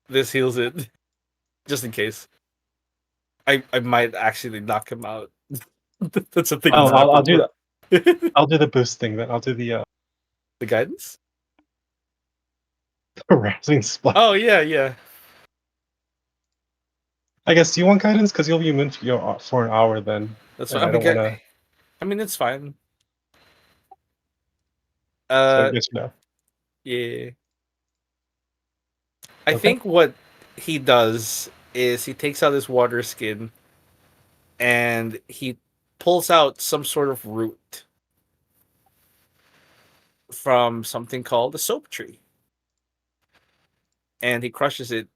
this heals it. Just in case. I might actually knock him out. That's a thing Oh, that's I'll happened do that. before. I'll do the boost thing then. I'll do the The guidance? harassing splash. Oh yeah. I guess, do you want guidance? Because you'll be immune for an hour then. That's And what I don't want to. I mean it's fine. So, Uh yes or no? yeah. I Okay. think what he does is he takes out his water skin and he pulls out some sort of root from something called a soap tree. And he crushes it,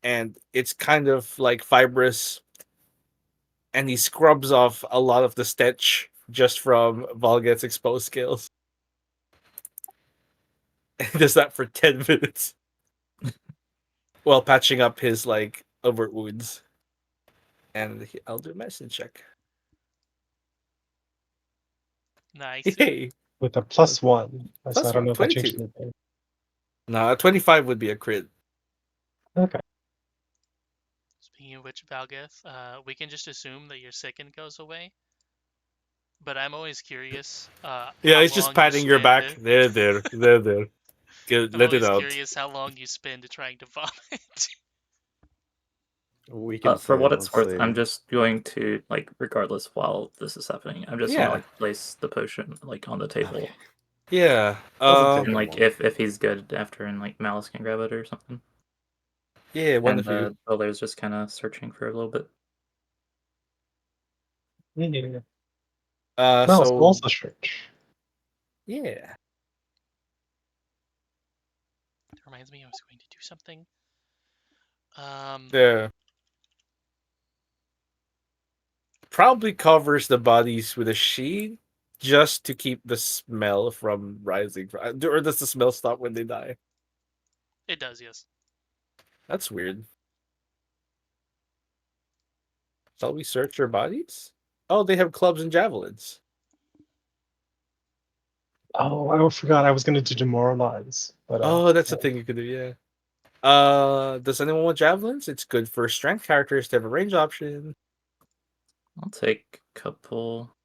and it's kind of like fibrous, and he scrubs off a lot of the stench just from Volget's exposed scales. And he does that for 10 minutes while patching up his like overt wounds. And I'll do a medicine check. Nice. Yay! With a +1. So I Plus don't one, know if that changed 22. anything. No, a 25 would be a crit. Okay. Speaking of which, Valgeth, we can just assume that your second goes away. But I'm always curious Yeah, how he's just long you patting your spend. back. There. I'm Let it always out. curious how long you spend trying to vomit. We can For say, what it's let's worth, see. I'm just going to regardless while this is happening. I'm just Yeah. gonna place the potion on the table, Okay. Yeah. Doesn't take and a moment. if he's good after, and Malice can grab it or something. Yeah, one And of you. Valere's just kind of searching for a little bit. Yeah. Uh, No, it's so also strange. yeah. That reminds me, I was going to do something. Yeah. Probably covers the bodies with a sheet just to keep the smell from rising. Or does the smell stop when they die? It does, yes. That's weird. Shall we search their bodies? Oh, they have clubs and javelins. Oh, I forgot I was going to demoralize. But Oh, that's the thing you could do, yeah. Does anyone want javelins? It's good for strength characters to have a range option. I'll take a couple.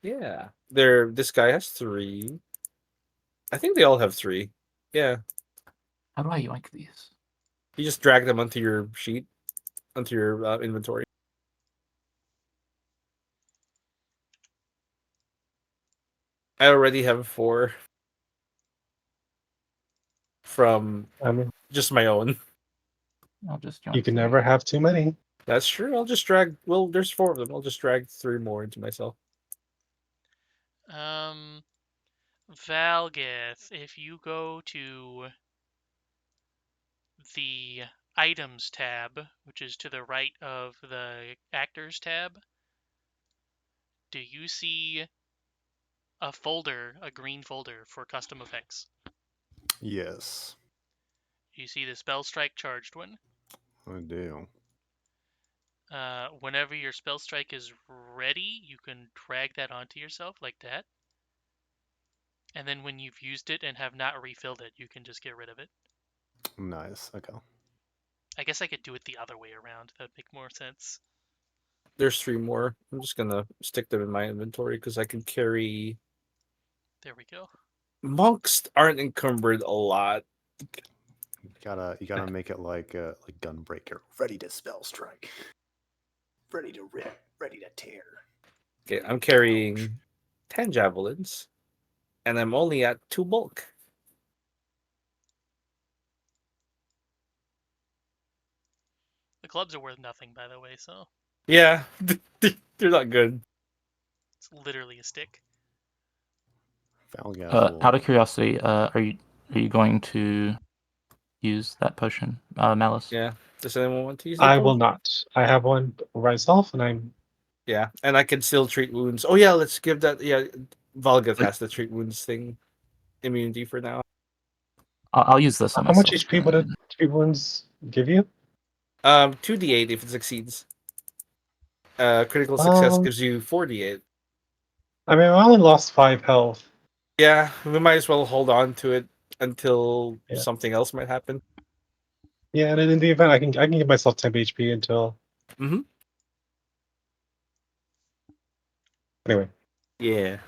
Yeah. This guy has 3. I think they all have 3. Yeah. How do I yoink these? You just drag them onto your sheet, onto your inventory. I already have 4 from I mean, just my own. I'll just yoink you can 3. never have too many. That's true. I'll just drag. Well, there's 4 of them. I'll just drag 3 more into myself. Valgeth, if you go to the items tab, which is to the right of the actors tab, do you see a folder, a green folder for custom effects? Yes, You see the spell strike charged one. I do. Whenever your spell strike is ready, you can drag that onto yourself like that. And then when you've used it and have not refilled it, you can just get rid of it. Nice. Okay. I guess I could do it the other way around. That'd make more sense. There's 3 more. I'm just gonna stick them in my inventory because I can carry There we go. Monks aren't encumbered a lot. You gotta make it like Gunbreaker, ready to spell strike, ready to rip, ready to tear. Okay, I'm carrying 10 javelins, and I'm only at 2 bulk. The clubs are worth nothing, by the way, so Yeah, they're not good. it's literally a stick. Falgas will. Out of curiosity, are you going to use that potion, Malice? Yeah. Does anyone want to use that I will potion? not. I have one myself, and I'm. Yeah, and I can still treat wounds. Oh yeah, let's give that. Yeah, Volgath has the treat wounds thing immunity for now. I'll use this on How much myself. HP would a three wounds give you? 2d8 if it succeeds. Critical success Um, gives you 4d8. I mean, I only lost 5 health. Yeah, we might as well hold on to it until Yeah. something else might happen. Yeah, and in the event, I can give myself 10 HP until. Mm-hmm. Anyway, Yeah.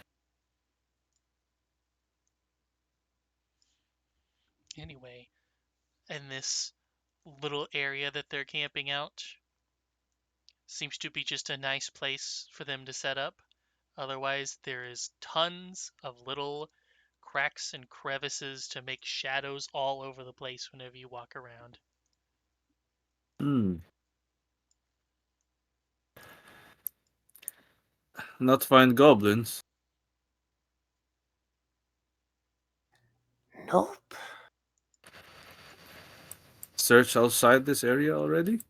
Anyway, in this little area that they're camping out, seems to be just a nice place for them to set up. Otherwise, there is tons of little cracks and crevices to make shadows all over the place whenever you walk around. Not find goblins. Nope. Search outside this area already?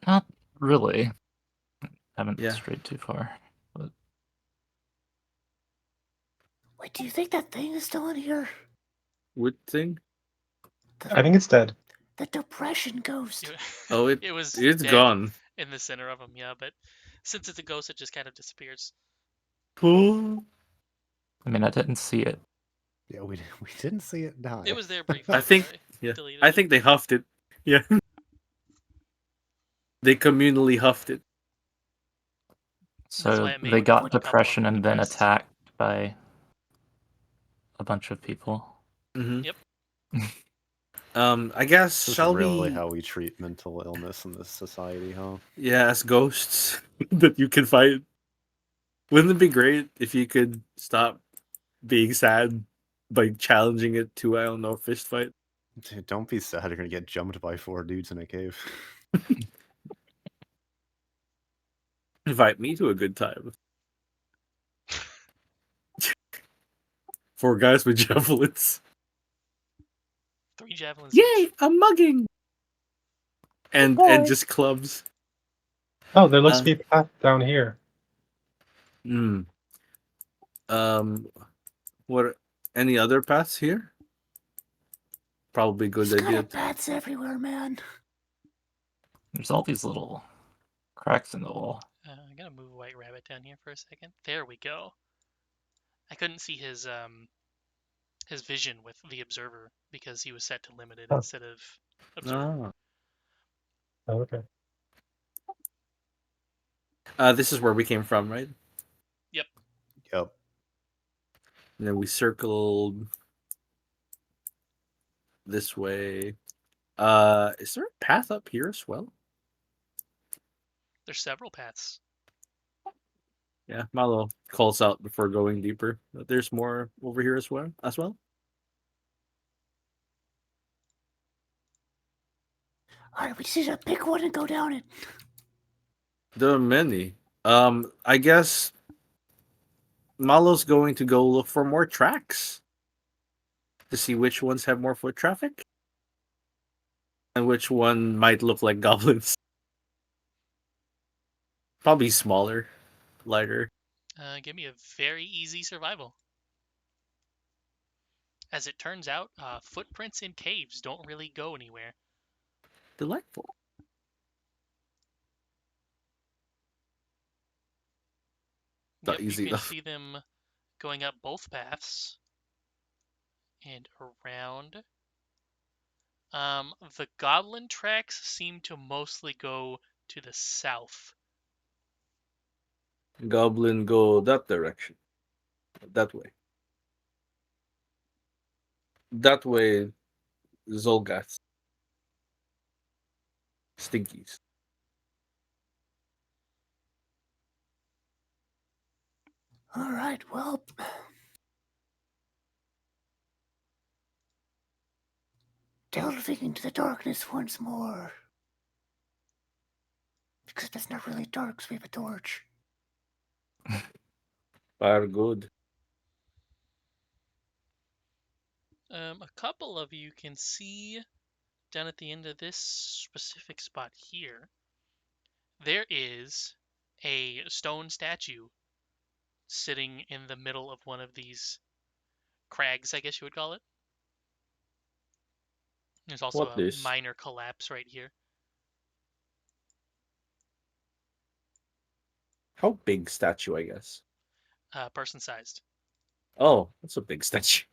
Not really. Haven't Yeah. strayed too far. But Wait, do you think that thing is still in here? Wood thing? I think it's dead. The depression ghost. Oh, It was it's dead gone. in the center of them, yeah, but since it's a ghost, it just kind of disappears. Cool. I mean, I didn't see it. Yeah, we didn't see it die. It was there briefly. I think but yeah. deleted I it. think they huffed it. Yeah. They communally huffed it. That's So why it they made got a couple of depression them and then depressed. attacked by a bunch of people. Mm-hmm. Yep. I guess This is shall really we? how we treat mental illness in this society, huh? Yeah, as ghosts that you can fight. Wouldn't it be great if you could stop being sad by challenging it to, I don't know, fist fight? Dude, don't be sad. You're gonna get jumped by 4 dudes in a cave. Invite me to a good time. 4 guys with javelins. 3 javelins Yay, each. a mugging! And just clubs. Oh, there looks to Uh, be a path down here. Hmm. What? Any other paths here? Probably a good There's kind idea. of bats everywhere, man. There's all these little cracks in the wall. I'm gonna move White Rabbit down here for a second. There we go. I couldn't see his vision with the observer because he was set to limited Oh. instead of observer. Oh, okay. This is where we came from, right? Yep. Yep. And then we circled this way. Is there a path up here as well? There's several paths. Yeah, Malo calls out before going deeper. But there's more over here as well. Alright, we just need to pick one and go down it. There are many. I guess Malo's going to go look for more tracks to see which ones have more foot traffic and which one might look like goblins. Probably smaller, lighter. Give me a very easy survival. As it turns out, footprints in caves don't really go anywhere. Delightful. Not Yep, easy you can enough. see them going up both paths and around. The goblin tracks seem to mostly go to the south. Goblin go that direction. That way. That way, Zolgath. Stinkies. All right, well, delving into the darkness once more. Except it's not really dark, so we have a torch. Are good. A couple of you can see down at the end of this specific spot here, there is a stone statue sitting in the middle of one of these crags, I guess you would call it. There's also What a this? minor collapse right here. How big statue, I guess. Person sized. Oh, that's a big statue.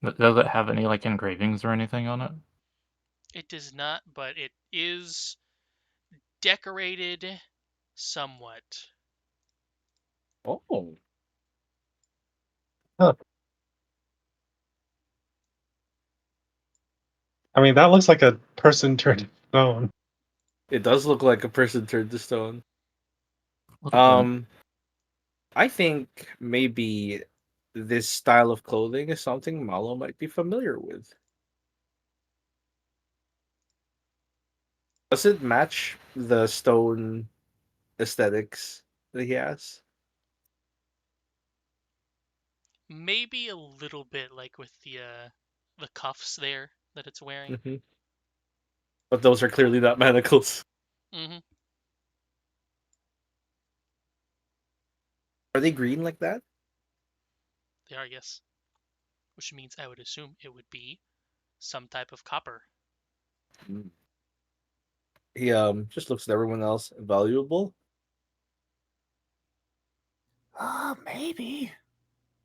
But does it have any like engravings or anything on it? It does not, but it is decorated somewhat. Oh. I mean, that looks like a person turned stone. It does look like a person turned to stone. A little bit. I think maybe this style of clothing is something Malo might be familiar with. Does it match the stone aesthetics that he has? Maybe a little bit, like with the cuffs there that it's wearing. Mm-hmm. But those are clearly not manacles. Mm-hmm. Are they green like that? They are, yes. Which means I would assume it would be some type of copper. Mm. He just looks at everyone else valuable. Maybe.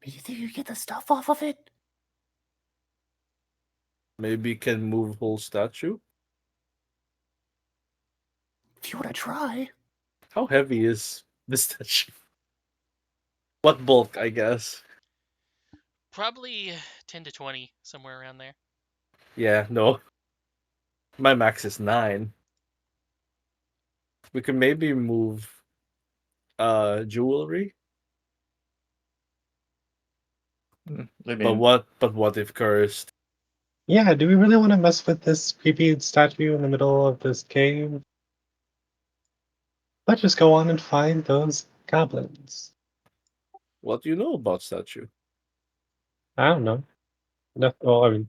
But you think you get the stuff off of it? Maybe can move whole statue. If you want to try. How heavy is this statue? What bulk, I guess. Probably 10 to 20, somewhere around there. Yeah, no. My max is 9. We can maybe move jewelry. I But mean, what if cursed? Yeah, do we really want to mess with this creepy statue in the middle of this cave? Let's just go on and find those goblins. What do you know about statue? I don't know. No, well, I mean,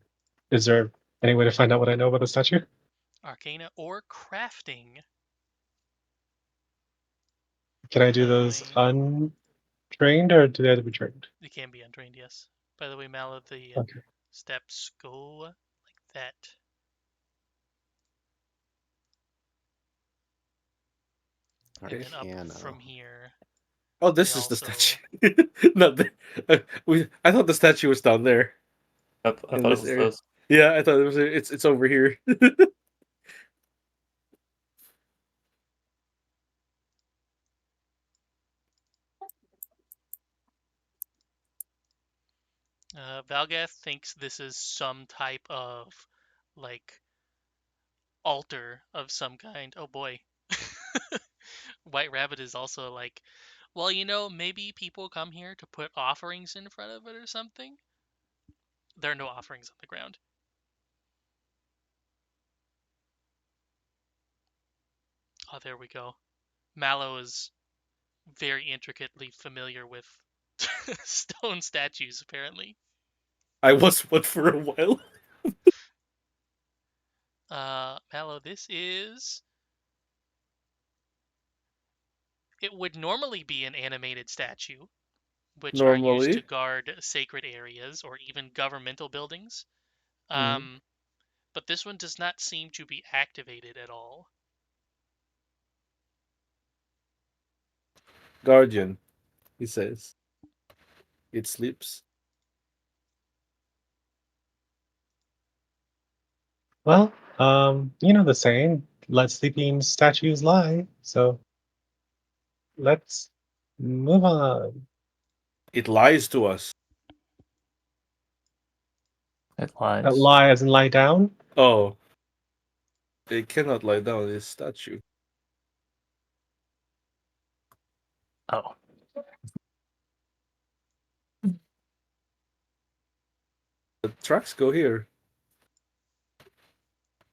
is there any way to find out what I know about the statue? Arcana or crafting. Can I do By the those way, untrained or do they have to be trained? they can be untrained, yes. By the way, Mallow, the Okay. steps go like that. And then up Arcana. from here, Oh, they this is the also statue. Not the, I thought the statue was down there I in thought it this was area. this. Yeah, I thought it was. It's over here. Valgath thinks this is some type of like altar of some kind. Oh boy. White Rabbit is also like, well, maybe people come here to put offerings in front of it or something. There are no offerings on the ground. Oh, there we go. Mallow is very intricately familiar with stone statues, apparently. I was one for a while. Mallow, this is. It would normally be an animated statue, which are used to Normally, guard sacred areas or even governmental buildings. Mhm. But this one does not seem to be activated at all. Guardian, he says. It sleeps. Well, you know the saying, let sleeping statues lie. So let's Move on. It lies to us. It lies. Lie as in lie down? Oh. It cannot lie down, this statue. Oh. The tracks go here.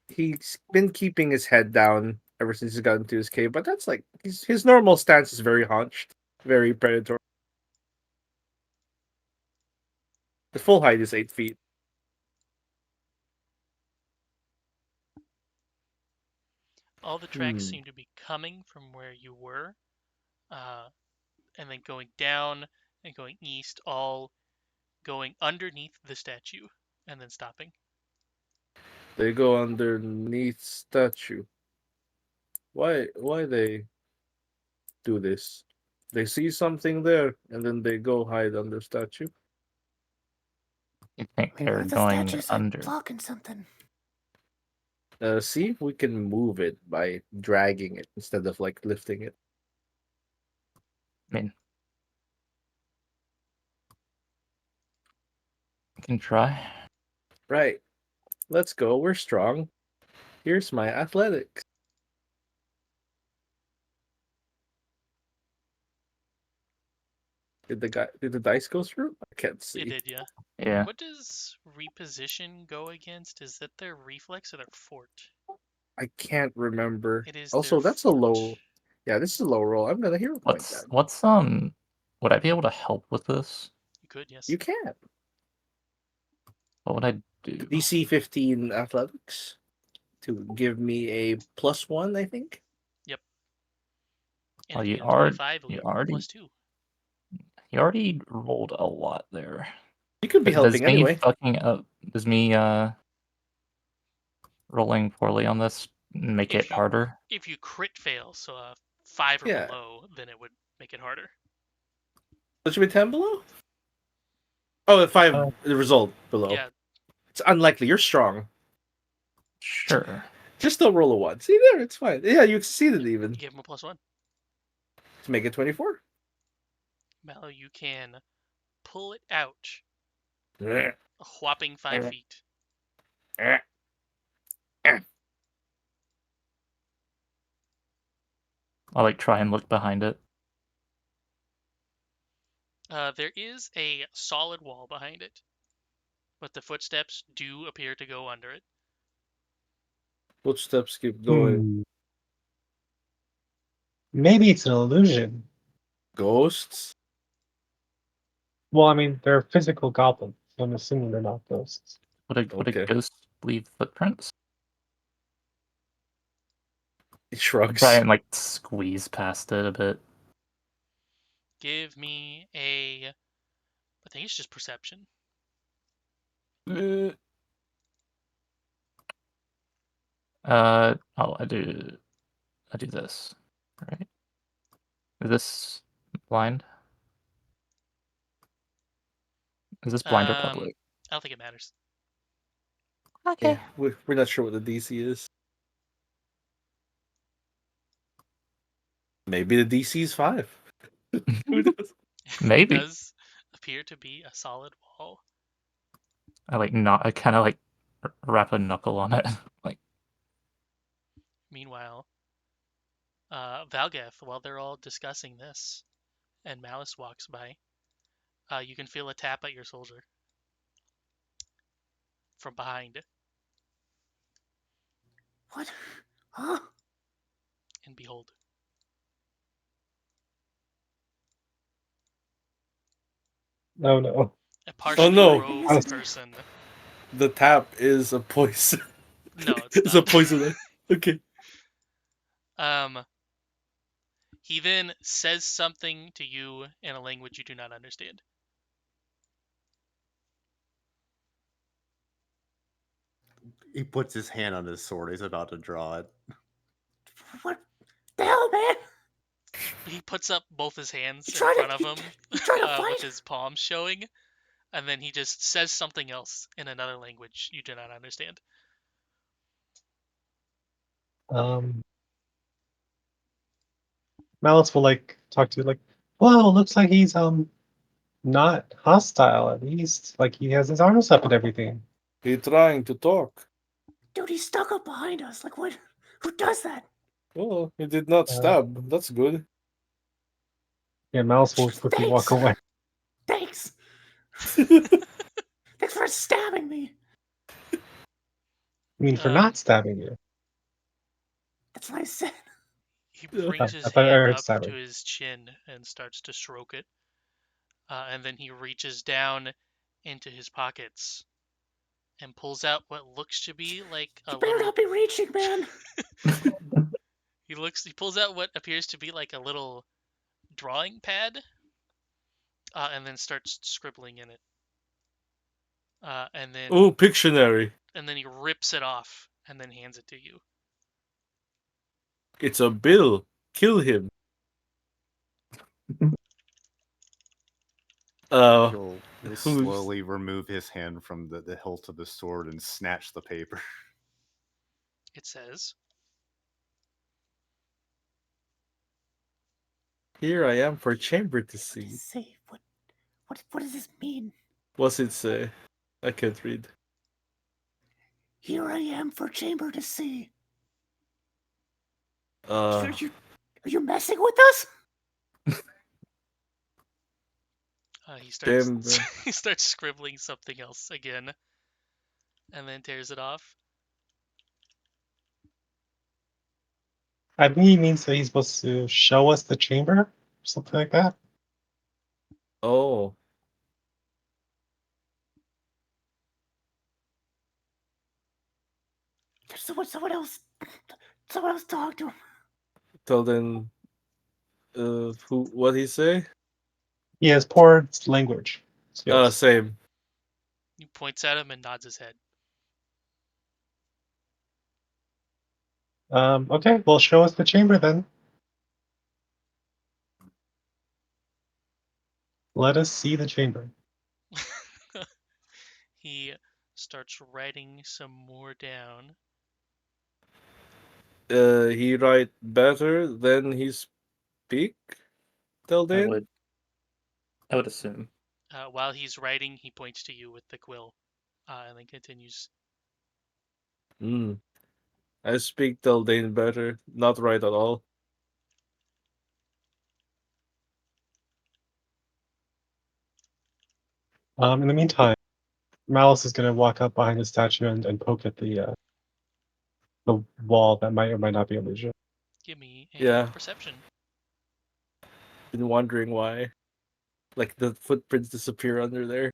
He's been keeping his head down ever since he's gotten into his cave, but that's like his normal stance is very hunched, very predatory. The full height is 8 feet. All the tracks seem to be coming from where you were, and then going down and going east, all going underneath the statue and then stopping. They go underneath statue. Why they do this? They see something there and then they go hide under statue. You think Wait, what they're if the going statue's under? like blocking something? See if we can move it by dragging it instead of like lifting it. I mean, you can try. Right. Let's go. We're strong. Here's my athletics. Did the dice go through? I can't see. It did, yeah. Yeah. What does reposition go against? Is that their reflex or their fort? I can't remember. It is Also, their that's fort. a low. Yeah, this is a low roll. I'm gonna hero point that. What's would I be able to help with this? You could, yes. You can. What would I do? DC 15 athletics to give me a +1, I think. Yep. And Well, if you you get a 25, it'll you give already +2. you already rolled a lot there. You could be Does helping me anyway. fucking up? Does me rolling poorly on this make it harder? If you crit fail, so a 5 or Yeah. below, then it would make it harder. So it should be 10 below? Oh, the 5, the result below. Yeah. It's unlikely. You're strong. Sure. Just don't roll a 1. See there, it's fine. Yeah, you succeeded even. You give him a +1. To make it 24. Mallow, you can pull it out Eh, a whopping 5 feet. eh. I like try and look behind it. There is a solid wall behind it, but the footsteps do appear to go under it. Footsteps keep going. Maybe it's an illusion. Ghosts? Well, I mean, they're physical goblins, so I'm assuming they're not ghosts. Would a Okay. ghost leave footprints? It shrugs. Try and like squeeze past it a bit. Give me a... I think it's just perception. Oh, I do this, right? Is this blind? Is this blind or public? I don't think it matters. Okay. Yeah, we're not sure what the DC is. Maybe the DC is 5. Who knows? Maybe. It does appear to be a solid wall. I kind of like wrap a knuckle on it. Like, Meanwhile, Valgath, while they're all discussing this, and Malice walks by, you can feel a tap at your shoulder from behind, What? Huh? and behold, No, no. a partially no. robed person. The tap is a poison. No, it's It's not. a poison. Okay. He then says something to you in a language you do not understand. He puts his hand on his sword. He's about to draw it. What the hell, man? He puts up both his hands in trying to- front of him you trying to with fight? his palms showing, and then he just says something else in another language you do not understand. Malice will like talk to you like, Well, it looks like he's not hostile. At least, like he has his arms up and everything. He trying to talk. Dude, he's stuck up behind us. Like, what? Who does that? Oh, he did not Uh, stab. That's good. Yeah, Mouse will quickly walk Thanks. away. Thanks. Thanks for stabbing me. I mean, for not stabbing you. That's what I said. He Yeah. brings I his thought I hand heard up to stabbing. his chin and starts to stroke it. And then he reaches down into his pockets and pulls out what looks to be like a You better little. not be reaching, man. He pulls out what appears to be like a little drawing pad, and then starts scribbling in it. And then Oh, Pictionary. he rips it off and then hands it to you. It's a bill. Kill him. He'll Who's slowly remove his hand from the hilt of the sword and snatch the paper. It says, here? I am for chamber to What does see. it say? What does this mean? What's it say? I can't read. Here I am for chamber to see. Uh, Are you messing with us? he starts damn. he starts scribbling something else again, and then tears it off. I think he means that he's supposed to show us the chamber, something like that. Oh, Someone else. Someone else talk to him. tell then. Who? What he say? He has poor language skills. Same. He points at him and nods his head. Okay, well, show us the chamber then. Let us see the chamber. He starts writing some more down. He write better than he speak. Tell I then. would assume. While he's writing, he points to you with the quill, and then continues. Hmm. I speak Dane better. Not right at all. In the meantime, Malice is going to walk up behind the statue and poke at the wall that might or might not be illusion. Give me a Yeah. perception. Been wondering why. Like the footprints disappear under there.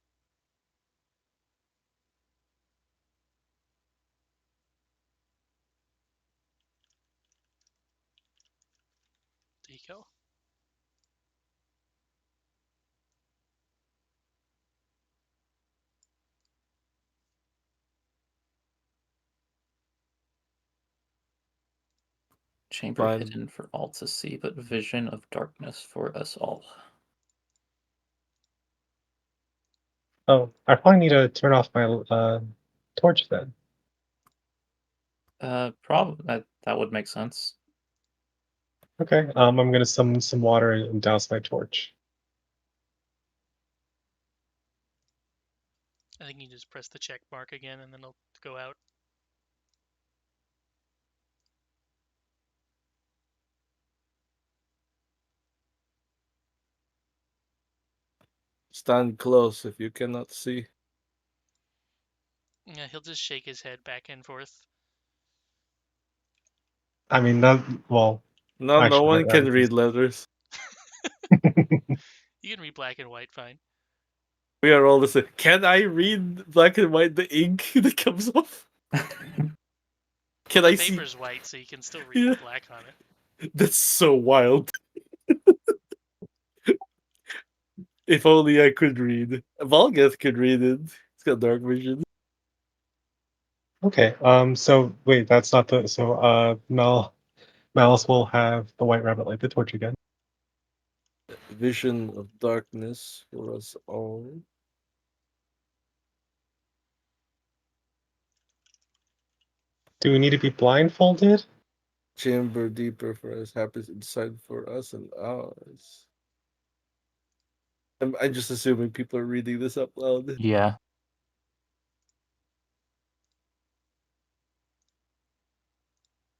There you go. Chamber Fine. hidden for all to see, but vision of darkness for us all. Oh, I probably need to turn off my torch then. Probably that would make sense. Okay, I'm going to summon some water and douse my torch. I think you just press the check mark again, and then it'll go out. Stand close if you cannot see. Yeah, he'll just shake his head back and forth. I mean, not well. No, no Actually, one can read letters. You can read black and white fine. We are all the same. Can I read black and white the ink that comes off? Can I The see? paper's white, so you can still read Yeah. the black on it. That's so wild. If only I could read. Volgath could read it. It's got dark vision. Okay, so wait, that's not the so Malice will have the white rabbit light the torch again. Vision of darkness for us all. Do we need to be blindfolded? Chamber deeper for us happens inside for us and ours. I'm just assuming people are reading this up loud. Yeah.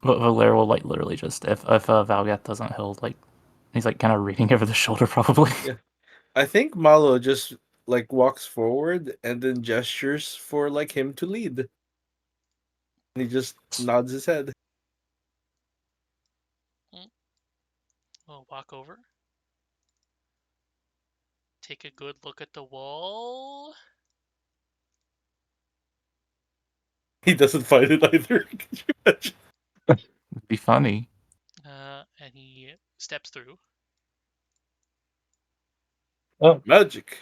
But Valère will like literally just if Valgath doesn't, he'll like he's like kind of reading over the shoulder probably. Yeah. I think Malo just like walks forward and then gestures for like him to lead. And he just nods his head. We'll walk over. Take a good look at the wall. He doesn't find it either. Could you imagine? It'd be funny. And he steps through. Oh, Magic.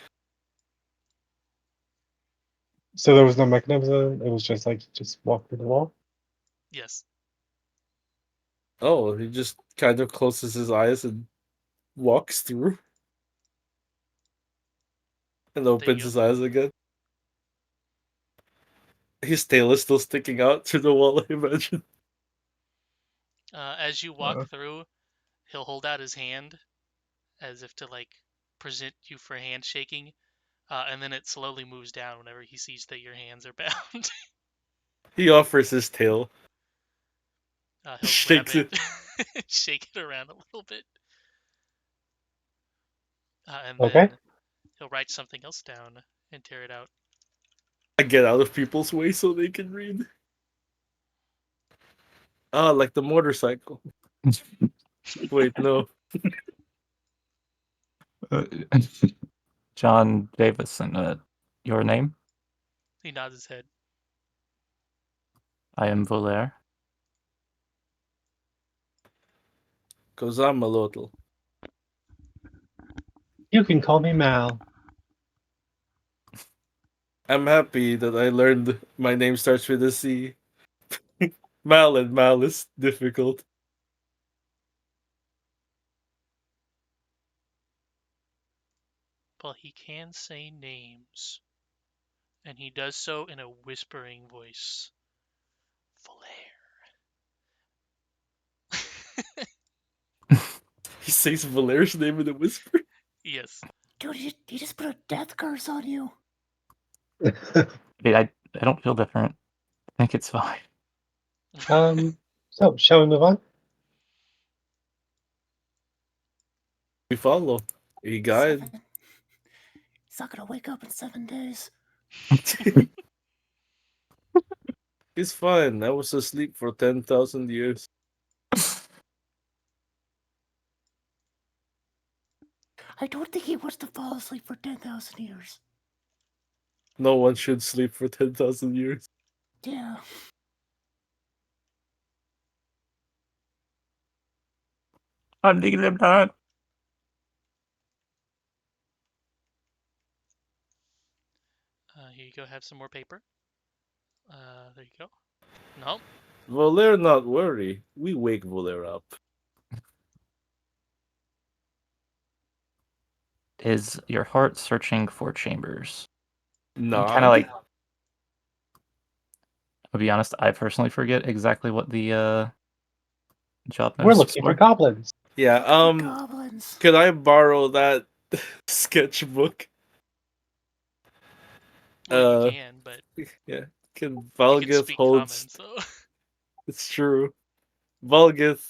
so there was no mechanism. It was just like you just walk through the wall. Yes. Oh, he just kind of closes his eyes and walks through. And There you opens go. his eyes again. His tail is still sticking out through the wall, I imagine. As you walk through, he'll hold out his hand as if to like present you for handshaking, and then it slowly moves down whenever he sees that your hands are bound. He offers his tail. He'll grab Shakes it, shake it around a little bit, and Okay. then he'll write something else down and tear it out. I get out of people's way so they can read. Ah, like the motorcycle. Wait, no. John Davison, your name? He nods his head. I am Valère. Cause I'm a little. You can call me Mal. I'm happy that I learned my name starts with a C. Mal and Mal is difficult. But he can say names, and he does so in a whispering voice. Valère. He says Valaire's name in a whisper. Yes. Dude, he just put a death curse on you. Dude, I don't feel different. I think it's fine. So shall we move on? We follow. He guide. 7. He's not gonna wake up in 7 days. He's fine. I was asleep for 10,000 years. I don't think he wants to fall asleep for 10,000 years. No one should sleep for 10,000 years. Yeah. I'm digging him down. Here you go. Have some more paper. There you go. No. Volaire not worry. We wake Volaire up. Is your heart searching for chambers? Nod. Kind of like. I'll be honest. I personally forget exactly what the job We're notes looking for were. goblins. Yeah, Goblins. could I borrow that sketchbook? Well, you can, but Yeah. Can you can Valgith speak hold... common, so. It's true. Valgith,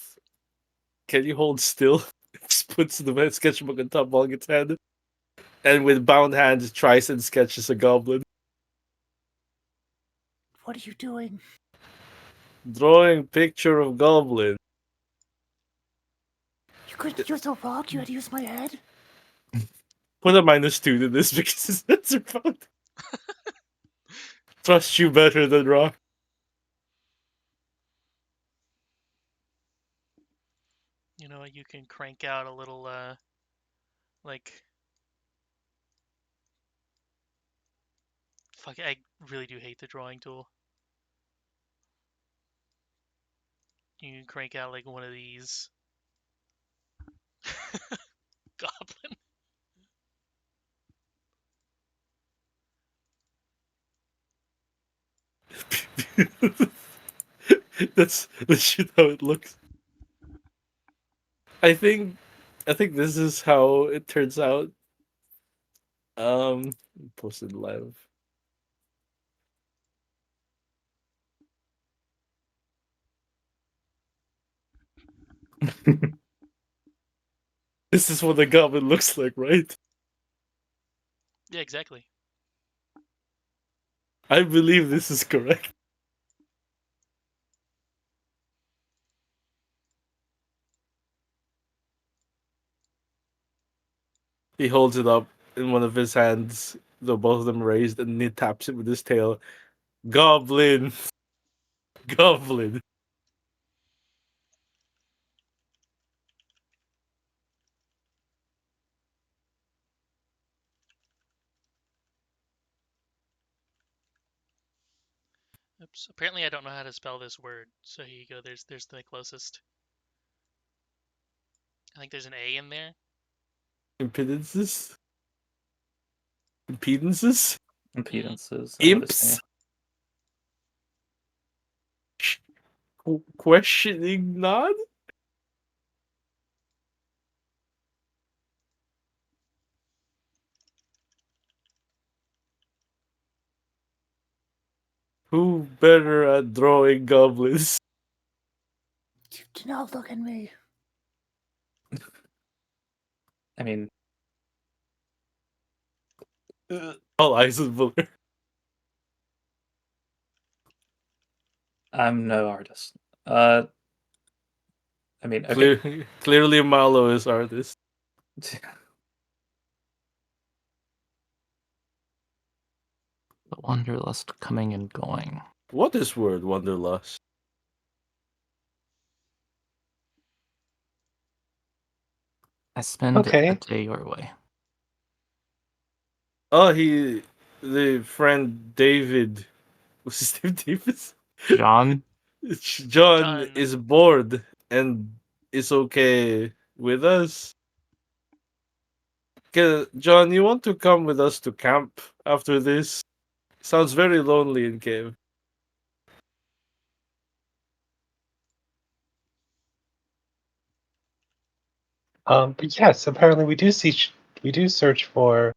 can you hold still? Just puts the sketchbook on top of Valgith's head. And with bound hands tries and sketches a goblin. What are you doing? Drawing picture of goblin. You couldn't use a rock, you had to use my head? Put a -2 to this because his hands are bound. Trust you better than rock. You know, you can crank out a little, like... Fuck, I really do hate the drawing tool. You can crank out, like, one of these. Goblin. That's legit how it looks. I think this is how it turns out. Posted live. This is what a goblin looks like, right? Yeah, exactly. I believe this is correct. He holds it up in one of his hands, though both of them raised, and he taps it with his tail. Goblin! Goblin! Oops. Apparently, I don't know how to spell this word. So here you go. There's the closest. I think there's an A in there. Impedances? Impedances? Impedances. I would Imps? say. Questioning nod? Who better at drawing goblins? Do not look at me. I mean, All eyes on Buller. I'm no artist. I mean, okay. Clearly Malo is artist. The wanderlust coming and going. What is word wanderlust? I spend a Okay. day your way. Oh, the friend David. What's his name? Davis? John? John John. is bored and is okay with us. John, you want to come with us to camp after this? Sounds very lonely in cave. But yes, apparently we do search for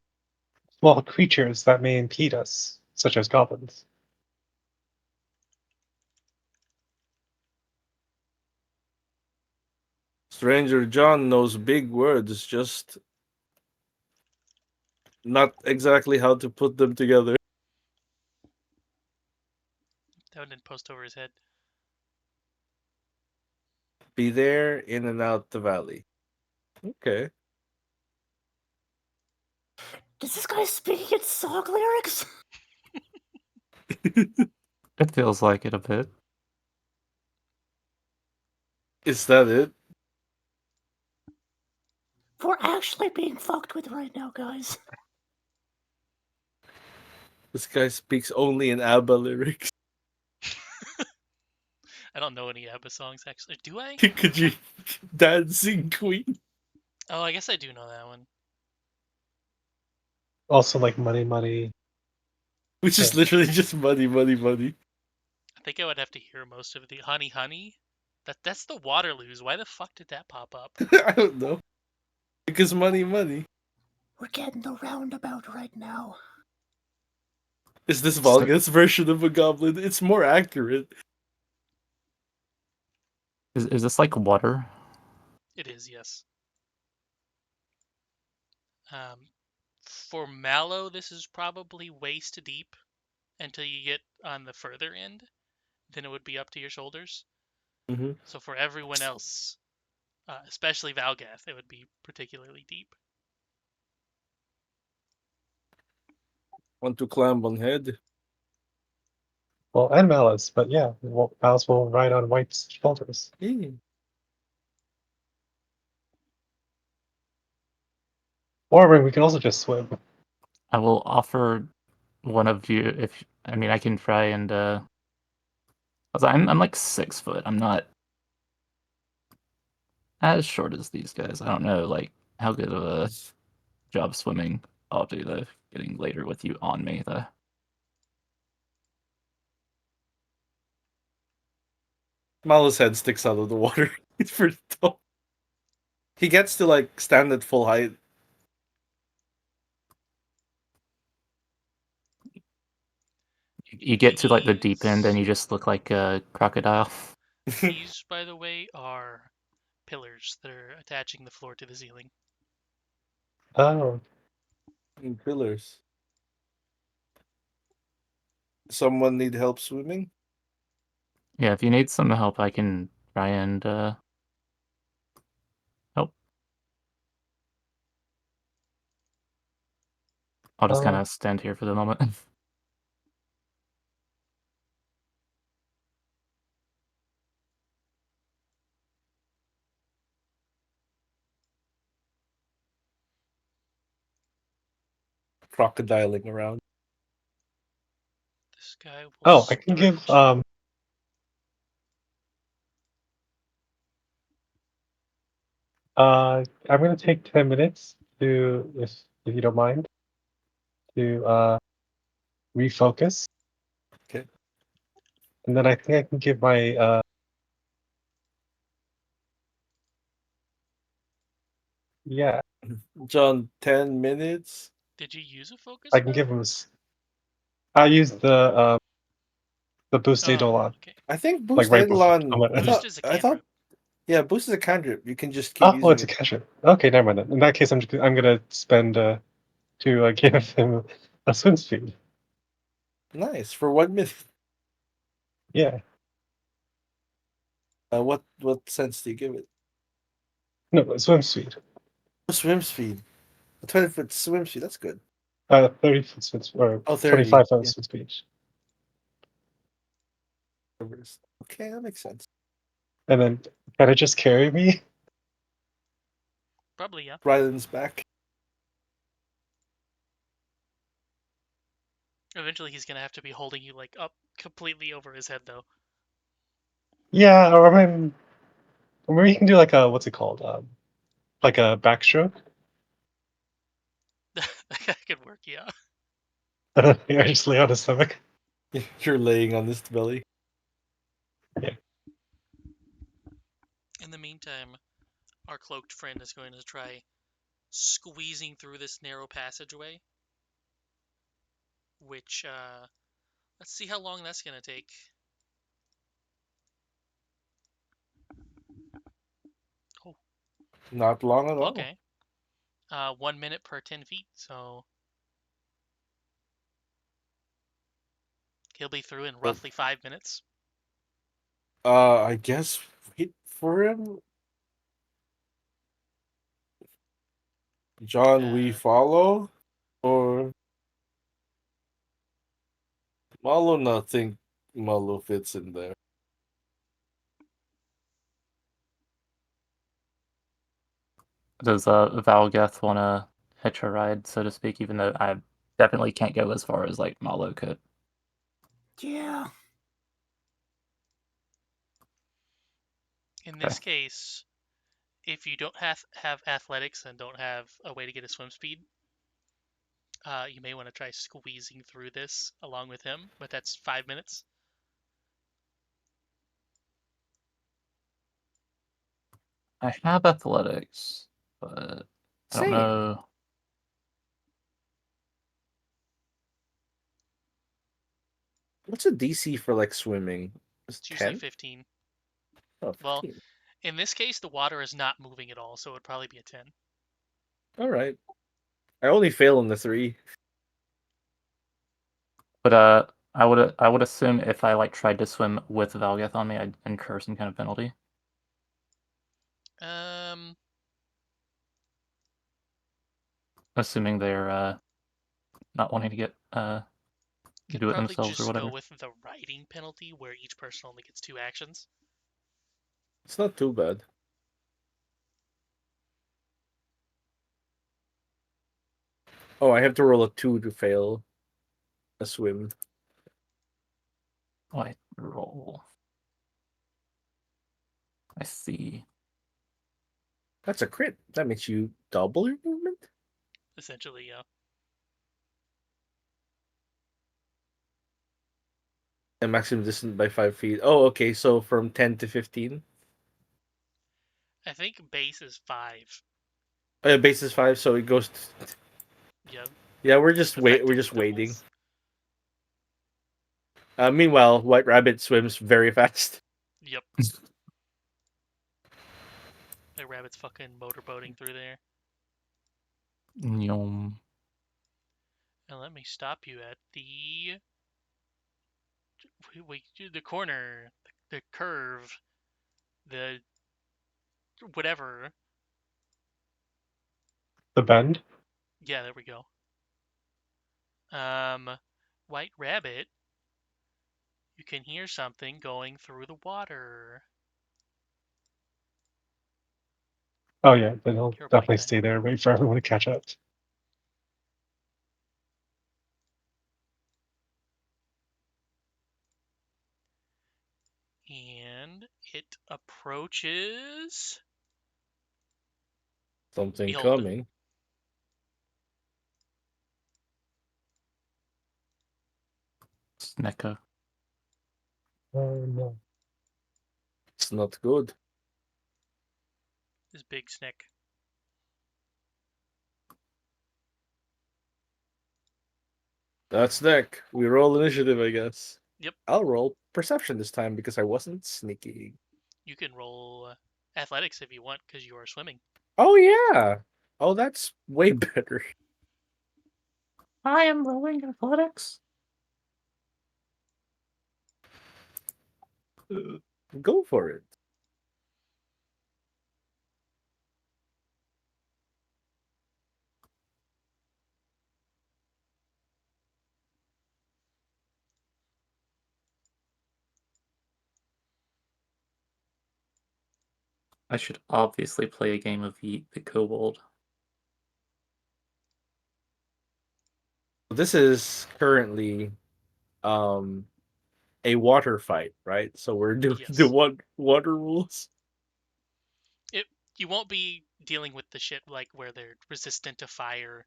small creatures that may impede us, such as goblins. Stranger John knows big words, just not exactly how to put them together. That one didn't post over his head. Be there, in and out the valley. Okay. Does this guy speak in song lyrics? It feels like it a bit. Is that it? We're actually being fucked with right now, guys. This guy speaks only in ABBA lyrics. I don't know any ABBA songs actually. Do I? Could you Dancing Queen? Oh, I guess I do know that one. Also, like money, money. Which is Yeah. literally just money, money, money. I think I would have to hear most of the Honey Honey. That's the Waterloos. Why the fuck did that pop up? I don't know. Because money, money. We're getting the roundabout right now. Is this So- Volga's version of a goblin? It's more accurate. Is this like water? It is, yes. For Mallow, this is probably waist deep until you get on the further end. Then it would be up to your shoulders. Mm-hmm. So for everyone else, especially Valgath, it would be particularly deep. Want to climb on head? Well, and Malice, but yeah, Malice will ride on White's shoulders. Yeah. Or I mean, we can also just swim. I will offer one of you if I mean I can try and 'cause I'm like 6 foot. I'm not as short as these guys. I don't know like how good of a job swimming I'll do though. Getting later with you on me though. Malo's head sticks out of the water. He's pretty tall. He gets to like stand at full height. You get to like the deep end and These- you just look like a crocodile. These, by the way, are pillars that are attaching the floor to the ceiling. Oh, Pillars. Someone need help swimming? Yeah, if you need some help, I can try and help. I'll just kind oh, of stand here for the moment. Crocodiling around. This guy will oh, I can start. give I'm gonna take 10 minutes to, if you don't mind, to refocus. Okay. And then I think I can give my yeah, John, 10 minutes? Did you use a focus I can spell? give him I use the boost Oh, Eidolon, okay. I think like boost right before Eidolon. Boost is a I thought, cantrip. yeah, boost is a cantrip. You can just keep oh, using it's a it. cantrip. Okay, never mind then. In that case, I'm gonna spend to give him a swim speed. Nice for 1 minute. Yeah. What sense do you give it? No, swim speed. Swim speed. A 20-foot swim speed. That's good. 30 foot swim speed, or Oh, 30. 25 foot Yeah. swim speed. Okay, that makes sense. And then can it just carry me? Probably, yeah. Ryland's back. Eventually, he's gonna have to be holding you like up completely over his head, though. Yeah, or maybe you can do like a what's it called? Like a backstroke. That could work, yeah. Yeah, just lay on his stomach. You're laying on this belly. Yeah. In the meantime, our cloaked friend is going to try squeezing through this narrow passageway. Which, let's see how long that's gonna take. Oh, Not long at all. okay. 1 minute per 10 feet, so he'll be through in roughly 5 minutes. I guess wait for him. John, we follow? Or Malo not think Malo fits in there. Does Valgeth want to hitch a ride, so to speak? Even though I definitely can't go as far as like Malo could. Yeah. In this case, if you don't have athletics and don't have a way to get a swim speed, you may want to try squeezing through this along with him, but that's 5 minutes. I have athletics, but I don't Same. know. What's a DC for like swimming? It's usually 10? 15. Oh, Well, 15. in this case, the water is not moving at all, so it would probably be a 10. All right. I only fail on the 3. But I would assume if I like tried to swim with Valgeth on me, I'd incur some kind of penalty. Um, Assuming they're not wanting to get could do it probably themselves or just go whatever. with the riding penalty, where each person only gets 2 actions. It's not too bad. Oh, I have to roll a 2 to fail a swim. Oh, I roll. I see. That's a crit. That makes you double your movement? Essentially, yeah. And maximum distance by 5 feet. Oh, okay. So from 10 to 15. I think base is 5. Oh, yeah, base is 5, so it goes. Yeah, Yeah, we're just just effectively waiting. doubles. Meanwhile, White Rabbit swims very fast. Yep. My rabbit's fucking motorboating through there. Yum. And let me stop you at the corner, the curve, the whatever. The bend. Yeah, there we go. White Rabbit, you can hear something going through the water. Oh yeah, then he'll You're definitely blank. stay there, wait for everyone to catch up. And it approaches. Something Behold. coming. Snecker. Oh no. It's not good. This big snake. That's deck. We roll initiative, I guess. Yep. I'll roll perception this time because I wasn't sneaky. You can roll athletics if you want because you are swimming. Oh yeah. Oh, that's way better. I am rolling athletics. Go for it. I should obviously play a game of Yeet the Kobold. This is currently a water fight, right? So we're doing the Yes. water rules. You won't be dealing with the shit like where they're resistant to fire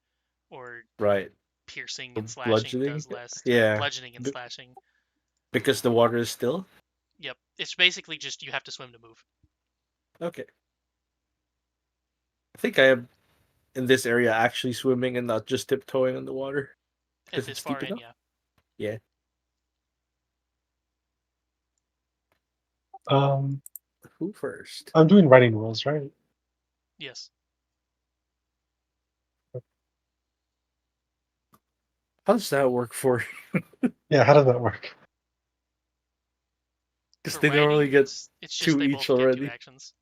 or Right. piercing and slashing Bludgeoning. does less. Yeah. Bludgeoning and slashing. Because the water is still? Yep. It's basically just you have to swim to move. Okay. I think I am in this area actually swimming and not just tiptoeing on the water. At Because this it's far deep in, enough. yeah. Yeah. Who first? I'm doing writing rules, right? Yes. How does that work for you? Yeah, how does that work? Because For they normally writing, get it's just two they each both get 2 already. actions.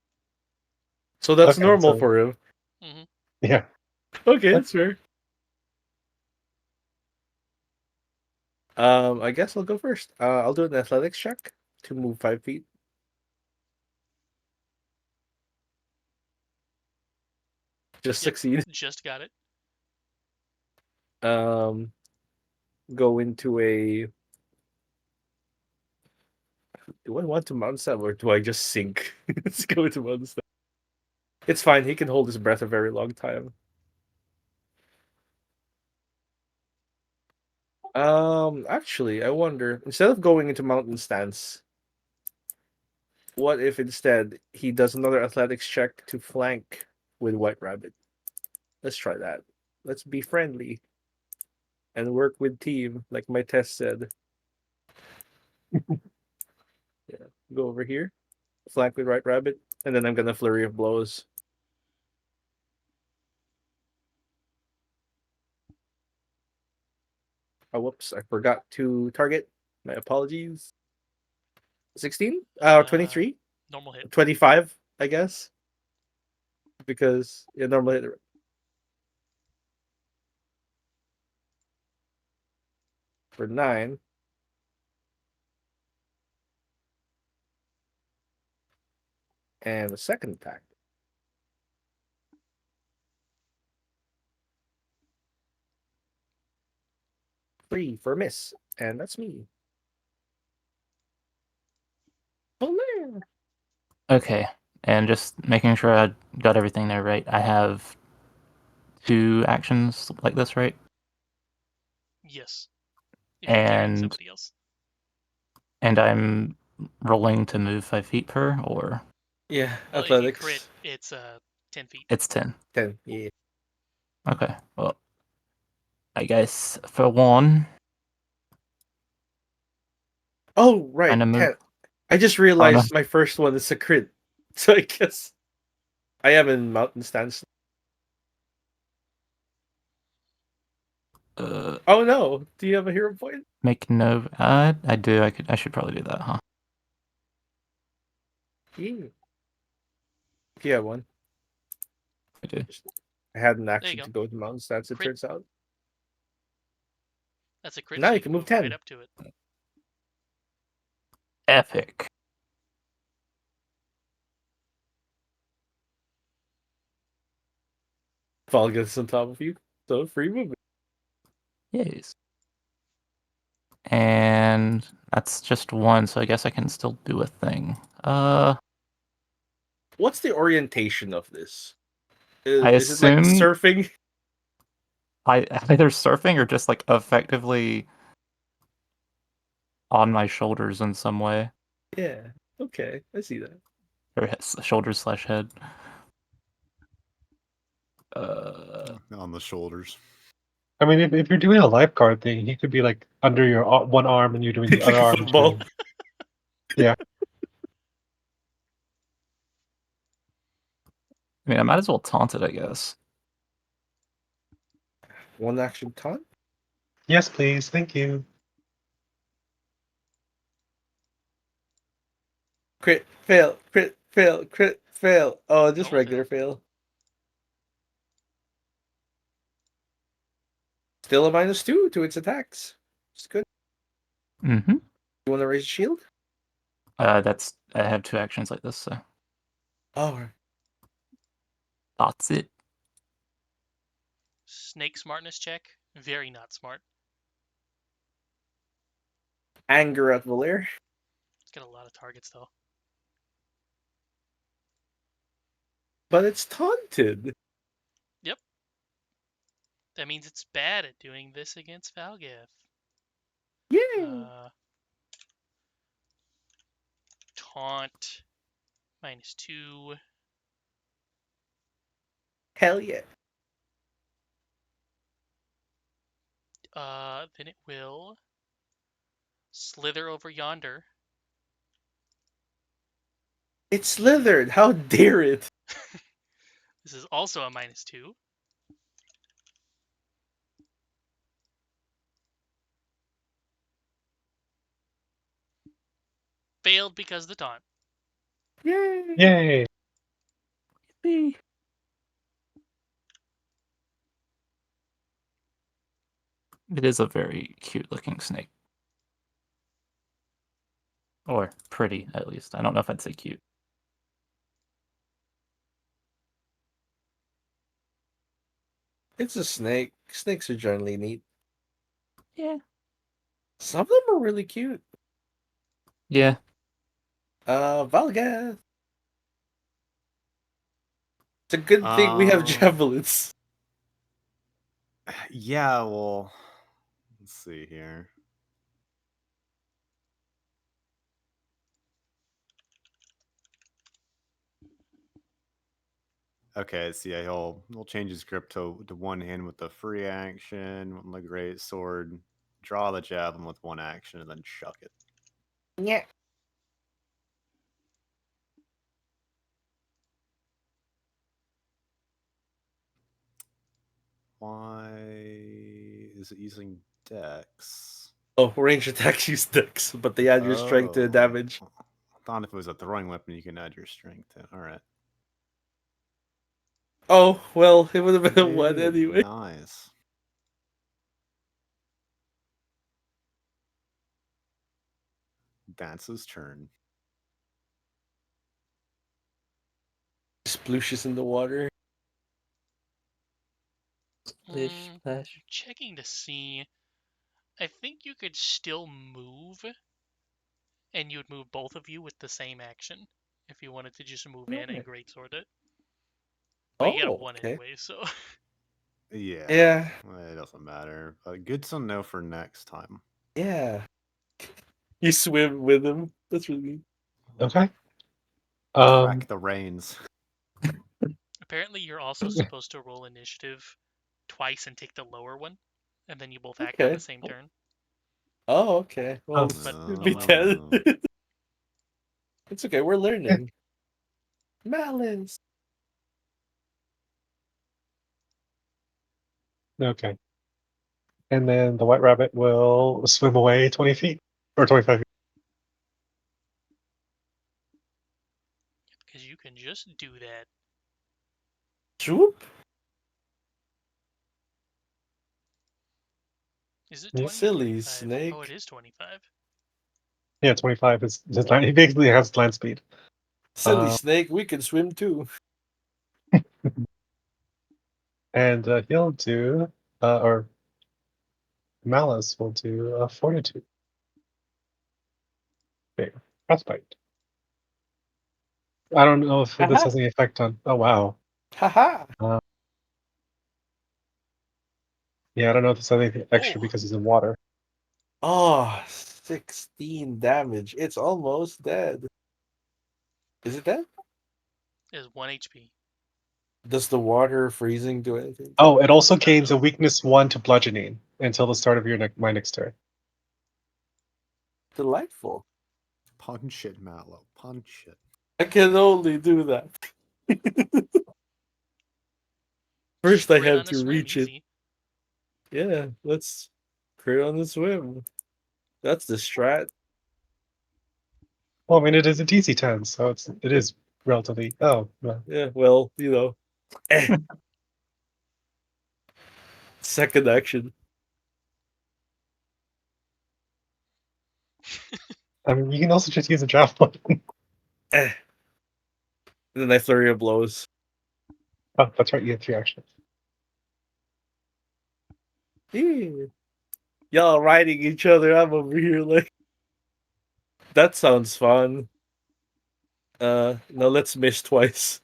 So that's Okay, normal so for him. Mm-hmm. yeah. Okay, That's that's fair. I guess I'll go first. I'll do an athletics check to move 5 feet. Just Yep. succeed. Just got it. Um, go into a. Do I want to mount step or do I just sink? Let's go into mount step. It's fine. He can hold his breath a very long time. Actually, I wonder instead of going into mountain stance, what if instead he does another athletics check to flank with White Rabbit? Let's try that. Let's be friendly and work with team, like my test said. Yeah, go over here, flank with White Rabbit, and then I'm gonna flurry of blows. Oh, whoops! I forgot to target. My apologies. 16? 23? Normal hit. 25, I guess. Because yeah, normally for 9. And the second attack. 3 for a miss. And that's me. Oh, man. Okay, and just making sure I got everything there right. I have 2 actions like this, right? Yes. If you're carrying And somebody else. I'm rolling to move 5 feet per, or Yeah, Well, if you crit, athletics. it's 10 feet. it's 10. 10. Yeah. Okay, well, I guess for one, Oh, right. Kinda move. Can't. I just Oh, no. realized my first one is a crit. So I guess I am in mountain stance. Oh no! Do you have a hero point? Make no. I do. I should probably do that, huh? Yeah. If you have one. I do. I had an There action you to go. go to mountain stance, it Crit. turns out. That's a crit, Now so you you can can move move right 10. up to it. Epic. Fall gets on top of you. So free movement. Yes. And that's just one, so I guess I can still do a thing. What's the orientation of this? I Is it like assume surfing? either surfing or just like effectively on my shoulders in some way, Yeah. Okay, I see that. or shoulders slash head. Uh, On the shoulders. I mean, if you're doing a lifeguard thing, he could be like under your one arm and you're doing the It's like other a arm football. between. Yeah. I mean, I might as well taunt it, I guess. One action taunt? Yes, please. Thank you. Crit, fail, crit, fail, crit, fail. Oh, just Normal regular fail. Still a -2 to its attacks. It's good. Mm-hmm. You want to raise a shield? That's I have 2 actions like this, so Oh, that's it. Snake smartness check. Very not smart. anger at Valir. It's got a lot of targets though. But it's taunted. Yep. That means it's bad at doing this against Valgath. Yay! Taunt. -2. Hell yeah. Then it will slither over yonder. It slithered. How dare it? This is also a -2. Failed because of the taunt. Yay! Yay. Yippee. It is a very cute looking snake. Or pretty, at least. I don't know if I'd say cute. It's a snake. Snakes are generally neat. Yeah. Some of them are really cute. Yeah. Valgath. It's a good thing we have javelins. Yeah, well, let's see here. Okay, so yeah, he'll change his grip to one hand with the free action, with the great sword, draw the javelin with one action, and then chuck it. Yeah. Why is it using Dex? Oh, range attacks use dex, but they add your strength to the damage. I thought if it was a throwing weapon, you can add your strength to. All right. Oh, well, it would have been a 1 Dude, anyway. nice. That's his turn. Splooshes in the water. Splish, splash. Checking to see. I think you could still move, and you would move both of you with the same action if you wanted to just move in and greatsword it. But you got a Oh, 1 okay. anyway, so. Yeah. Yeah. It doesn't matter. But good to know for next time. Yeah. You swim with him. That's really neat. Okay. Crack the reins. Apparently, you're also supposed to roll initiative twice and take the lower one, and then you both act on Okay. the same turn. Oh, okay. Well, But be dead. Oh. It's okay. We're learning. Malice. Okay. And then the white rabbit will swim away 20 feet or 25 feet. because you can just do that. Swoop. Is it Yeah. 20 or Silly 25? snake. Oh, it is 25. Yeah, 25 is his land. He basically has land speed. Silly snake. We can swim too. And he'll do, or Malice will do Fortitude. Okay, Frostbite. I don't know if this has any effect on. Oh, wow. Haha. Yeah, I don't know if this has anything extra Oh, because he's in water. Oh, 16 damage. It's almost dead. Is it dead? is 1 HP. Does the water freezing do anything? Oh, it also gains a weakness 1 to bludgeoning until the start of my next turn. Delightful. Punch it, Mallow. Punch it. I can only do that. First, I Crit have on a to swim, reach it. easy. Yeah, let's crit on the swim. That's the strat. Well, I mean, it is a DC 10, so it is relatively. Oh, well. Yeah, well, eh. Second action. I mean, you can also just use a javelin. Eh. And then I flurry of blows. Oh, that's right. You have 3 actions. Yeah. Y'all riding each other. I'm over here like. That sounds fun. No, let's miss twice.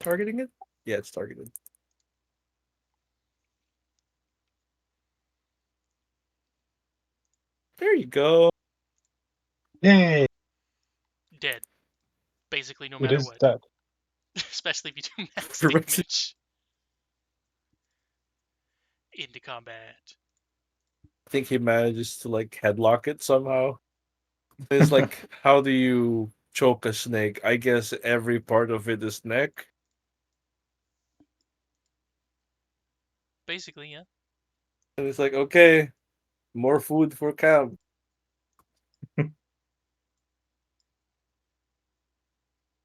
Targeting it? Yeah, it's targeted. There you go. Yay! Dead. Basically, no It matter is what. dead. Especially if you do max Correct. damage. Into combat. I think he manages to like headlock it somehow. It's like, how do you choke a snake? I guess every part of it is neck. Basically, yeah. And it's like, okay, more food for camp.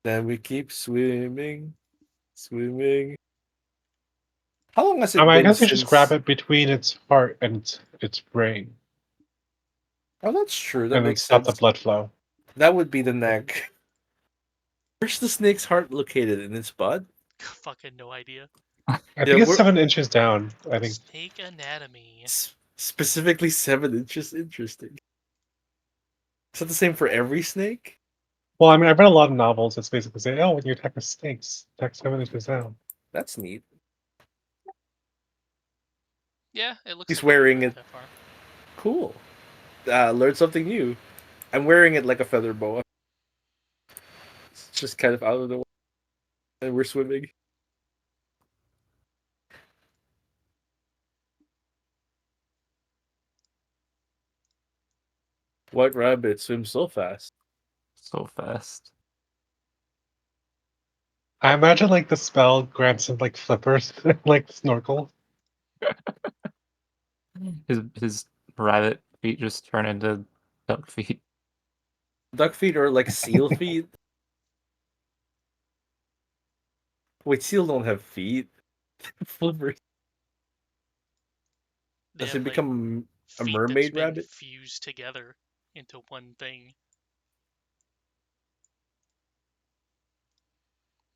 Then we keep swimming, swimming. How long has I it mean, I been guess you just grab since? it between its heart and its brain, Oh, that's true. That and then makes stop the sense. blood flow. That would be the neck. Where's the snake's heart located? In its butt? Fucking no idea. I Yeah, think it's we're 7 inches down. I think. Snake anatomy. specifically 7 inches. Interesting. Is that the same for every snake? Well, I mean, I've read a lot of novels. It's basically saying, "Oh, when you attack with snakes, attack 7 inches down." That's neat. Yeah, it looks He's like it'll wearing go it. that far. Cool. Learned something new. I'm wearing it like a feather boa. It's just kind of out of the way. And we're swimming. White rabbit swims so fast. So fast. I imagine like the spell grants him like flippers, like snorkel. His rabbit feet just turn into duck feet. Duck feet are like seal feet. Wait, seal don't have feet. Flippers. They Does have it like become a feet that's mermaid been rabbit? fused together into one thing.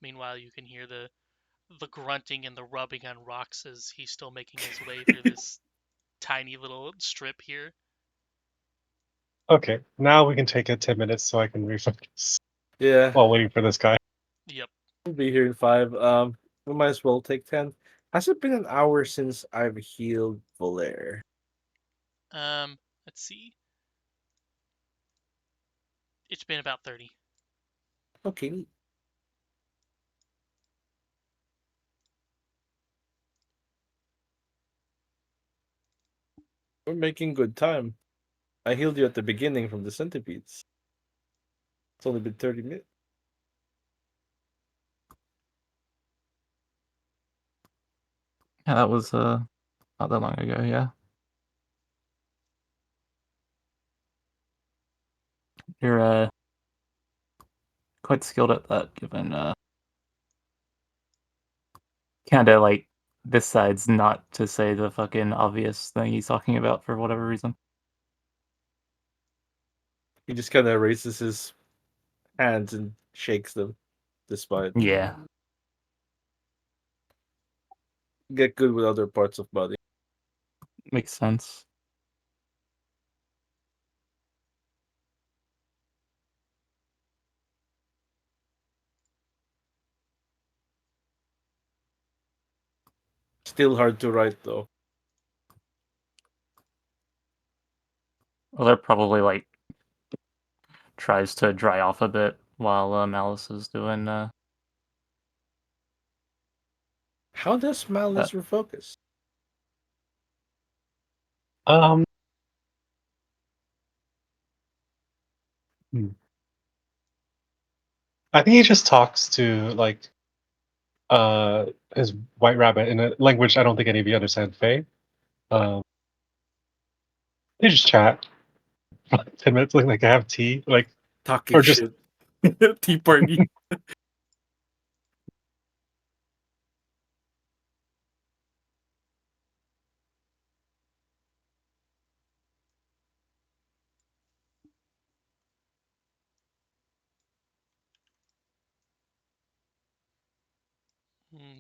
Meanwhile, you can hear the grunting and the rubbing on rocks as he's still making his way through this tiny little strip here. Okay, now we can take 10 minutes so I can refocus Yeah, while waiting for this guy. Yep. we'll be here in 5. We might as well take 10. Has it been an hour since I've healed Volaire? Let's see. It's been about 30. Okay, neat. We're making good time. I healed you at the beginning from the centipedes. It's only been 30 minutes. Yeah, that was not that long ago. Yeah, you're quite skilled at that, given kind of like decides not to say the fucking obvious thing he's talking about for whatever reason. He just kind of raises his hands and shakes them, despite Yeah, get good with other parts of body. makes sense. Still hard to write though. Well, they're probably like tries to dry off a bit while Malice is doing How does Malice refocus? Um, I think he just talks to like his white rabbit in a language I don't think any of you understand, Faye. Um, they just chat for like 10 minutes, like they have tea, like Talking or just shit. Tea party.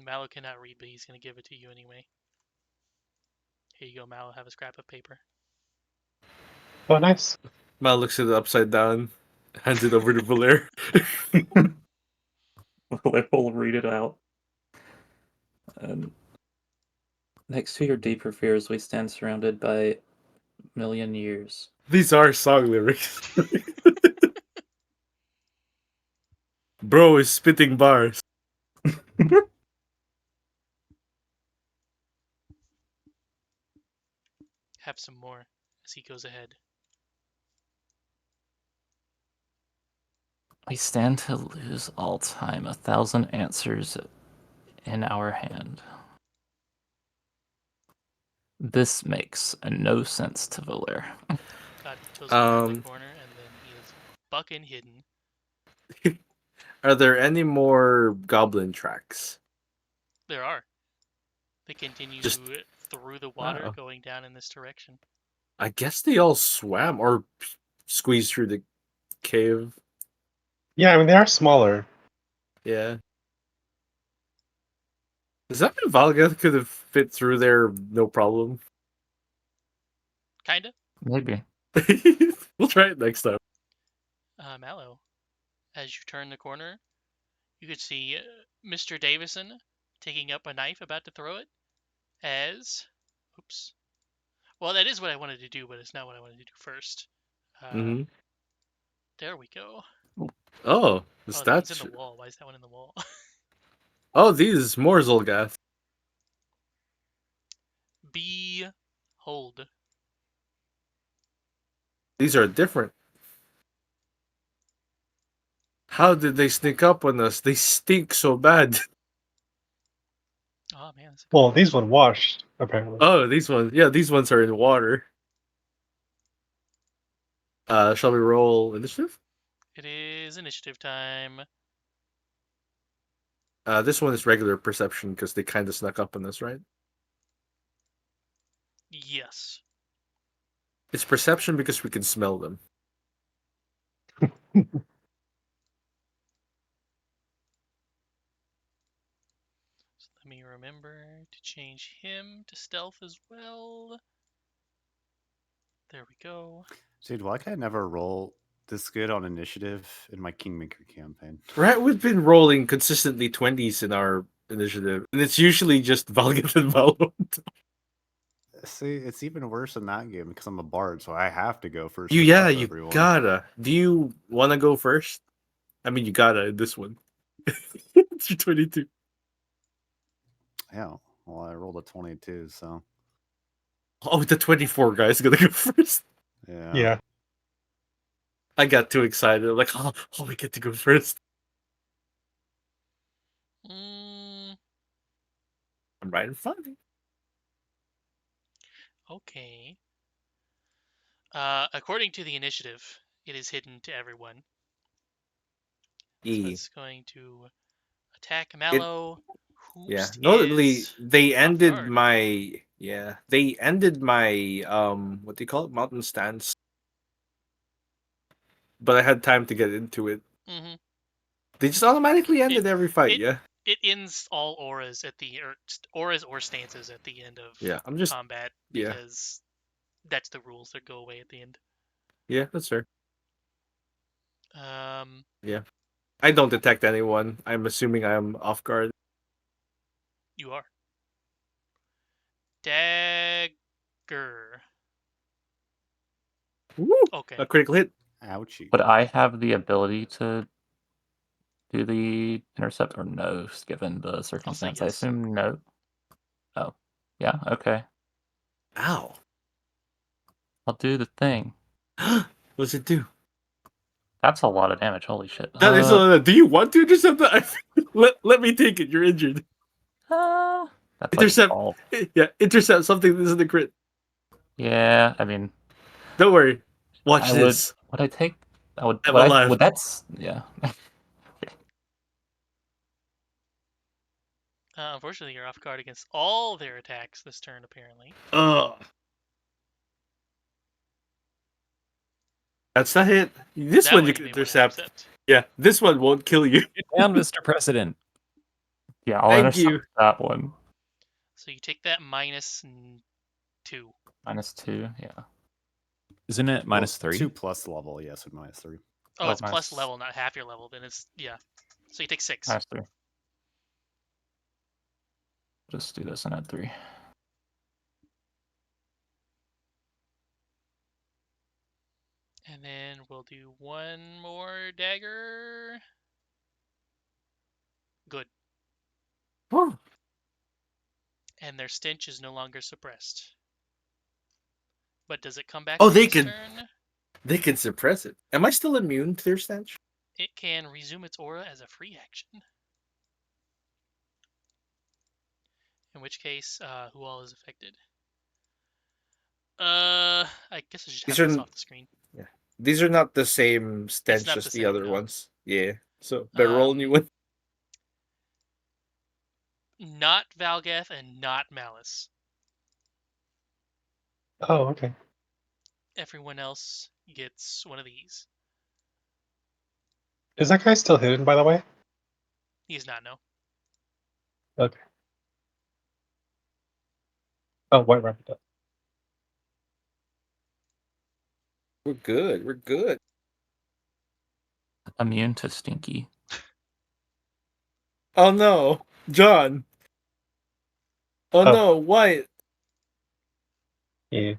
Mallow cannot read, but he's going to give it to you anyway. Here you go, Mallow. Have a scrap of paper. oh nice. Mal looks at it upside down, hands it over to Valer. They will read it out. And next to your deeper fears, we stand surrounded by a million years. These are song lyrics. Bro is spitting bars. Have some more as he goes ahead. We stand to lose all time, 1,000 answers in our hand. This makes no sense to Valer. God goes around the corner, and then he is bucking hidden. Are there any more goblin tracks? There are. They continue Just through the water, wow. going down in this direction. I guess they all swam or squeezed through the cave. Yeah, I mean they are smaller. Yeah. Does that mean Valga could have fit through there no problem? Kinda. Maybe. We'll try it next time. Mallow, as you turn the corner, you could see Mr. Davison taking up a knife, about to throw it, as... Oops. Well, that is what I wanted to do, but it's not what I wanted to do first. There we go. Oh, the Oh, that one's stats. in the wall. Why is that one in the wall? Oh, these more Zolgath. Behold. These are different. How did they sneak up on us? They stink so bad. Oh, man. Well, these one washed, apparently. Oh, these ones. Yeah, these ones are in water. Shall we roll initiative? It is initiative time. This one is regular perception because they kind of snuck up on us, right? Yes. It's perception because we can smell them. So let me remember to change him to stealth as well. There we go. Dude, why can I never roll this good on initiative in my Kingmaker campaign? Right, we've been rolling consistently 20s in our initiative, and it's usually just Valgant and Valorant. See, it's even worse in that game because I'm a bard, so I have to go first. You Everyone. gotta. Do you want to go first? I mean, you gotta in this one. It's your 22. Yeah, well, I rolled a 22, so. Oh, the 24 guy's gonna go first. Yeah. I got too excited. Like, oh, we get to go first. Mm, I'm right in front of you. okay. According to the initiative, it is hidden to everyone. So it's going to attack Mallow, who Yeah. Notably, is they off ended guard. my what do you call it? Mountain stance. But I had time to get into it. Mm-hmm. They just automatically It ended every fight, it yeah? it ends all auras at the auras or stances at the end of Yeah. I'm just combat yeah. because that's the rules that go away at the end. Yeah, that's fair. Um, Yeah. I don't detect anyone. I'm assuming I'm off guard. you are dagger. Woo! Okay. A critical hit. Ouchie. Would I have the ability to do the intercept or no, given the circumstance? I yes. assume no. Oh, yeah, okay. Ow. I'll do the thing. What does it do? That's a lot of damage. Holy shit. That is do you want to intercept that? let me take it. You're injured. That's like Intercept. all. Yeah, intercept something that isn't a crit. Yeah, I mean, Don't worry. Watch I would. this. Would I take? I would. I'm Would I? alive. Would that's? Yeah. Unfortunately, you're off guard against all their attacks this turn, apparently. Ugh. That's not hit. This That one one you you can may want to intercept. Yeah, this one won't kill you. Get down, Mr. President. Yeah, I'll Thank intercept you. that one. So you take that -2. -2. Yeah. Isn't it Well, minus 3? 2 plus level, yes, and -3. Oh, Oh, it's plus minus- level, not half your level. Then it's yeah. So you take 6. -3. Just do this and add 3. And then we'll do one more dagger. Good. Oh, And their stench is no longer suppressed. But does it come back oh, next turn? they can suppress it. Am I still immune to their stench? It can resume its aura as a free action. In which case, who all is affected? I guess I should have These this are off the screen. yeah. These are not the same stench not as the the same, other no. ones. Yeah. So better roll a new one. Not Valgath and not Malice. Oh, okay. Everyone else gets one of these. Is that guy still hidden, by the way? He is not, no. Okay. Oh, White Rabbit does. We're good. We're good. Immune to stinky. Oh no, John. Oh, Oh. no, White. Yeah.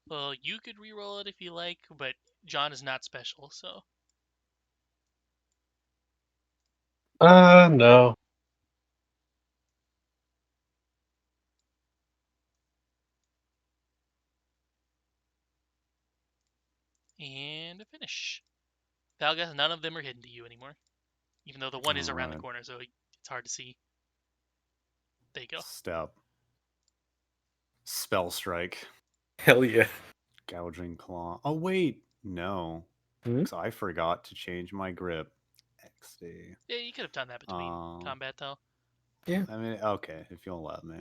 Well, you could re-roll it if you like, but John is not special, so. No. And a finish. Valgath, none of them are hidden to you anymore. Even though the one is around the Alright. corner, so it's hard to see. There you go. Step. Spell strike. Hell yeah. Gouging claw. Oh wait, no. Hmm? 'Cause I forgot to change my grip. XD. Yeah, you could have done that between combat, though. I mean, okay, if you'll let me.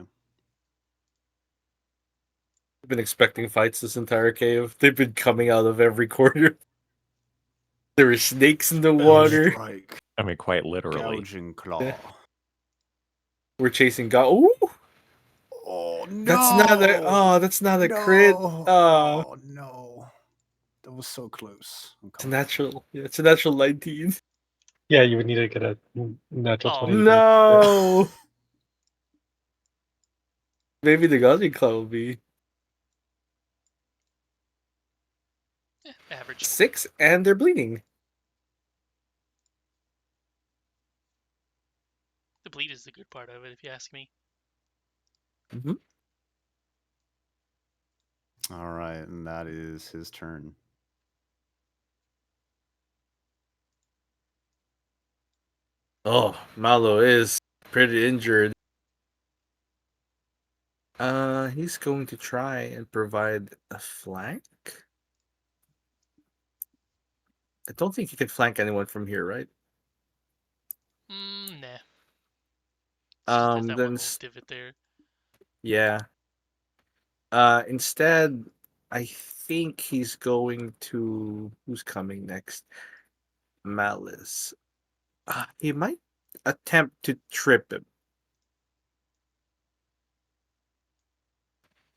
I've been expecting fights this entire cave. They've been coming out of every corner. There are snakes in the Spell water. strike. I mean, quite literally. Gouging claw. Yeah. We're chasing Ooh! Oh no! That's not a crit. Oh no! That was so close. I'm It's a coming. natural. Yeah, it's a natural 19. Yeah, you would need to get a natural Oh. 20. to do it. No! Maybe the Gazi Claw will be Average. 6 and they're bleeding. The bleed is the good part of it, if you ask me. Mm-hmm. All right, and that is his turn. Oh, Malo is pretty injured. He's going to try and provide a flank. I don't think he could flank anyone from here, right? Nah. Just there's that one Then little divot there. yeah. Instead, I think he's going to. Who's coming next? Malice. He might attempt to trip him.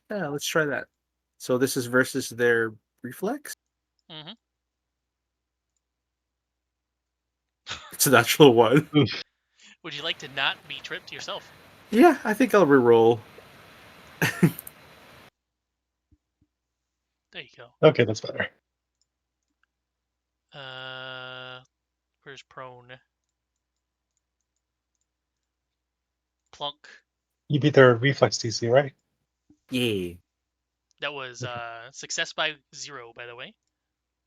Yeah, let's try that. So this is versus their reflex. Mm-hmm. It's a natural one. Would you like to not be tripped yourself? Yeah, I think I'll reroll. There you go. Okay, that's better. Where's prone? Plunk. You beat their reflex DC, right? Yeah. That was success by 0, by the way.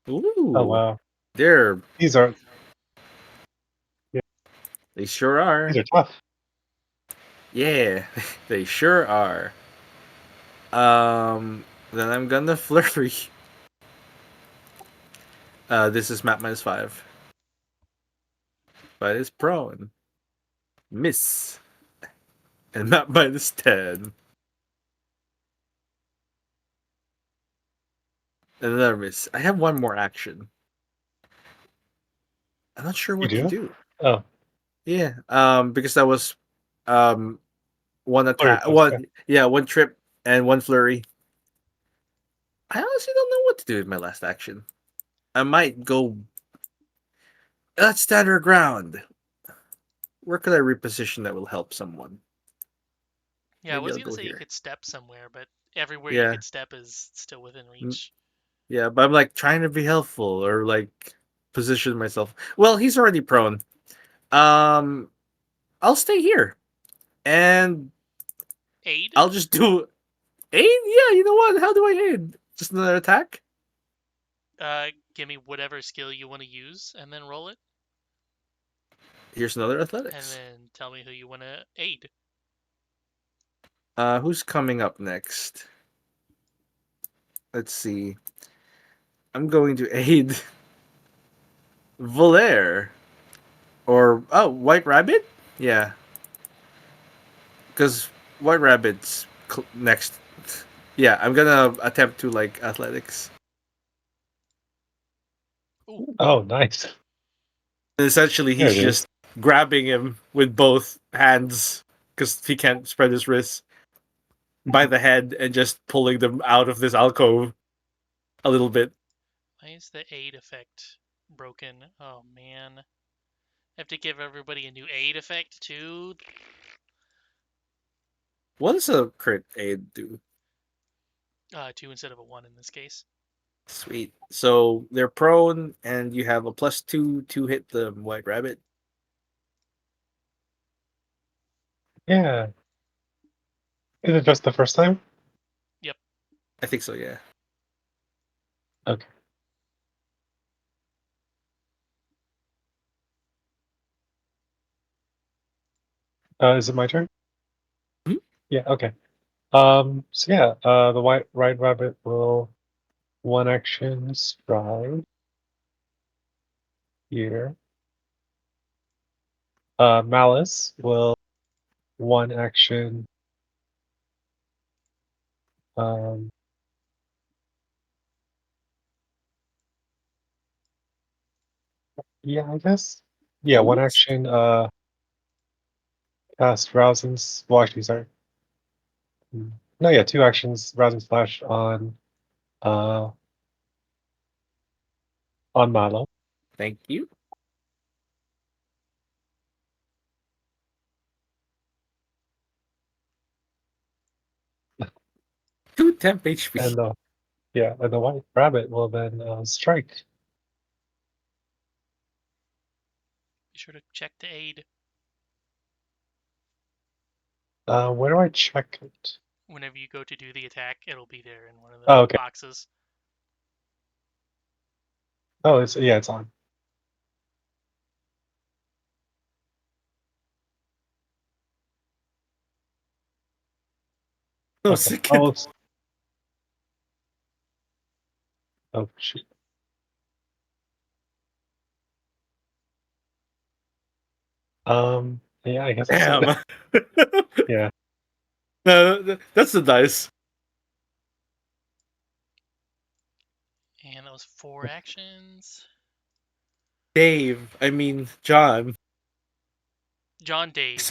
Ooh. Oh wow, They're these are they sure are. these are tough. Yeah, they sure are. Then I'm gonna flurry. This is map -5. But it's prone. Miss. And map -10. Another miss. I have one more action. I'm not sure You what to do? do. Oh, Yeah. Because that was um one flurry attack, plus. Yeah. one trip and one flurry. I honestly don't know what to do with my last action. I might go. Let's stand our ground. Where could I reposition that will help someone? Yeah, I Maybe was I'll gonna go say you here. could step somewhere, but everywhere you Yeah, could step is still within mm, reach. yeah, but I'm like trying to be helpful or like position myself. Well, he's already prone. Um, I'll stay here and Aid? I'll just do aid. Yeah, you know what? How do I aid? Just another attack. Give me whatever skill you want to use, and then roll it, Here's another and athletics. then tell me who you want to aid. Who's coming up next? Let's see. I'm going to aid Valaire. Or, oh, White Rabbit? Yeah. Because White Rabbit's next. Yeah, I'm gonna attempt to, like, athletics. Ooh, Oh, nice. And essentially, There he's it is. just grabbing him with both hands because he can't spread his wrists by the head and just pulling them out of this alcove a little bit. why is the aid effect broken? Oh man. I have to give everybody a new aid effect too. What does a crit aid do? 2 instead of a 1 in this case. Sweet. So they're prone, and you have a +2 to hit the White Rabbit. Yeah. Is it just the first time? Yep. I think so, yeah. Okay. Is it my turn? Mhm. Yeah. Okay. So yeah, the white rabbit will one action stride here. Malice will one action. Um, yeah, I guess. Yeah, one Almost. action. Cast rousing. Well, actually, sorry. No, yeah, two actions. Rousing slash uh on Malo. Thank you. 2 temp HP. And yeah, and the white rabbit will then strike. Be sure to check the aid. Where do I check it? Whenever you go to do the attack, it'll be there in one of the Oh, okay. boxes. Oh, it's on. Oh, Okay. second. Oh shoot. Yeah, I guess I'll say Damn. that. Yeah. No, that's the dice. And that was 4 actions. Dave. I mean, John. John Dave.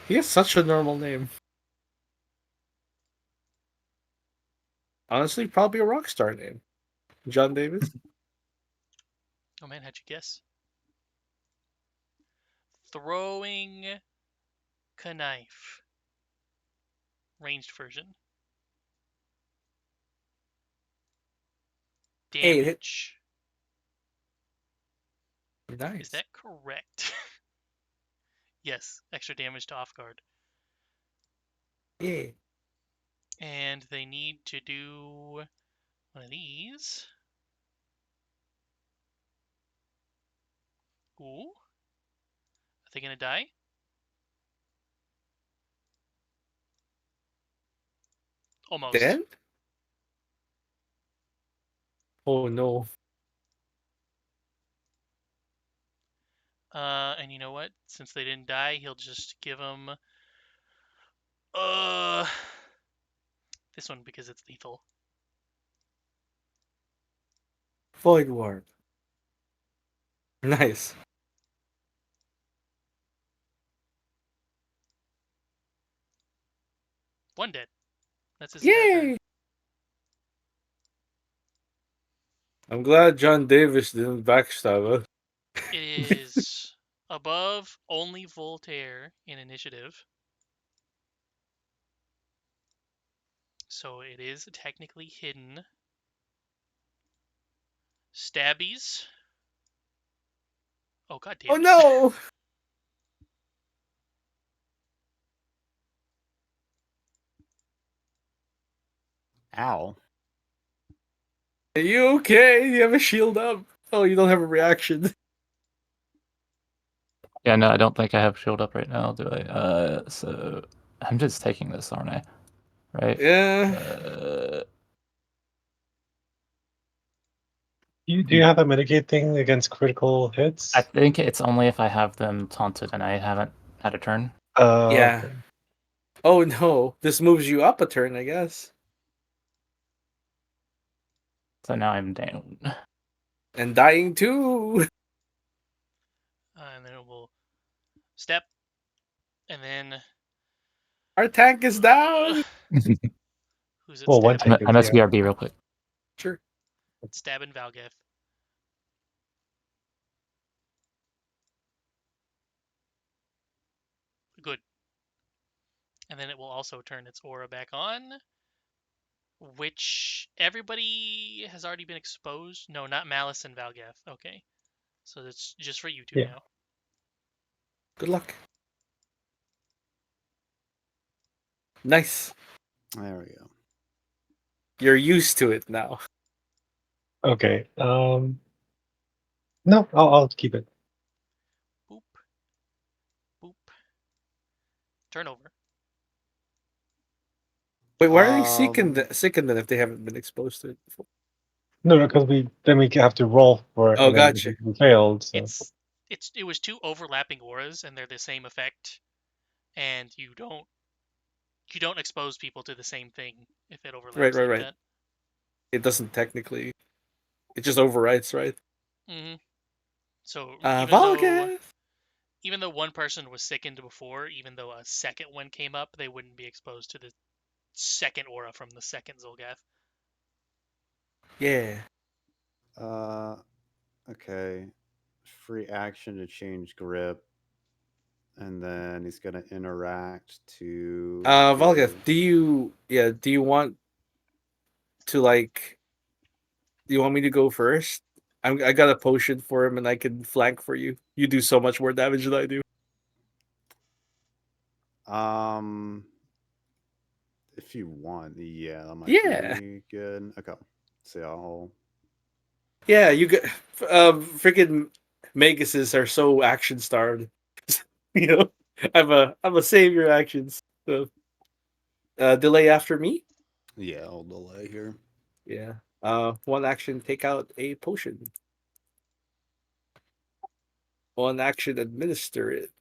He has such a normal name. Honestly, probably a rock star name. John Davis. Oh man, how'd you guess? Throwing knife. Ranged version. Hey, it hit. Damage. Nice. Is that correct? Yes, extra damage to off guard. Yeah. And they need to do one of these. Ooh. Are they gonna die? Almost. Dead? Oh no. And you know what? Since they didn't die, he'll just give them this one because it's lethal. Void Warp. Nice. One dead. That's his entire turn. Yay! I'm glad John Davis didn't backstab It is above only Voltaire in initiative. So it is technically hidden. Stabbies. Oh god damn Oh it. no! Ow. Are you okay? You have a shield up. Oh, you don't have a reaction. Yeah, no, I don't think I have shield up right now, do I? So I'm just taking this, aren't I? Right? Yeah. Do you have a mitigate thing against critical hits? I think it's only if I have them taunted and I haven't had a turn. Yeah. Okay. Oh no. This moves you up a turn, I guess. So now I'm down. And dying too. And then it will step. And then Our tank is down. who's it Well, one stabbing? tank I'm is yeah. SBRB real quick. Sure. Stabbing Valgeth. Good. And then it will also turn its aura back on, which everybody has already been exposed. No, not Malice and Valgeth. Okay. So it's just for you two Yeah. now. Good luck. Nice. There we go. You're used to it now. Okay. No, I'll keep it. Boop. Boop. Turnover. Wait, why are they seeking Um, then if they haven't been exposed to it before? No, because we have to roll for it, Oh, and then gotcha. we failed. So It was 2 overlapping auras and they're the same effect, and you don't expose people to the same thing if it overlaps like Right. that. It doesn't technically. It just overwrites, right? Mm-hmm. So Volga. even though one person was sickened before, even though a second one came up, they wouldn't be exposed to the second aura from the second Zolgath. Yeah. okay. Free action to change grip. And then he's gonna interact to Volga, give... do you want to like? Do you want me to go first? I got a potion for him, and I can flank for you. You do so much more damage than I do. If you want, yeah, that might Yeah. be good. Okay. So I'll. Yeah, you get freaking Maguses are so action starved. You know, I'm a savior actions. So delay after me. Yeah, I'll delay here. Yeah. One action, take out a potion. One action, administer it.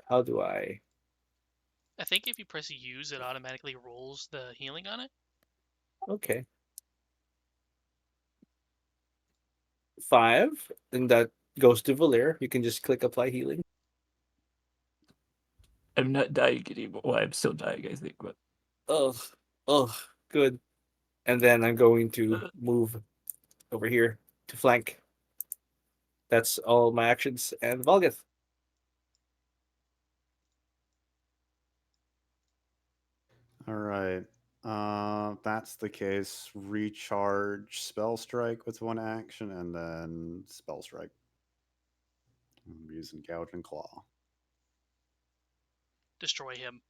How do I? I think if you press use, it automatically rolls the healing on it. Okay. 5, and that goes to Valer. You can just click apply healing. I'm not dying anymore. Well, I'm still dying, I think, but Ugh, ugh, good. And then I'm going to move over here to flank. That's all my actions and Volgeth. All right. If that's the case, recharge spell strike with one action, and then spell strike. I'm using gouge and claw. Destroy him.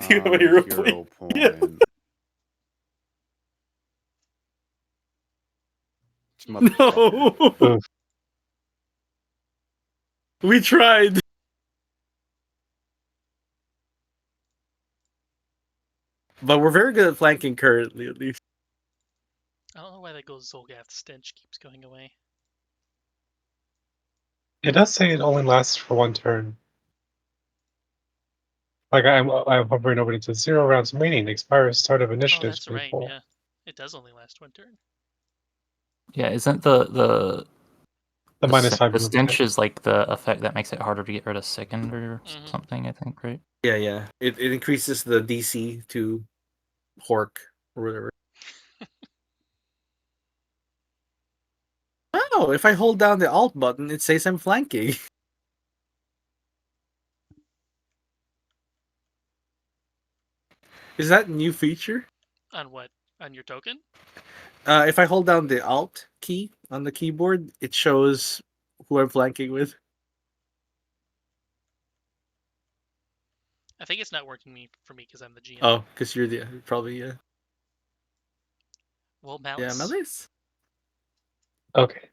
Do you have a hero point? Hero point. Motherfucker. No, Oof. we tried. But we're very good at flanking currently, at least. I don't know why that goes Zolgath stench keeps going away. It does say it only lasts for one turn. Like I'm hovering over it to 0 rounds remaining. Expires start of Oh, initiative. that's right. Full. Yeah, it does only last one turn. yeah, isn't the The minus 5 the movement. stench is like the effect that makes it harder to get rid of second or Mhm. something? I think, right? Yeah. It increases the DC to Hork or whatever. Oh, if I hold down the Alt button, it says I'm flanking. Is that a new feature? On what? On your token? If I hold down the Alt key on the keyboard, it shows who I'm flanking with. I think it's not working for me because I'm the GM. Oh, because you're the probably Well, Malice. yeah Malice. Okay.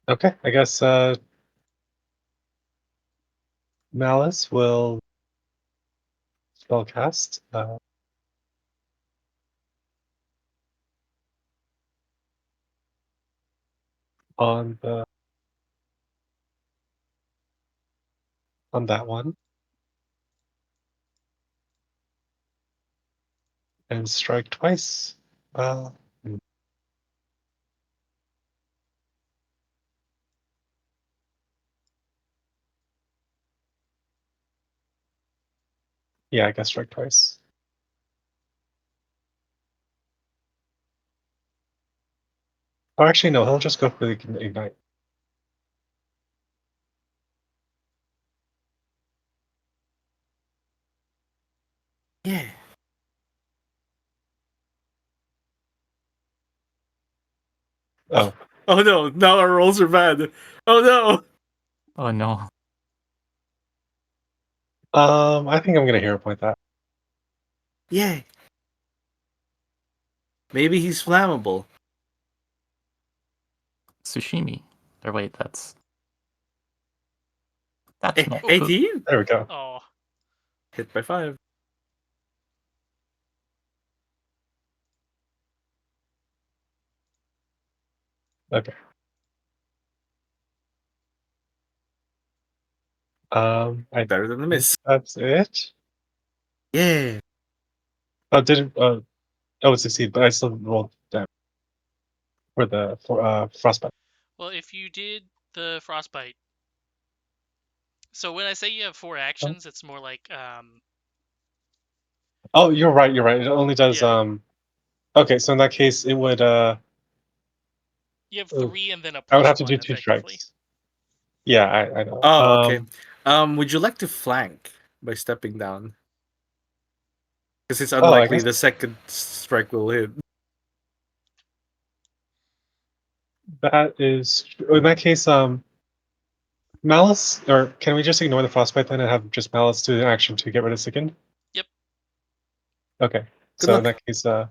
Okay. I guess Malice will spellcast. On that one, and strike twice. Yeah, I guess strike twice. Oh, actually, no. He'll just go for the ignite. Yeah. Oh, Oh no! Now our rolls are bad. Oh no! Oh no. I think I'm gonna hero point that. Yeah. Maybe he's flammable. Sushimi. Or wait, that's not good. 18. There we go. Oh, Hit by 5. Okay. I Better than the think miss. that's it. Yeah. Oh, didn't. Oh, it succeeded, but I still rolled down for the frostbite. well, if you did the frostbite. So when I say you have 4 Oh. actions, it's more like Oh, you're right. You're right. It only does. Yeah. Okay, so in that case, it would. you have Oof. 3 and then a I would plus have to do 1 2 effectively. strikes. Yeah, I know. Oh, okay. Would you like to flank by stepping down? Because it's Oh, I unlikely guess the second strike will hit. that is. In that case, Malice, or can we just ignore the frostbite then and have just Malice do the action to get rid of Sickened? Yep. Okay. Good So luck. in that case, yeah.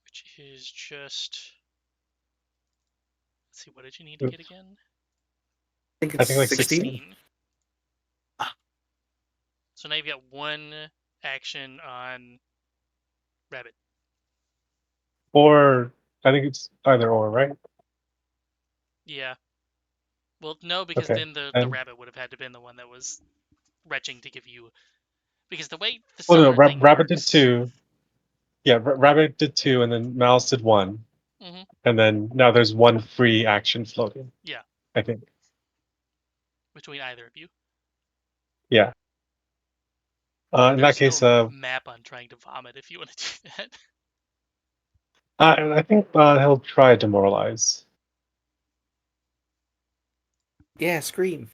Which is just. Let's see, what did you need to get again? I think I it's think like 16. So now you've got one action on Rabbit. Or I think it's either or, right? Yeah. Well, no, because Okay. then the And Rabbit would have had to been the one that was retching to give you. Because the way the well, no, summoner thing Rabbit did works. 2. Yeah, Rabbit did 2, and then Malice did 1. Mm-hmm. And then now there's one free action floating. Yeah. I think. Between either of you. Yeah. In that There's case, no map on trying to vomit if you want to do that. I think he'll try demoralize. Yeah, scream.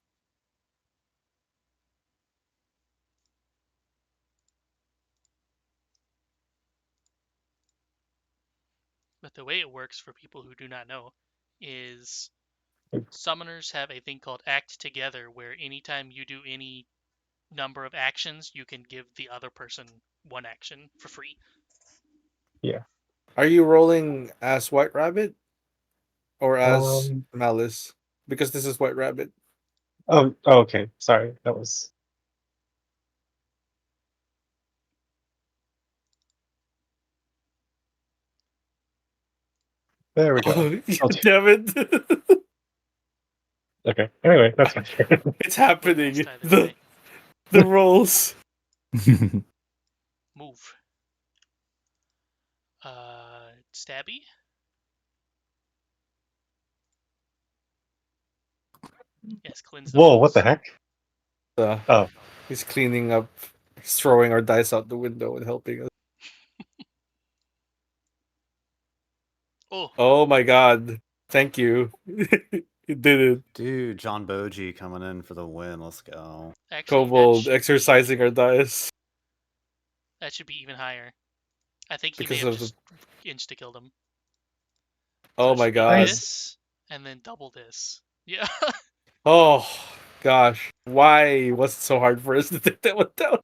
But the way it works for people who do not know is summoners have a thing called Act Together, where anytime you do any number of actions, you can give the other person one action for free. Yeah. Are you rolling as White Rabbit or as Um. Malice? Because this is White Rabbit. Oh. Okay. Sorry. That was. There we go. Oh, I'll do- damn it. Okay. Anyway, that's fine. It's happening. Almost either way. The rolls. Move. Stabby. Yes, cleanse the Whoa! What the wounds. heck? Uh, Oh. he's cleaning up. He's throwing our dice out the window and helping us. Oh, Oh my god. Thank you. You did it. Dude, John Boji coming in for the win. Let's go. actually, Kobold exercising our dice that should be even higher. I think he may because have of the. just insta-killed him. So Oh it my should be god. this, and then double this. Yeah. Oh gosh. Why was it so hard for us to take that one down?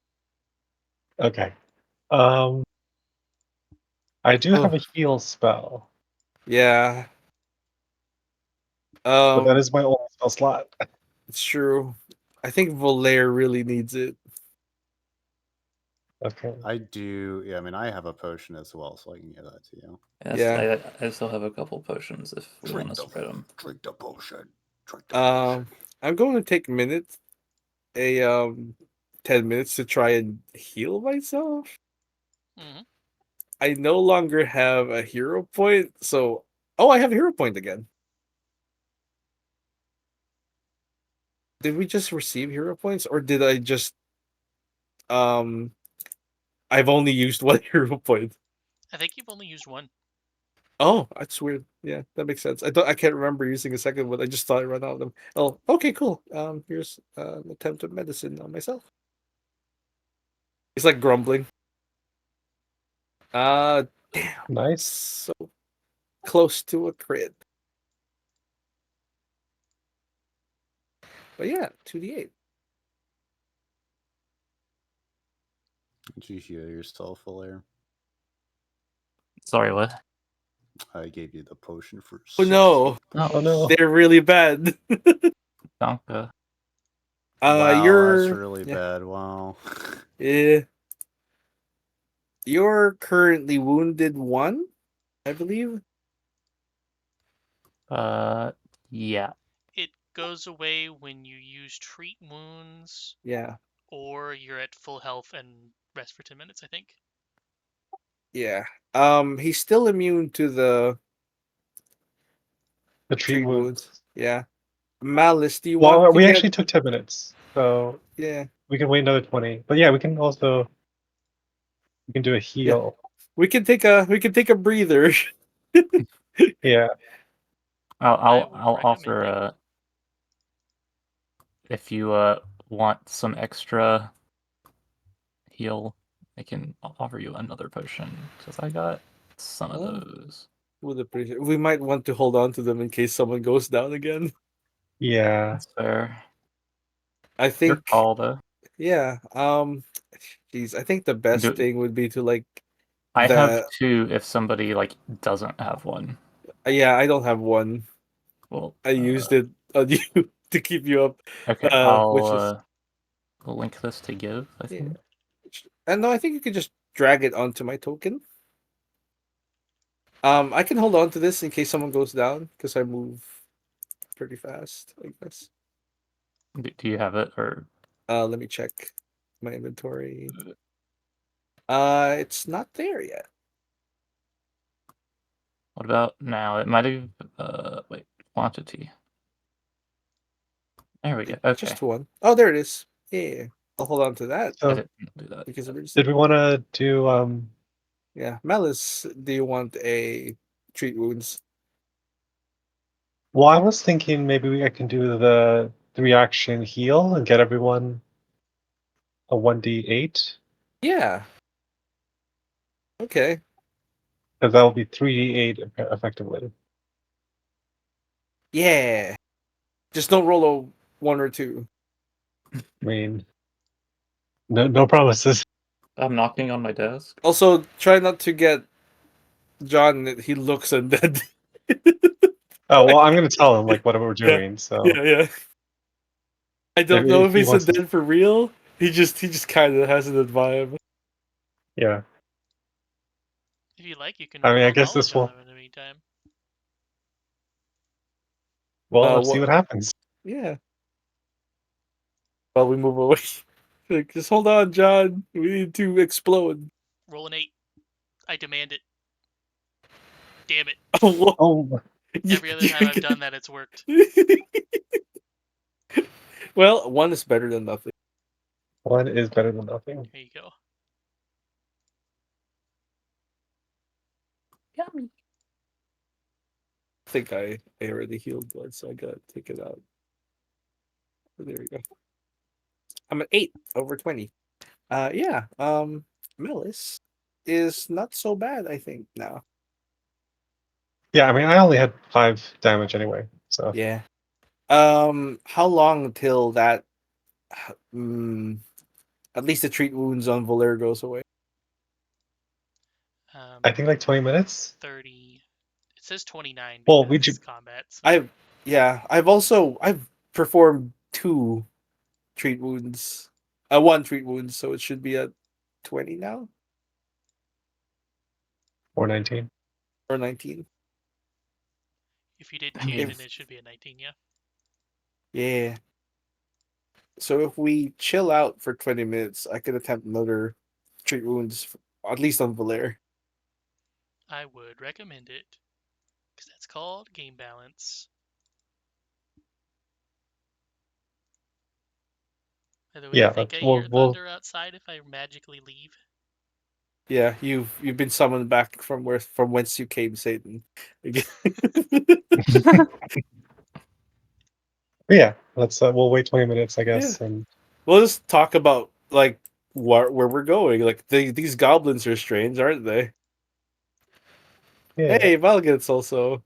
Okay. I do have Oh a heal spell, yeah. but that is my only spell slot. It's true. I think Volaire really needs it. Okay. I do. Yeah, I mean, I have a potion as well, so I can give that to you. Yes, Yeah. I still have a couple potions if we want to spread them. Drink the potion. Drink the potion. I'm going to take a 10 minutes to try and heal myself. Hmm. I no longer have a hero point, so I have a hero point again. Did we just receive hero points, or did I just um? I've only used one hero point. I think you've only used one. Oh, that's weird. Yeah, that makes sense. I can't remember using a second one. I just thought I ran out of them. Oh, okay, cool. Here's an attempt at medicine on myself. He's like grumbling. Damn. Nice. So close to a crit. But yeah, 2d8. Did you heal yourself, Volaire? Sorry, what? I gave you the potion for. Oh no, Oh no. they're really bad. Donka. Wow, that's You're really yeah, bad. Wow. yeah. You're currently wounded 1, I believe. Yeah. It goes away when you use treat wounds, Yeah, or you're at full health and rest for 10 minutes, I think. yeah. He's still immune to the The treat tree wound. wounds. Yeah. Malice, do you want Well, to we get? actually took 10 minutes, so Yeah, we can wait another 20. But yeah, we can also do a yeah. heal. We can take a breather. Yeah. I would I'll recommend offer it. if you want some extra heal, I can offer you another potion because I got some of Oh. those. Would appreciate. We might want to hold on to them in case someone goes down again. Yeah. That's fair. I Your think. call though. Yeah. Geez, I think the best Do- thing would be to like I have the. two if somebody like doesn't have one. Yeah, I don't have one. Well, I used it on you to keep you up. okay, Which is I'll link this to give, I yeah. think. And no, I think you can just drag it onto my token. I can hold on to this in case someone goes down because I move pretty fast, I guess. Do you have it or Let me check my inventory. It's not there yet. what about now? It might have wait, quantity. There we go. Okay. Just one. Oh, there it is. Yeah, I'll hold on to that I So didn't do that. because of did we want to do yeah. Malice, do you want a treat wounds? well, I was thinking maybe I can do the 3-action heal and get everyone a 1d8 Yeah. Okay. because that'll be 3d8 effectively. Yeah. Just don't roll a 1 or 2. I mean, no promises. I'm knocking on my desk. Also, try not to get John. He looks undead. Oh well, I'm gonna tell him like what we're Yeah. doing. So Yeah. I don't know if if he he's wants to, undead for real. He just kind of has an vibe. yeah. If you like, you can I mean, I roll guess knowledge this on will. them in the meantime. Well, let's see What? what happens. Yeah. While we move away, like, just hold on, John. We need to explode. Roll an 8. I demand it. Damn it. Oh, Oh, Every other time I've done that, it's worked. Well, 1 is better than nothing. one is better than nothing. Here you go. Yummy. I think I already healed blood, so I gotta take it out. There we go. I'm at 8 over 20. Yeah. Melis is not so bad, I think now. Yeah, I mean, I only had 5 damage anyway. So Yeah. How long till that? Mm, at least the treat wounds on Valer goes away. I think like 20 minutes. 30. It says 29 Well, because we it's do. combat. So. I've performed 2 treat wounds. 1 treat wound, so it should be at 20 now Or 19. or 19. If you did 2, If then it should be a 19, yeah. yeah. So if we chill out for 20 minutes, I could attempt another treat wounds, at least on Valer. I would recommend it. Because that's called game balance. By the way, I Yeah, think that's I we'll hear we'll. thunder outside if I magically leave. Yeah, you've been summoned back from whence you came, Satan. Yeah, let's we'll wait 20 minutes, I Yeah. guess, and We'll just talk about like where we're going. Like these goblins are strange, aren't they? yeah, Hey, Valget's also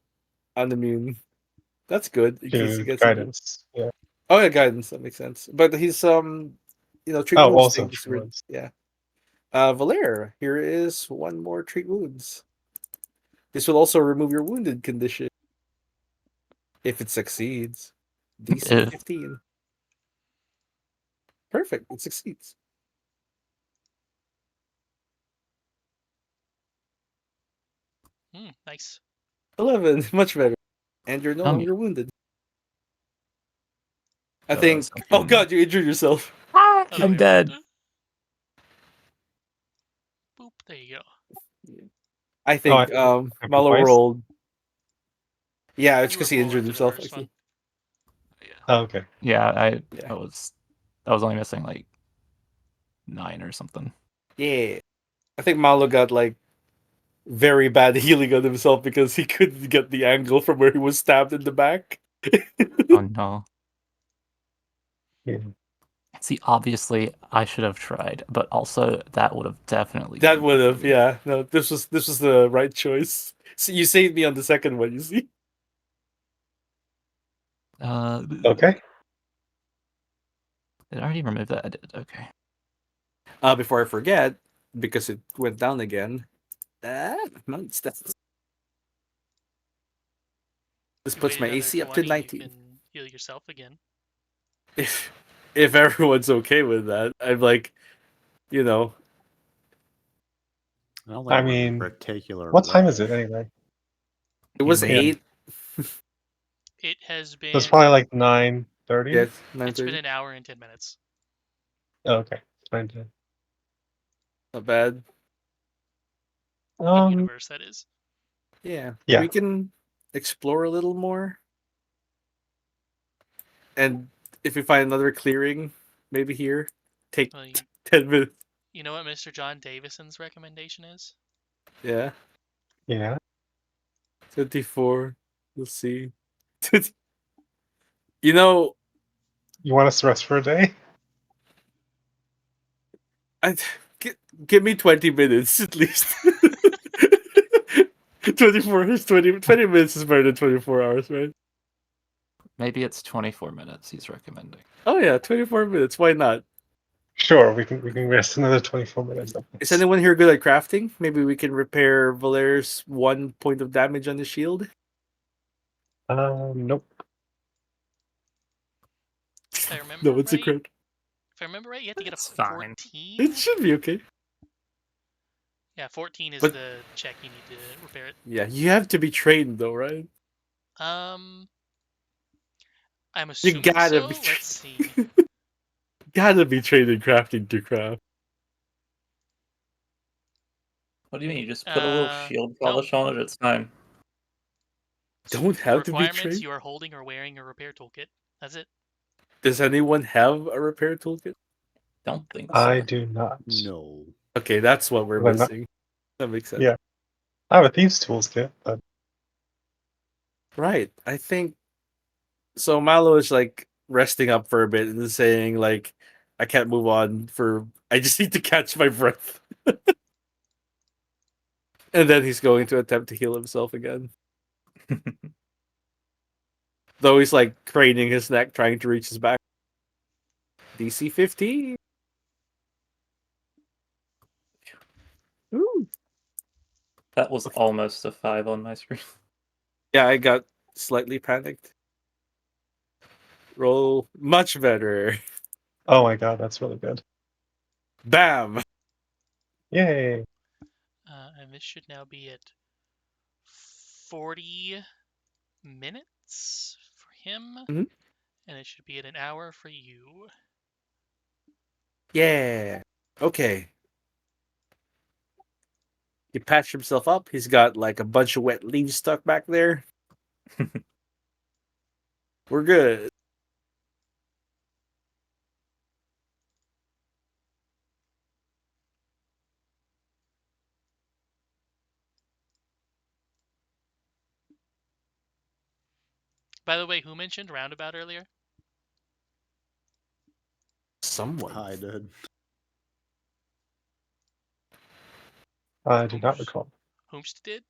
unimmune. That's good in case he to gets immune. guidance. Yeah. Oh yeah, guidance, that makes sense. But he's treat Oh, wounds also thing. Just true ones. yeah. Valer, here is 1 more treat wounds. This will also remove your wounded condition if it succeeds. DC Ew. 15. Perfect. It succeeds. Nice. 11. Much better. And you're no Yummy. longer wounded. I think. something- Oh god, you injured yourself. Oh, I'm yeah. dead. Boop. There you go. I Oh, think happened Malo twice? rolled. Yeah, it's You were because he full injured after the himself, I first one. see. Oh, okay. Yeah, I Yeah. was only missing like 9 or something. Yeah. I think Malo got like very bad healing on himself because he couldn't get the angle from where he was stabbed in the back. Oh no. Yeah. See, obviously, I should have tried, but also that would have definitely. That been would have, free. yeah. No, this was the right choice. So you saved me on the second one. You see. Okay. Did I already remove that? I did. Okay. Before I forget, because it went down again. This You puts wait my another AC up to 20, you 19. can heal yourself again. If everyone's okay with that, I'm like, you know, I don't I think we're in a mean, particular what time rush. is it anyway? it was Human. 8. It has So it's probably been like 9:30. Yes, it's been 9:30. an hour and 10 minutes. Oh, okay. 9:10. Not bad. In universe, that is. Yeah, Yeah. we can explore a little more, and if we find another clearing, maybe here, take Well, 10 minutes. you know what Mr. John Davison's recommendation is? Yeah, Yeah. 24. We'll see. You know, You want us to rest for a day? I gi- give me 20 minutes at least. 24 is 20 minutes is better than 24 hours, right? Maybe it's 24 minutes he's recommending. Oh yeah, 24 minutes. Why not? Sure, we can rest another 24 minutes. Is anyone here good at crafting? Maybe we can repair Valaire's 1 point of damage on the shield. Nope. If I remember No, it's a right, crit. if I remember right, you have to get a It's fine. 14. It should be okay. Yeah, 14 is But- the check you need to repair it. Yeah, you have to be trained though, right? I'm You assuming gotta so. be Let's see. gotta be trained in crafting to craft. What do you mean? You just put a little shield polish on it, it's fine. Don't have to be Requirements: trained. you are holding or wearing a repair toolkit. That's it. Does anyone have a repair toolkit? Don't think I so. do not. No. Okay, that's what we're But I'm not- missing. That makes sense. Yeah. I have a thieves tools kit, but Right. I think so. Malo is like resting up for a bit and saying like, "I can't move on for. I just need to catch my breath." And then he's going to attempt to heal himself again. Though he's like craning his neck, trying to reach his back. DC 15. Ooh. That was almost a 5 on my screen. Yeah, I got slightly panicked. Roll much better. oh my god, that's really good. Bam. Yay! And this should now be at 40 minutes for him, Mhm. and it should be at an hour for you. Yeah. Okay. He patched himself up. He's got like a bunch of wet leaves stuck back there. We're good. By the way, who mentioned roundabout earlier? Someone. I did. I do not recall. Whomst did?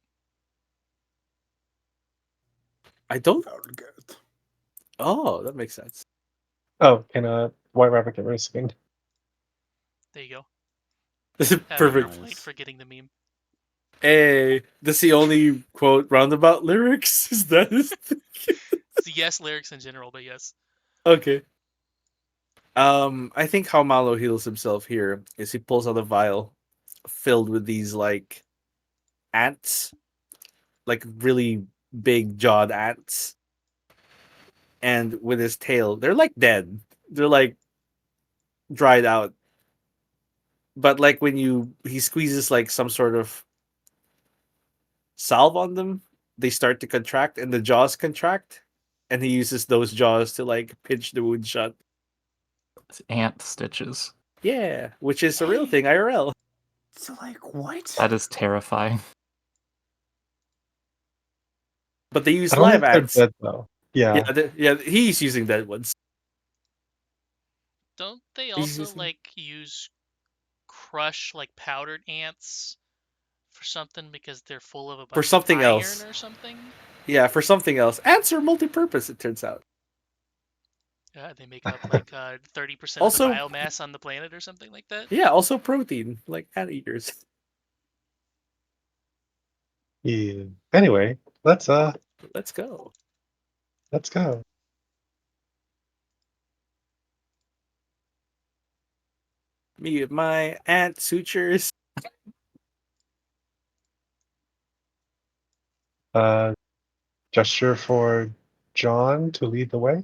I don't. Forget. Oh, that makes sense. Oh, can White Rabbit get rid of skin? There you go. Having Perfect. a point Nice. for getting the meme. Hey, that's the only quote roundabout lyrics. Is that It's the yes lyrics in general, but yes. okay? I think how Malo heals himself here is he pulls out a vial filled with these like ants, like really big jawed ants, and with his tail, they're like dead. They're like dried out. But like when he squeezes like some sort of salve on them, they start to contract and the jaws contract, and he uses those jaws to like pinch the wound shut. It's ant stitches. Yeah, which is a real thing IRL. So, like, what? That is terrifying. But they use I don't live think they're ants. dead though. Yeah. Yeah, he's using dead ones. Don't they He's also using- like use crush like powdered ants for something because they're full of a For bunch of something iron else. or something? Yeah, for something else. Ants are multi-purpose, it turns out. Yeah, they make up like 30% of the Also, biomass on the planet or something like that. yeah, also protein, like anteaters. Yeah. Anyway, Let's go. let's go. Me with my ant sutures. Uh, gesture for John to lead the way.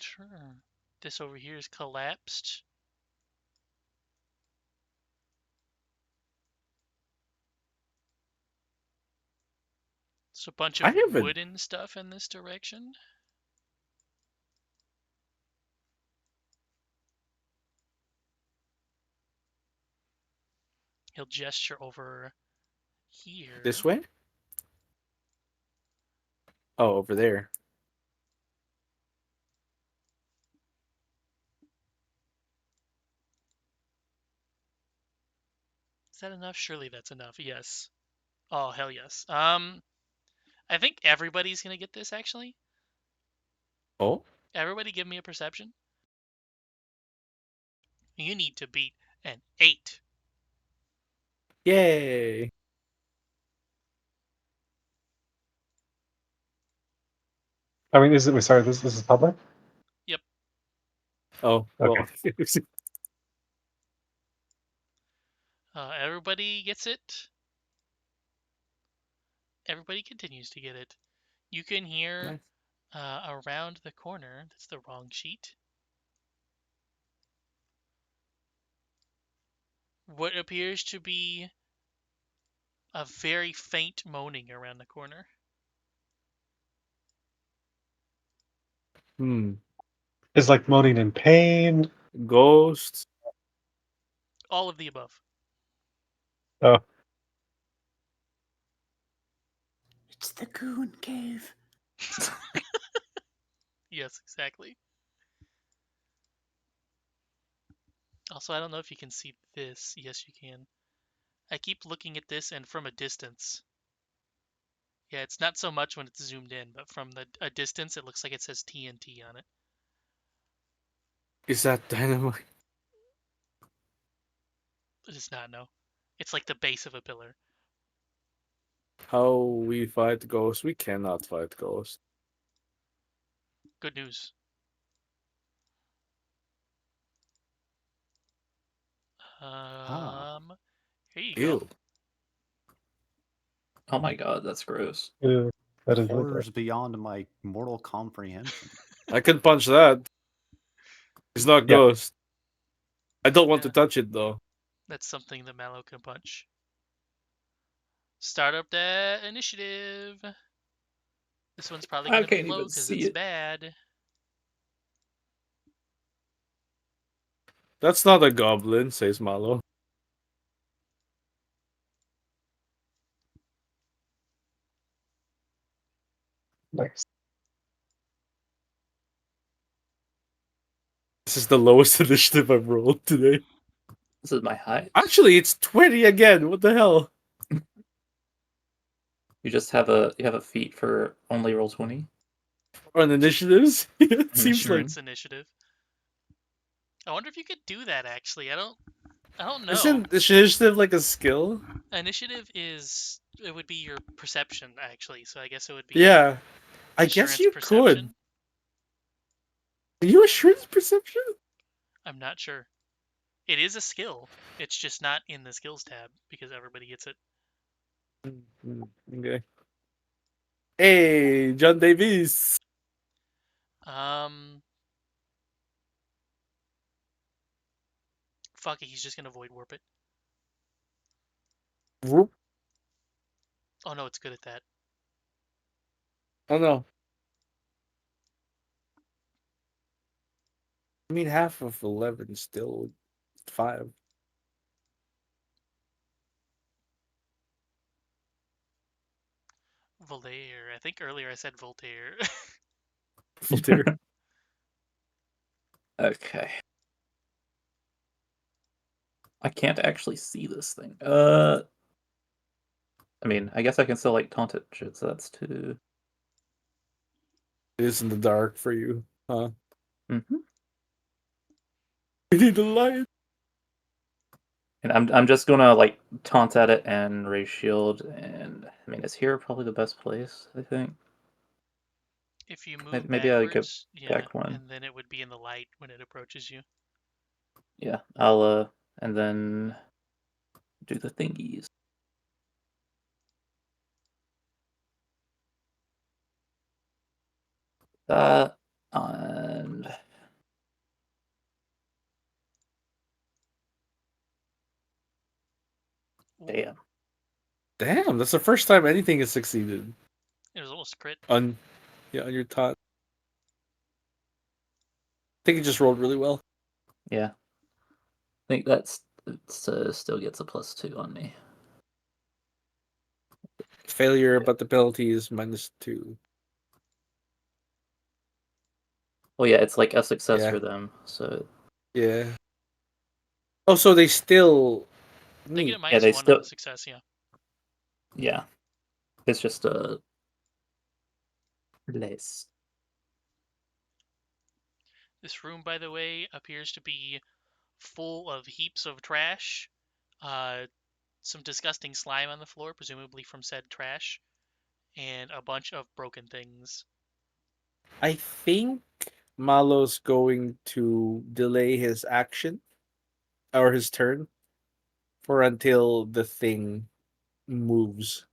Sure. This over here is collapsed. It's a bunch I of haven't. wooden stuff in this direction. He'll gesture over This here. way? Oh, over there. Is that enough? Surely that's enough. Yes. Oh, hell yes. I think everybody's gonna get this actually. Oh, Everybody give me a perception. You need to beat an 8. yay. I mean, is it? Sorry, this is public. Yep. Oh, Okay. well. Everybody gets it. Everybody continues to get it. You can hear Nice. around the corner. That's the wrong sheet. What appears to be a very faint moaning around the corner. Is like moaning in pain. Ghosts. All of the above. Oh, It's the Goon Cave. Yes, exactly. Also, I don't know if you can see this. Yes, you can. I keep looking at this and from a distance. Yeah, it's not so much when it's zoomed in, but from a distance, it looks like it says TNT on it. Is that dynamite? It is not, no. It's like the base of a pillar. How we fight ghosts? We cannot fight ghosts. Good news. Ah. Here you go. Ew. Oh my god, that's gross. ew, that is really Horrors gross. beyond my mortal comprehension. I can punch that. It's not Yeah. ghost. I don't want to Yeah. touch it though. That's something that Mallow can punch. Start up that initiative. This one's probably I going to be can't low even because see it's it. bad. That's not a goblin, says Malo. Nice. This is the lowest initiative I've rolled today. This is my height. Actually, it's 20 again. What the hell? You just have a feat for only roll 20. On initiatives? It Pretty seems sure like it's initiative. I wonder if you could do that actually. I don't know. isn't initiative like a skill? Initiative is it would be your perception actually, so I guess it would be Yeah. I guess assurance you could. perception. Are you assurance perception? I'm not sure. It is a skill. It's just not in the skills tab because everybody gets it. Okay. Hey, John Davies. Um, fuck it, he's just gonna void warp it. Whoop. Oh no, it's good at that. Oh no. I mean, half of 11 is still 5. Voltaire. I think earlier I said Voltaire. Voltaire. Okay. I can't actually see this thing. I mean, I guess I can still like taunt it. Shit, so that's 2. It is in the dark for you, huh? Mm-hmm. We need the light. And I'm just gonna like taunt at it and raise shield, and I mean, is here probably the best place? I think. If you move Maybe I go backwards, yeah, back one. and then it would be in the light when it approaches you. Yeah, I'll and then do the thingies. That and Ooh, damn. Damn, that's the first time anything has succeeded it was almost a crit. on on your taunt. I think it just rolled really well. Yeah, I think that's still gets a +2 on me. Failure, but the penalty is -2. Well, yeah, it's like a success Yeah. for them. So Yeah. Oh, so they still They get a neat. yeah, minus they one on still the success, yeah. yeah. It's just less. This room, by the way, appears to be full of heaps of trash. Some disgusting slime on the floor, presumably from said trash, and a bunch of broken things. I think Malo's going to delay his action or his turn for until the thing moves.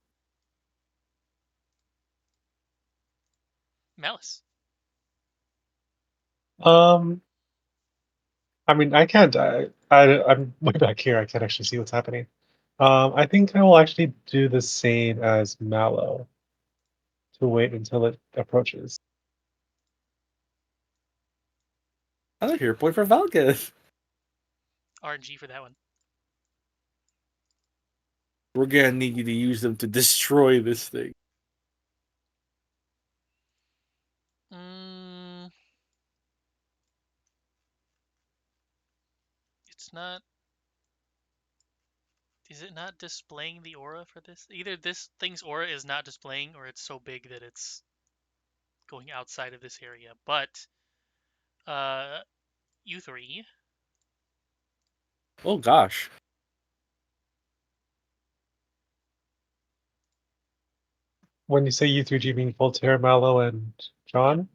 Malice. Um, I mean, I can't. I'm way back here. I can't actually see what's happening. I think I will actually do the same as Mallow to wait until it approaches. Another hero point for Valketh. RNG for that one. We're gonna need you to use them to destroy this thing. It's not. Is it not displaying the aura for this? Either this thing's aura is not displaying, or it's so big that it's going outside of this area. But, you three. Oh gosh. When you say you three, do you mean Voltaire, Mallow, and John?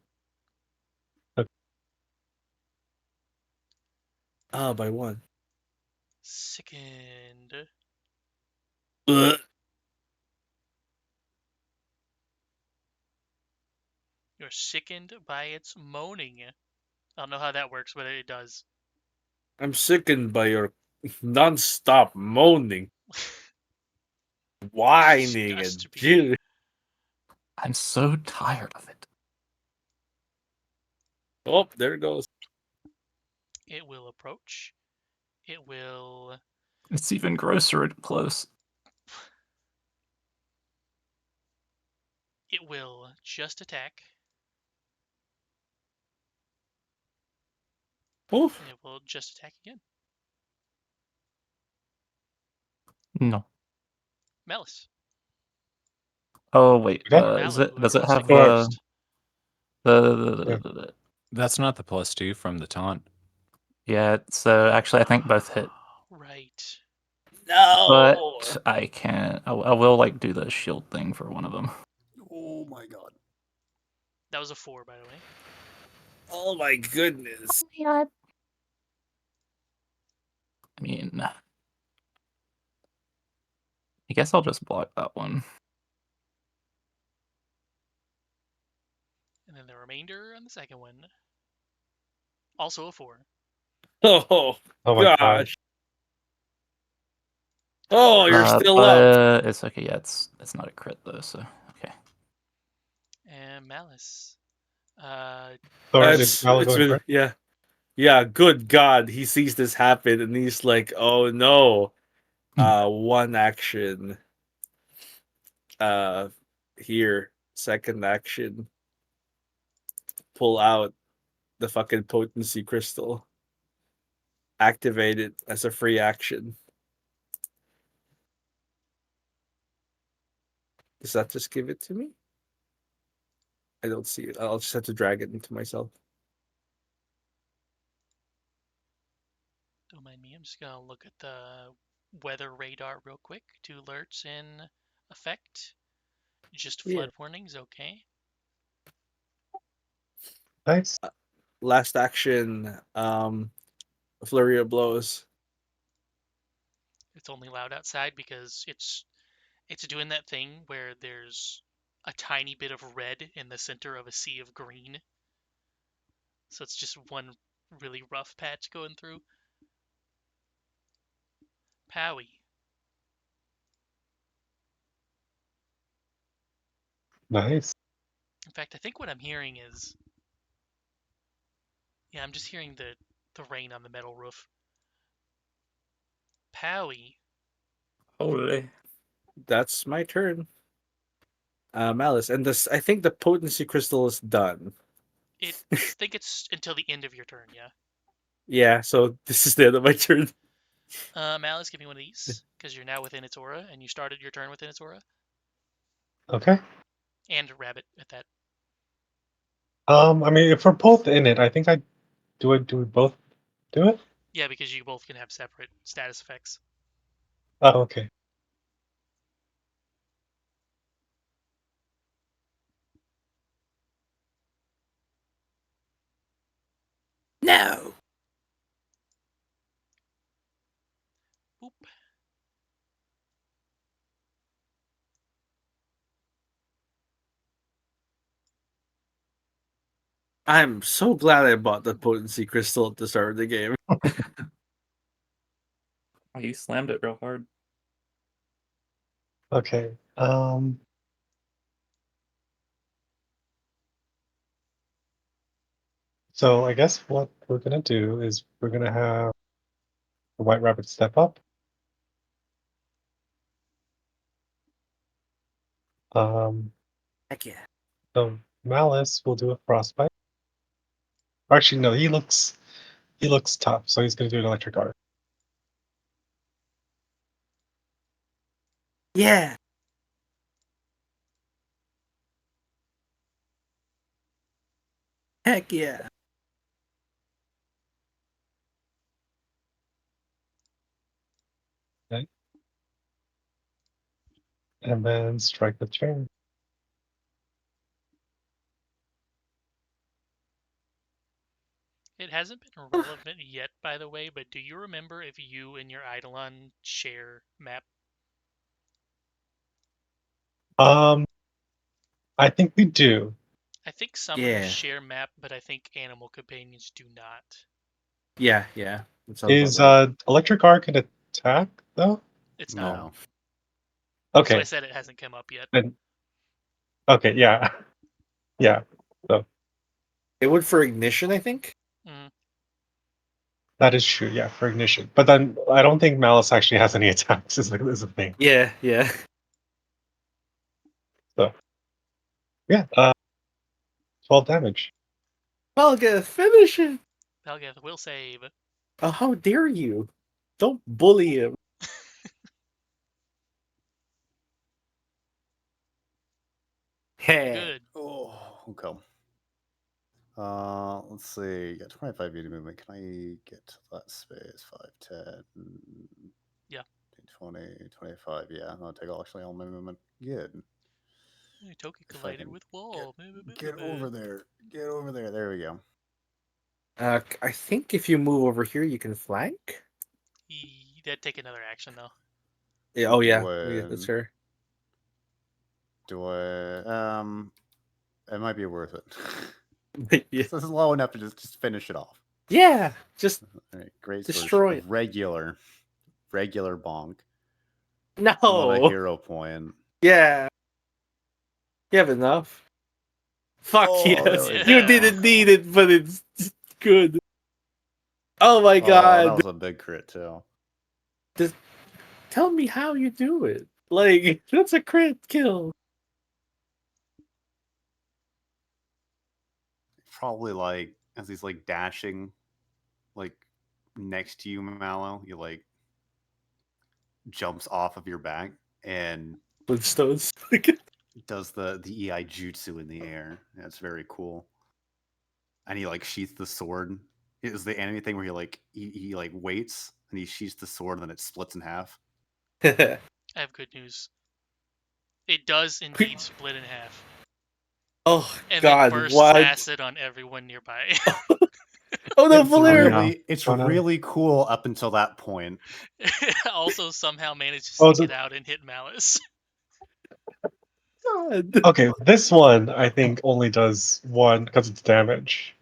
Ah, by one. Sickened. Ugh. You're sickened by its moaning. I don't know how that works, but it does. I'm sickened by your non-stop moaning, whining, and Disgust me. Jew. I'm so tired of it. Oh, there it goes. It will approach. It will. It's even grosser at close. It will just attack. Oof. And it will just attack again. No. Malice. Oh wait, Okay. Or is Mallow, it? Does whoever it wants to have go Or first. yeah. That's not the +2 from the taunt. Yeah. So actually, I think both hit, Right. No. but I can. I will like do the shield thing for one of them. Oh my god. That was a 4, by the way. Oh my goodness. I mean, I guess I'll just block that one. And then the remainder on the second one. Also a 4. Oh Oh my god. gosh. Oh, you're still up. But it's okay. Yeah, it's not a crit though. So okay. And Malice. Uh, So is Mallow It's going been first? yeah. Yeah, good God. He sees this happen and he's like, oh no. One action. Uh Here. Second action. pull out the fucking potency crystal. Activate it as a free action. Does that just give it to me? I don't see it. I'll just have to drag it into myself. Don't mind me. I'm just gonna look at the weather radar real quick. 2 alerts in effect. Just Yeah. flood warnings, okay. Nice. Last action, flurry of blows. It's only loud outside because it's doing that thing where there's a tiny bit of red in the center of a sea of green. So it's just one really rough patch going through. Powie. Nice. In fact, I think what I'm hearing is, yeah, I'm just hearing the rain on the metal roof. Powie. Holy. That's my turn. Malice, and this I think the potency crystal is done. I think it's until the end of your turn, yeah. Yeah, so this is the end of my turn. Malice, give me one of these, because you're now within its aura, and you started your turn within its aura. Okay. And Rabbit at that. I mean, if we're both in it, I think I do it. Do we both do it? Yeah, because you both can have separate status effects. Oh, okay. No. Boop. I'm so glad I bought the potency crystal at the start of the game. Oh, you slammed it real hard. Okay. So I guess what we're gonna do is we're gonna have the White Rabbit step up. Heck yeah. So Malice will do a frostbite. Actually, no, he looks tough, so he's gonna do an electric arc. Yeah. Heck yeah. Okay. And then strike the chain. It hasn't been relevant yet, by the way, but do you remember if you and your Eidolon share map? I think we do. I think summoners Yeah. share map, but I think animal companions do not. Yeah. That sounds about Is right. electric arc an attack though? It's not. No. That's why I Okay. said it hasn't come up yet. Then okay, yeah. Yeah. So It would for ignition, I think. Mm. that is true, yeah, for ignition. But then I don't think Malice actually has any attacks, is a thing. Yeah. So yeah, 12 damage. Helga, finish it. Pelgath will save. Oh, how dare you? Don't bully him. Hey. Good. Oh, okay. Let's see. Yeah, 25 feet of movement. Can I get to that space? 5, 10, Yeah. 20, 25. Yeah, I'll take actually all my movement. Good. Toki If I collided can with wall. get over there. Get over there. There we go. I think if you move over here, you can flank. That'd take another action though. Yeah. Oh yeah. When- That's fair. Do I? It might be worth it. Yeah. This is low enough to just finish it off. Yeah. Just All right, great. Destroy it. Regular bonk. no. Not a hero point. Yeah. You have enough. Fuck Oh, yes. there we You go. didn't need it, but it's good. Oh my Oh, god. that was a big crit too. Tell me how you do it. Like, that's a crit kill. probably like as he's like dashing, like next to you, Mallow. He like jumps off of your back and Flintstones. does the EI jutsu in the air. That's very cool. And he like sheaths the sword. It was the anime thing where he like waits and he sheaths the sword and then it splits in half. I have good news. It does indeed split in half. Oh And then God! bursts What? acid on everyone nearby. Oh no, It's Valer! no. it's Oh, no. really cool up until that point. Also somehow manages Oh, to get out and hit Malice. God. Okay, this one I think only does one because it's damage.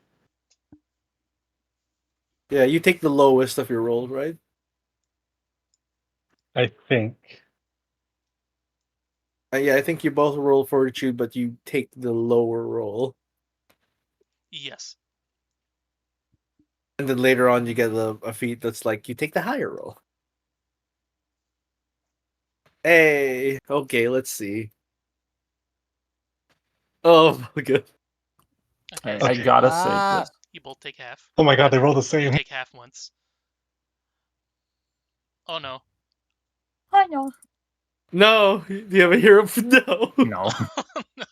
Yeah, you take the lowest of your rolls, right? I think. Yeah, I think you both roll fortitude, but you take the lower roll, Yes. and then later on you get a feat that's like you take the higher roll. Hey, okay, let's see. Oh my God. Okay, I so gotta save this. you both take half. Oh my god, they Rather, roll the you same. take half once. Oh no. I know. No, do you have a hero? No. No. No.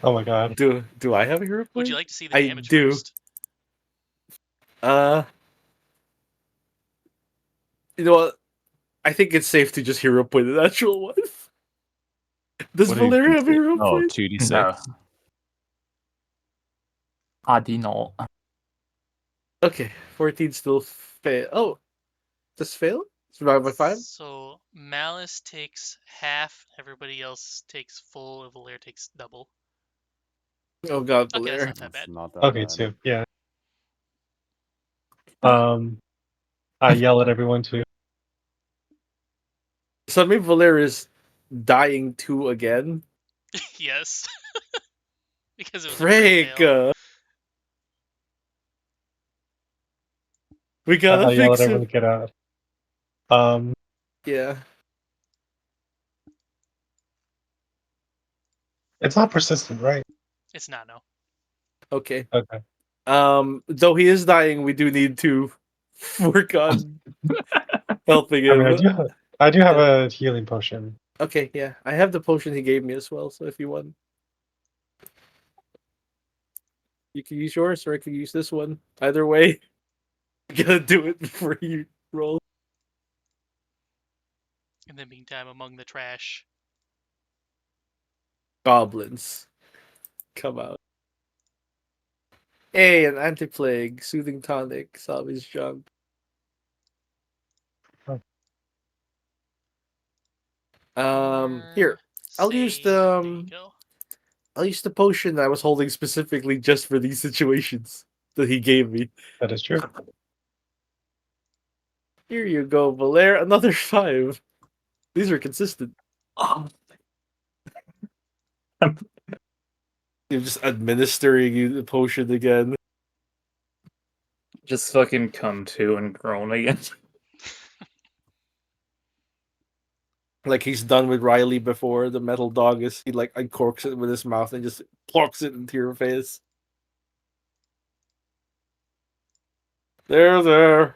Oh my god. Do I have a hero Would point? you like to see the I damage do. first? You know what? I think it's safe to just hero point the actual one. Does What do you Valeria have a do? hero Oh, point? 2d6. No. I do not. Okay, 14 still fail. Oh, does fail? Survive by 5? So Malice takes half, everybody else takes full, and Valer takes double. Oh God, Okay, that's Valeria. not that That's bad. not that Okay, bad. too. Yeah. I yell at everyone too. So I mean Valeria's dying too again. Yes. Because it was a crit Frick! fail. We gotta I yell at fix everyone it. to get out. Um, Yeah. it's not persistent, right? It's not, no. Okay. Okay. Though he is dying, we do need to work on helping I mean, him. I do have a healing potion. Okay, yeah. I have the potion he gave me as well, so if you want, you can use yours or I can use this one. Either way, you gotta do it before you roll. In the meantime, among the trash. Goblins. Come out. Hey, an anti-plague, soothing tonic, salvage junk. Here. I'll use Save. the There you go. I'll use the potion I was holding specifically just for these situations that he gave me. That is true. Here you go, Valer. Another 5. These are consistent. Oh, You're just administering you the potion again. just fucking come to and groan again. Like he's done with Riley before. The metal dog is he like uncorks it with his mouth and just plonks it into your face. There.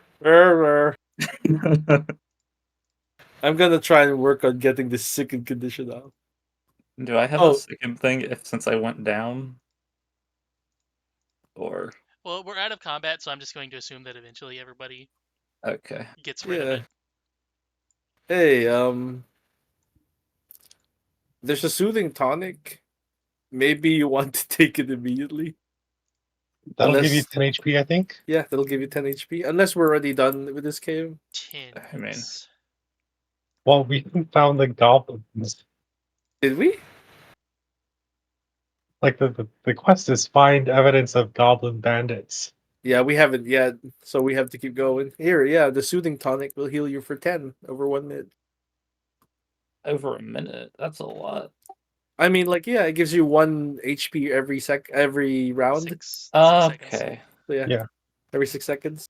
I'm gonna try and work on getting this sickened condition out. Do I have a Oh, second thing since I went down? Or Well, we're out of combat, so I'm just going to assume that eventually everybody okay. gets rid of yeah. it. Hey, there's a soothing tonic. Maybe you want to take it immediately. That'll give you Unless 10 HP, I think. yeah, that'll give you 10 HP. Unless we're already done with this cave. I mean, Tins. Well, we haven't found the goblins. Did we? Like the quest is find evidence of goblin bandits. Yeah, we haven't yet, so we have to keep going. Here, yeah, the soothing tonic will heal you for 10 over 1 minute. over a minute. That's a lot. I mean, like, yeah, it gives you 1 HP every round. 6 seconds. Okay. So yeah, Yeah. every 6 seconds.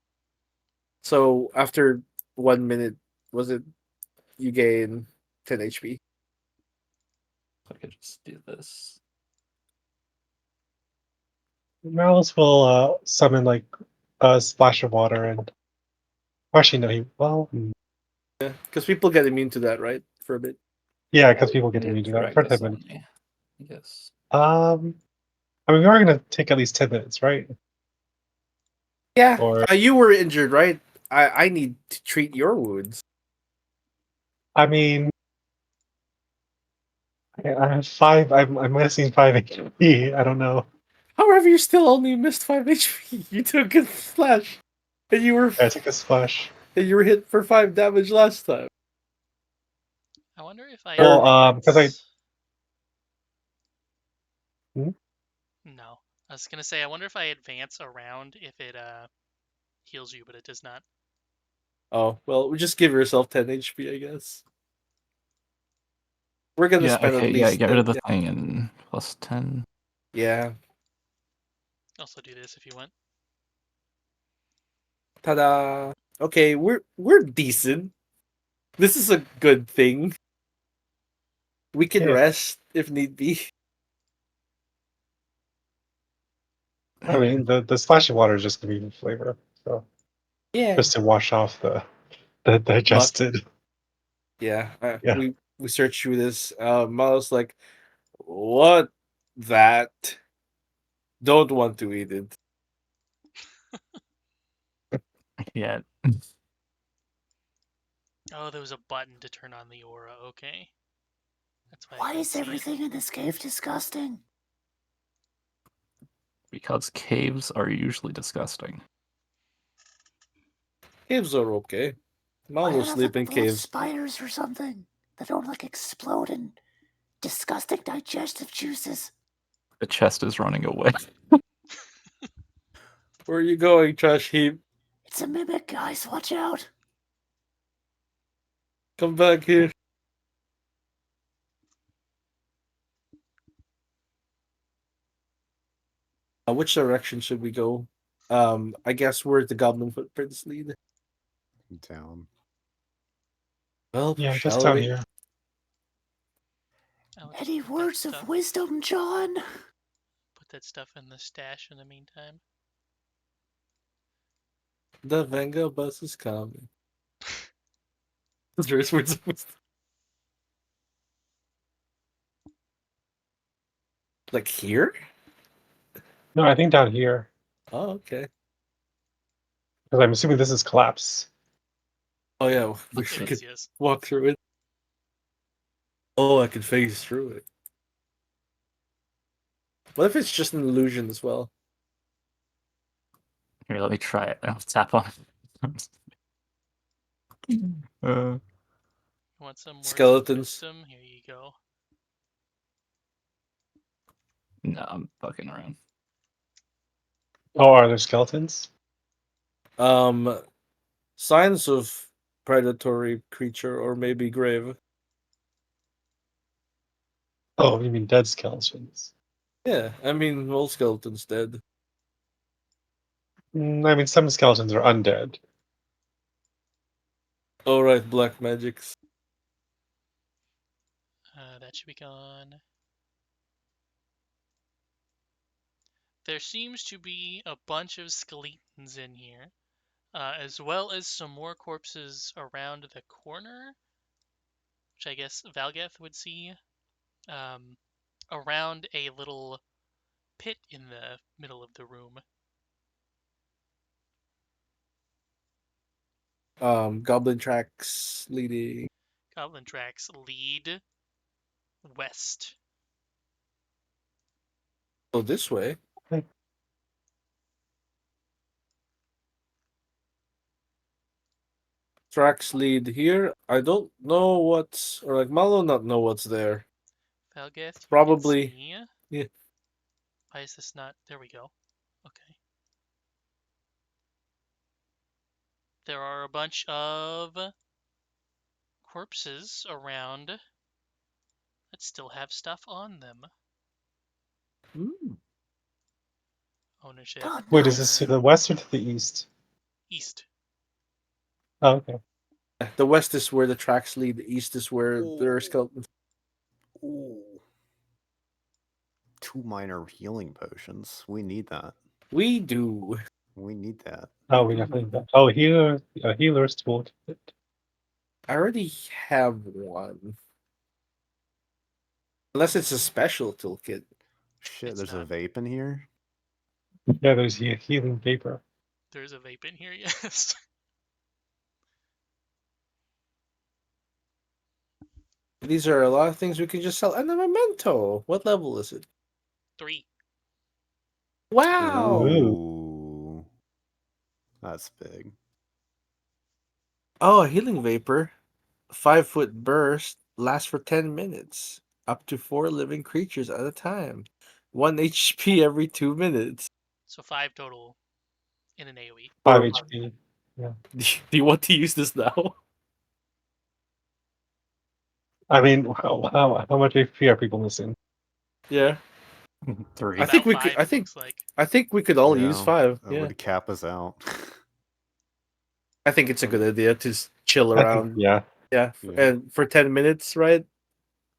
So after 1 minute, was it you gain 10 HP? I could just do this. Malice will summon like a splash of water and actually no, Yeah, because people get immune to that, right? For a bit. yeah, because people get to Yeah, do for that I for guess 10 minutes. only. Yes. I mean, we are gonna take at least 10 minutes, right? Yeah, Or you were injured, right? I need to treat your wounds. I mean, I have five. I'm missing 5 HP. I don't know. However, you still only missed 5 HP. You took a slash, and I took a splash. you were hit for 5 damage last time. I wonder if I Or- Well, because I advance. hmm? No, I was gonna say I wonder if I advance around if it heals you, but it does not. Oh well, just give yourself 10 HP, I guess. We're gonna Yeah, spend at okay, yeah, least get rid of the thing and plus 10. yeah. Also do this if you want. Ta-da! Okay, we're decent. This is a good thing. We can Yeah. rest if need be. I mean, the splash of water is just gonna be flavor, so Yeah. just to wash off the digested. Yeah. Yeah. We searched through this. Miles like, what? That? Don't want to eat it. Yeah. Oh, there was a button to turn on the aura. Okay, that's why I Why couldn't is see it. everything in this cave disgusting? Because caves are usually disgusting. Caves are okay. Why Mal are will there sleep in like full of caves. spiders or something that don't like explode in disgusting digestive juices? The chest is running away. Where are you going, trash heap? It's a mimic, guys. Watch out. Come back here. Which direction should we go? I guess where the goblin footprints lead. Down. Well, Yeah, just shall down we? here. I'll just Any put that words of stuff. wisdom, John? Put that stuff in the stash in the meantime. The Venga bus is coming. There's words of wisdom. Like here? No, I think down here Oh, okay. because I'm assuming this is collapse. Oh yeah, we It could is, yes. walk through it. Oh, I could phase through it. What if it's just an illusion as well? Here, let me try it. I'll tap on it. You want some words of Skeletons. wisdom? Here you go. No, I'm fucking around. Oh, are there skeletons? Um, signs of predatory creature or maybe grave. Oh, you mean dead skeletons? Yeah, I mean, all skeletons dead. I mean, some skeletons are undead. Oh right, black magics. That should be gone. There seems to be a bunch of skeletons in here, as well as some more corpses around the corner, which I guess Valgeth would see, around a little pit in the middle of the room. Goblin tracks leading. Goblin tracks lead west. Oh, this way. Tracks lead here. I don't know what's, or like Malo not know what's there. Valgeth, you Probably. can see. Yeah. Why is this not? There we go. Okay. There are a bunch of corpses around that still have stuff on them. Ownership. Oh, Wait, is this to nice. the west or to the east? East. Oh, okay. The west is where the tracks lead. The east is where there are Ooh. skeletons. Ooh. 2 minor healing potions. We need that. We do. We need that. Oh, we definitely need that. Oh, healer's toolkit. I already have one. Unless it's a special toolkit. Shit, It's there's a not. vape in here. Yeah, there's healing vapor. There's a vape in here, yes. These are a lot of things we can just sell. And a memento. What level is it? 3. Wow. Ooh. That's big. Oh, a healing vapor. 5-foot burst. Lasts for 10 minutes. Up to 4 living creatures at a time. 1 HP every 2 minutes. So 5 total in an AoE. 5 HP. Yeah. Do you want to use this now? I mean, how much HP are people missing? Yeah. 3. I think About we could. 5, it looks like. I think we could all use 5. It Yeah. would cap us out. I think it's a good idea to chill I think, around. yeah. Yeah. Yeah. And for 10 minutes, right?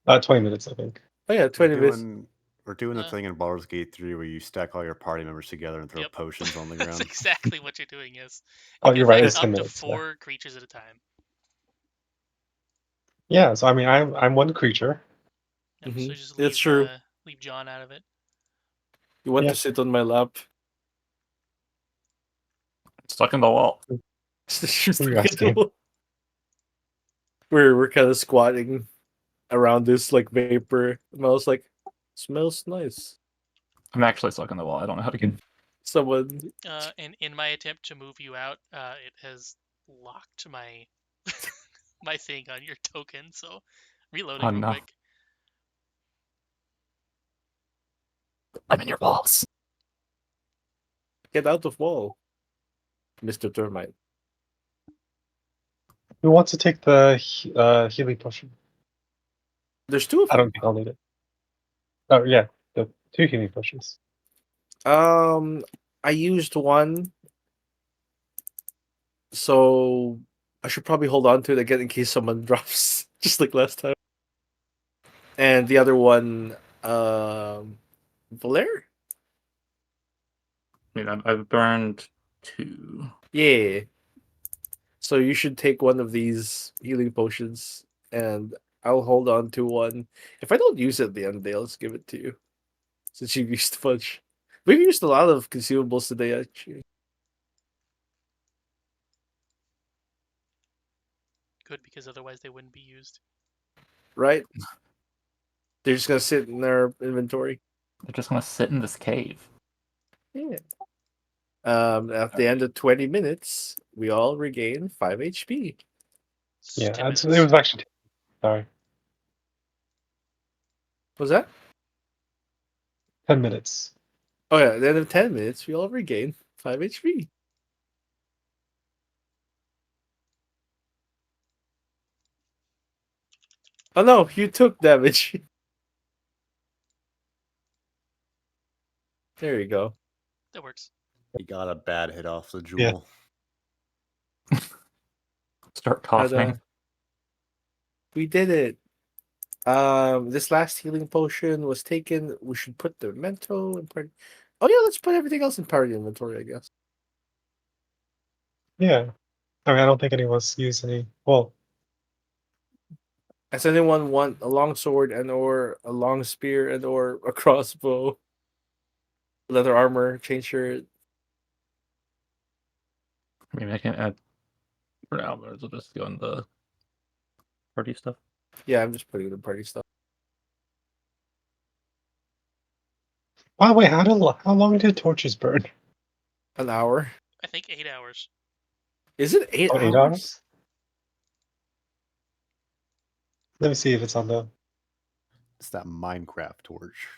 20 minutes, I think. Oh yeah, 20 minutes. We're doing the Uh. thing in Baldur's Gate 3 where you stack all your party members together and throw Yep. potions on the That's ground. exactly what you're doing, yes. Oh, You you're can right. affect It's 10 up to minutes. Yeah. 4 creatures at a time. Yeah. So I mean, I'm one creature. Yep, so just That's leave true. leave John out of it. You want Yeah. to sit on my lap? Stuck in the wall. Just Who are you look at asking? the- we're kind of squatting around this like vapor. And I was like, smells nice. I'm actually stuck in the wall. I don't know how to get. Someone. And in my attempt to move you out, it has locked my my thing on your token. So reloading Oh, real no. quick. I'm in your walls. Get out of wall, Mr. Termite. Who wants to take the healing potion? There's 2 of I them. don't think I'll need it. Oh yeah, the 2 healing potions. I used one, so I should probably hold on to it again in case someone drops, just like last time. And the other one, Valer? I mean, I've burned 2. Yeah. So you should take one of these healing potions, and I'll hold on to one. If I don't use it at the end of the day, I'll just give it to you. Since you've used a bunch. We've used a lot of consumables today, actually. Good, because otherwise they wouldn't be used. Right? They're just gonna sit in their inventory. They're just gonna sit in this cave. Yeah. At the end of 20 minutes, we all regain 5 HP. Yeah, 10 it minutes. was actually. Sorry, Was that? 10 minutes. Oh yeah, at the end of 10 minutes, we all regain 5 HP. Oh no, you took damage. There you go. That works. He got a bad hit off the jewel. Start But, coughing. we did it. This last healing potion was taken. We should put the memento in party. Oh yeah, let's put everything else in party inventory, I guess. Yeah, I mean, I don't think anyone's used any. Well, Does anyone want a long sword and or a long spear and or a crossbow? Leather armor, chain shirt. I mean, I can add for now, but it'll just go in the party stuff. Yeah, I'm just putting the party stuff. by the way, how long did torches burn? An hour. I think 8 hours. Is it 8 Oh, 8 hours? hours? Let me see if it's on the. It's that Minecraft torch.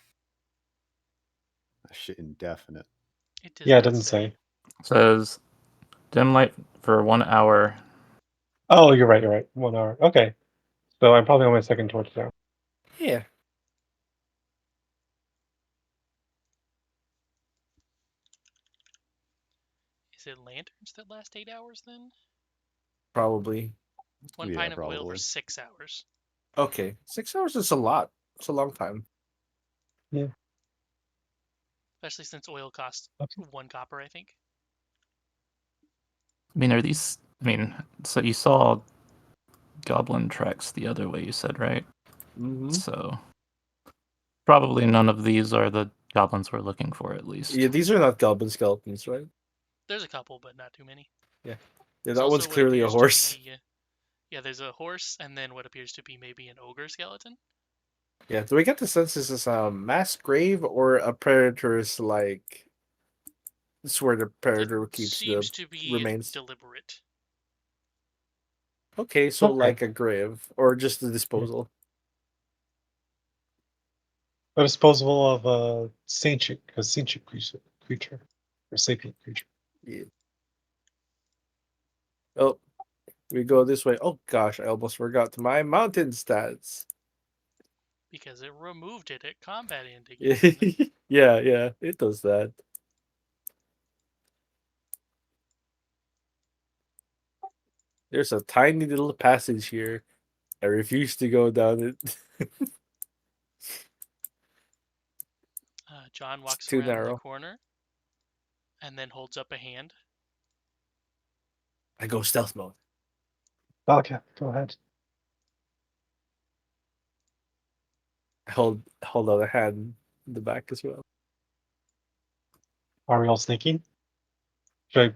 That shit indefinite. It does Yeah, it not doesn't say. It says dim light for 1 hour. Oh, you're right. You're right. 1 hour. Okay, so I'm probably on my second torch now. Yeah. Is it lanterns that last 8 hours then? Probably. One Yeah, pint of oil for probably. 6 hours. Okay. 6 hours is a lot. It's a long time. Yeah. especially since oil costs Okay. 1 copper, I think. I mean, are these? I mean, so you saw goblin tracks the other way, you said, right? Mm-hmm. So probably none of these are the goblins we're looking for, at least. Yeah, these are not goblin skeletons, right? There's a couple, but not too many. Yeah, There's that one's also what clearly a appears horse. to be, yeah, there's a horse, and then what appears to be maybe an ogre skeleton. Yeah, do we get the sense this is a mass grave or a predator's like? This is where the It predator keeps the seems to be remains. deliberate. Okay, so Okay. like a grave or just the disposal. A disposal of a sentient creature, or sapient creature. Yeah. Oh, we go this way. Oh gosh, I almost forgot my mountain stats. Because it removed it at combat indicated. Yeah, it does that. There's a tiny little passage here. I refuse to go down it. John It's walks too around the narrow. corner and then holds up a hand. I go stealth mode. Okay, go ahead. I hold out a hand in the back as well. Are we all sneaking? Should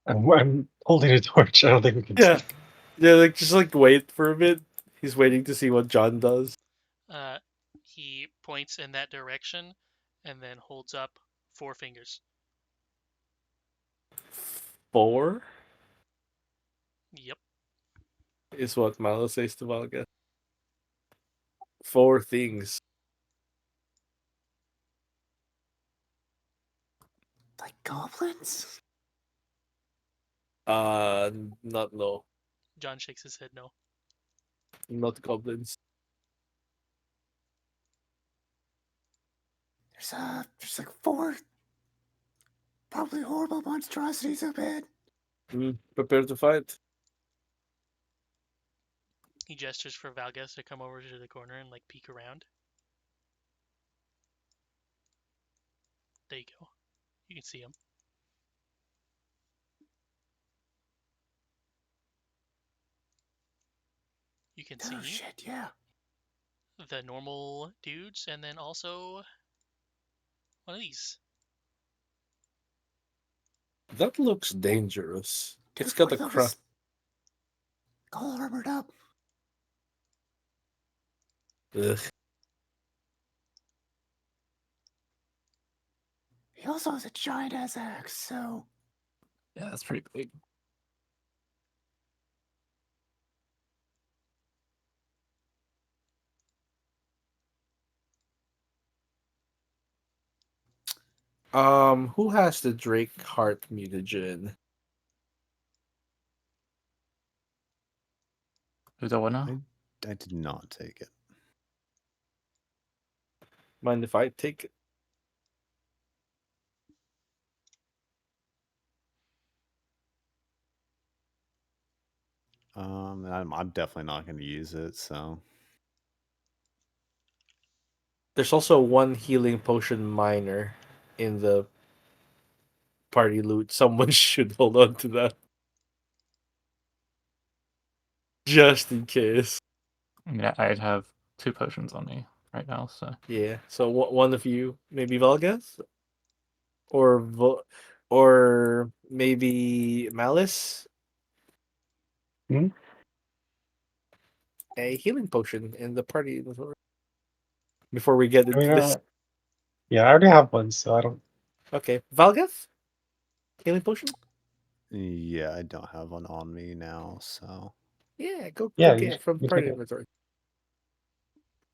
I'm holding a torch. I don't think we can Yeah. sneak. Yeah, like just like wait for a bit. He's waiting to see what John does. He points in that direction and then holds up 4 fingers. 4 Yep. is what Malo says to Valga. 4 things. Like goblins? Not no, John shakes his head no. not goblins. There's like 4 probably horrible monstrosities up ahead. Prepare to fight. He gestures for Valgas to come over to the corner and like peek around. There you go. You can see him. You can Oh see shit, yeah. the normal dudes and then also one of these. That looks dangerous. Dude, It's got one a of them crap. was all armored up. Ugh. He also has a giant ass axe, so Yeah, that's pretty big. Who has the Drake Heart mutagen? Who's that one now? I did not take it. Mind if I take it? I'm definitely not going to use it. So There's also one healing potion minor in the party loot. Someone should hold on to that. Just in case. I mean, I'd have 2 potions on me right now, so Yeah. So one of you, maybe Valgas, or or maybe Malice. Hmm? A healing potion in the party before we get I mean, into this. yeah, I already have one, so I don't. Okay, Valgas, healing potion. yeah, I don't have one on me now. So Yeah, go Yeah, get it from you take party it. inventory.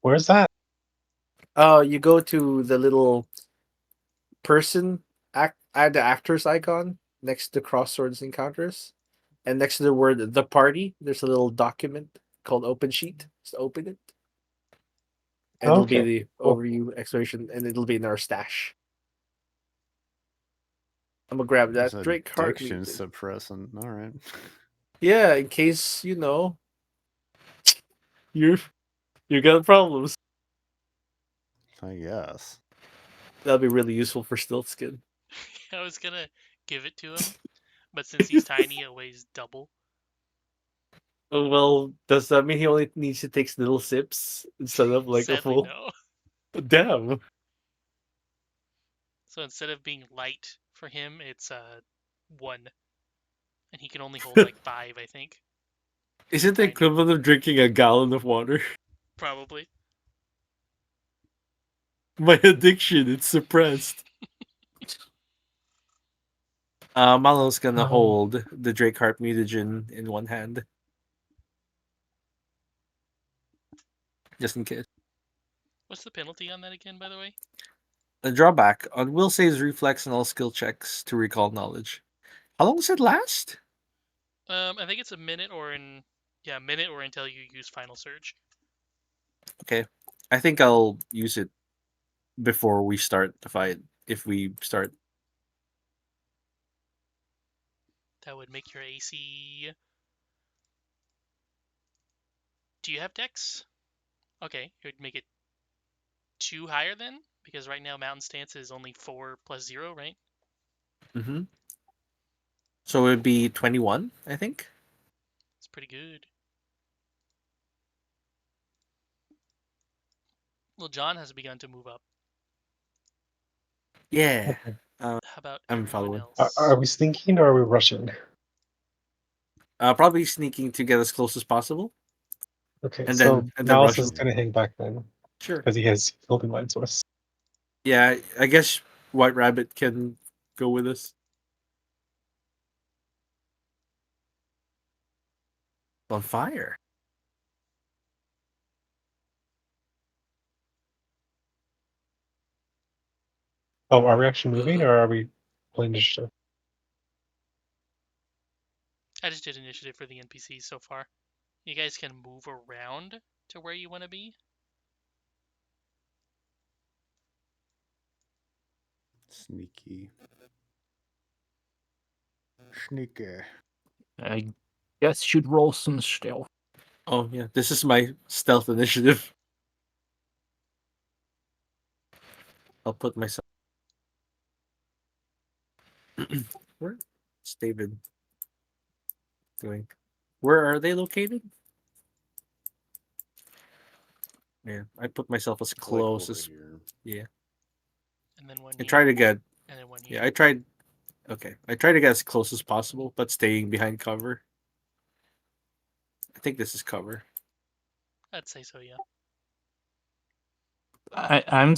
Where's that? You go to the little person add the actor's icon next to Crossroads Encounters, and next to the word the party, there's a little document called Open Sheet. Just open it, and it'll be Okay, the cool. overview explanation, and it'll be in our stash. I'm gonna grab there's that a Drake Heart addiction music. suppressant. All right. Yeah, in case you got problems. I guess. That'll be really useful for stealth skin. I was gonna give it to him, but since he's tiny, it weighs double. Oh, well, does that mean he only needs to take little sips instead of like a Sadly, full? no. Damn. So instead of being light for him, it's 1, and he can only hold like 5, I think. Is it the Tiny. equivalent of drinking a gallon of water? Probably. My addiction, it's suppressed. Malo's gonna Oh. hold the Drakeheart mutagen in one hand. Just in case. What's the penalty on that again, by the way? A drawback on will saves reflex and all skill checks to recall knowledge. How long does it last? I think it's a minute minute or until you use Final Surge. Okay. I think I'll use it before we start the fight. If we start. That would make your AC. Do you have Dex? Okay, it would make it 2 higher then, because right now Mountain Stance is only 4 plus 0, right? Mm-hmm. So it would be 21, I think. It's pretty good. Well, John has begun to move up. Yeah. Okay. How about I'm everyone following. Are else? we sneaking or are we rushing? Probably sneaking to get as close as possible, Okay, and so then Malice rush is them. gonna hang back then Sure. because he has Golden Mind Source. Yeah, I guess White Rabbit can go with us. On fire. Oh, are we actually moving or are we playing initiative? I just did initiative for the NPCs so far. You guys can move around to where you want to be. Sneaky. Sneaky. I guess you'd roll some stealth. Oh yeah, this is my stealth initiative. I'll put myself. Where's David doing? Where are they located? Yeah, I put myself as It's like close over as. here. Yeah, And then one I try here, to get. and then one Yeah, here. I tried. Okay, I try to get as close as possible, but staying behind cover. I think this is cover. I'd say so, yeah. I'm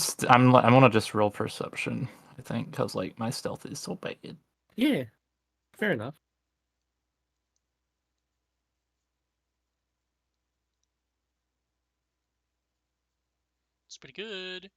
gonna just roll perception. I think because like my stealth is so bad. Yeah, fair enough. It's pretty good.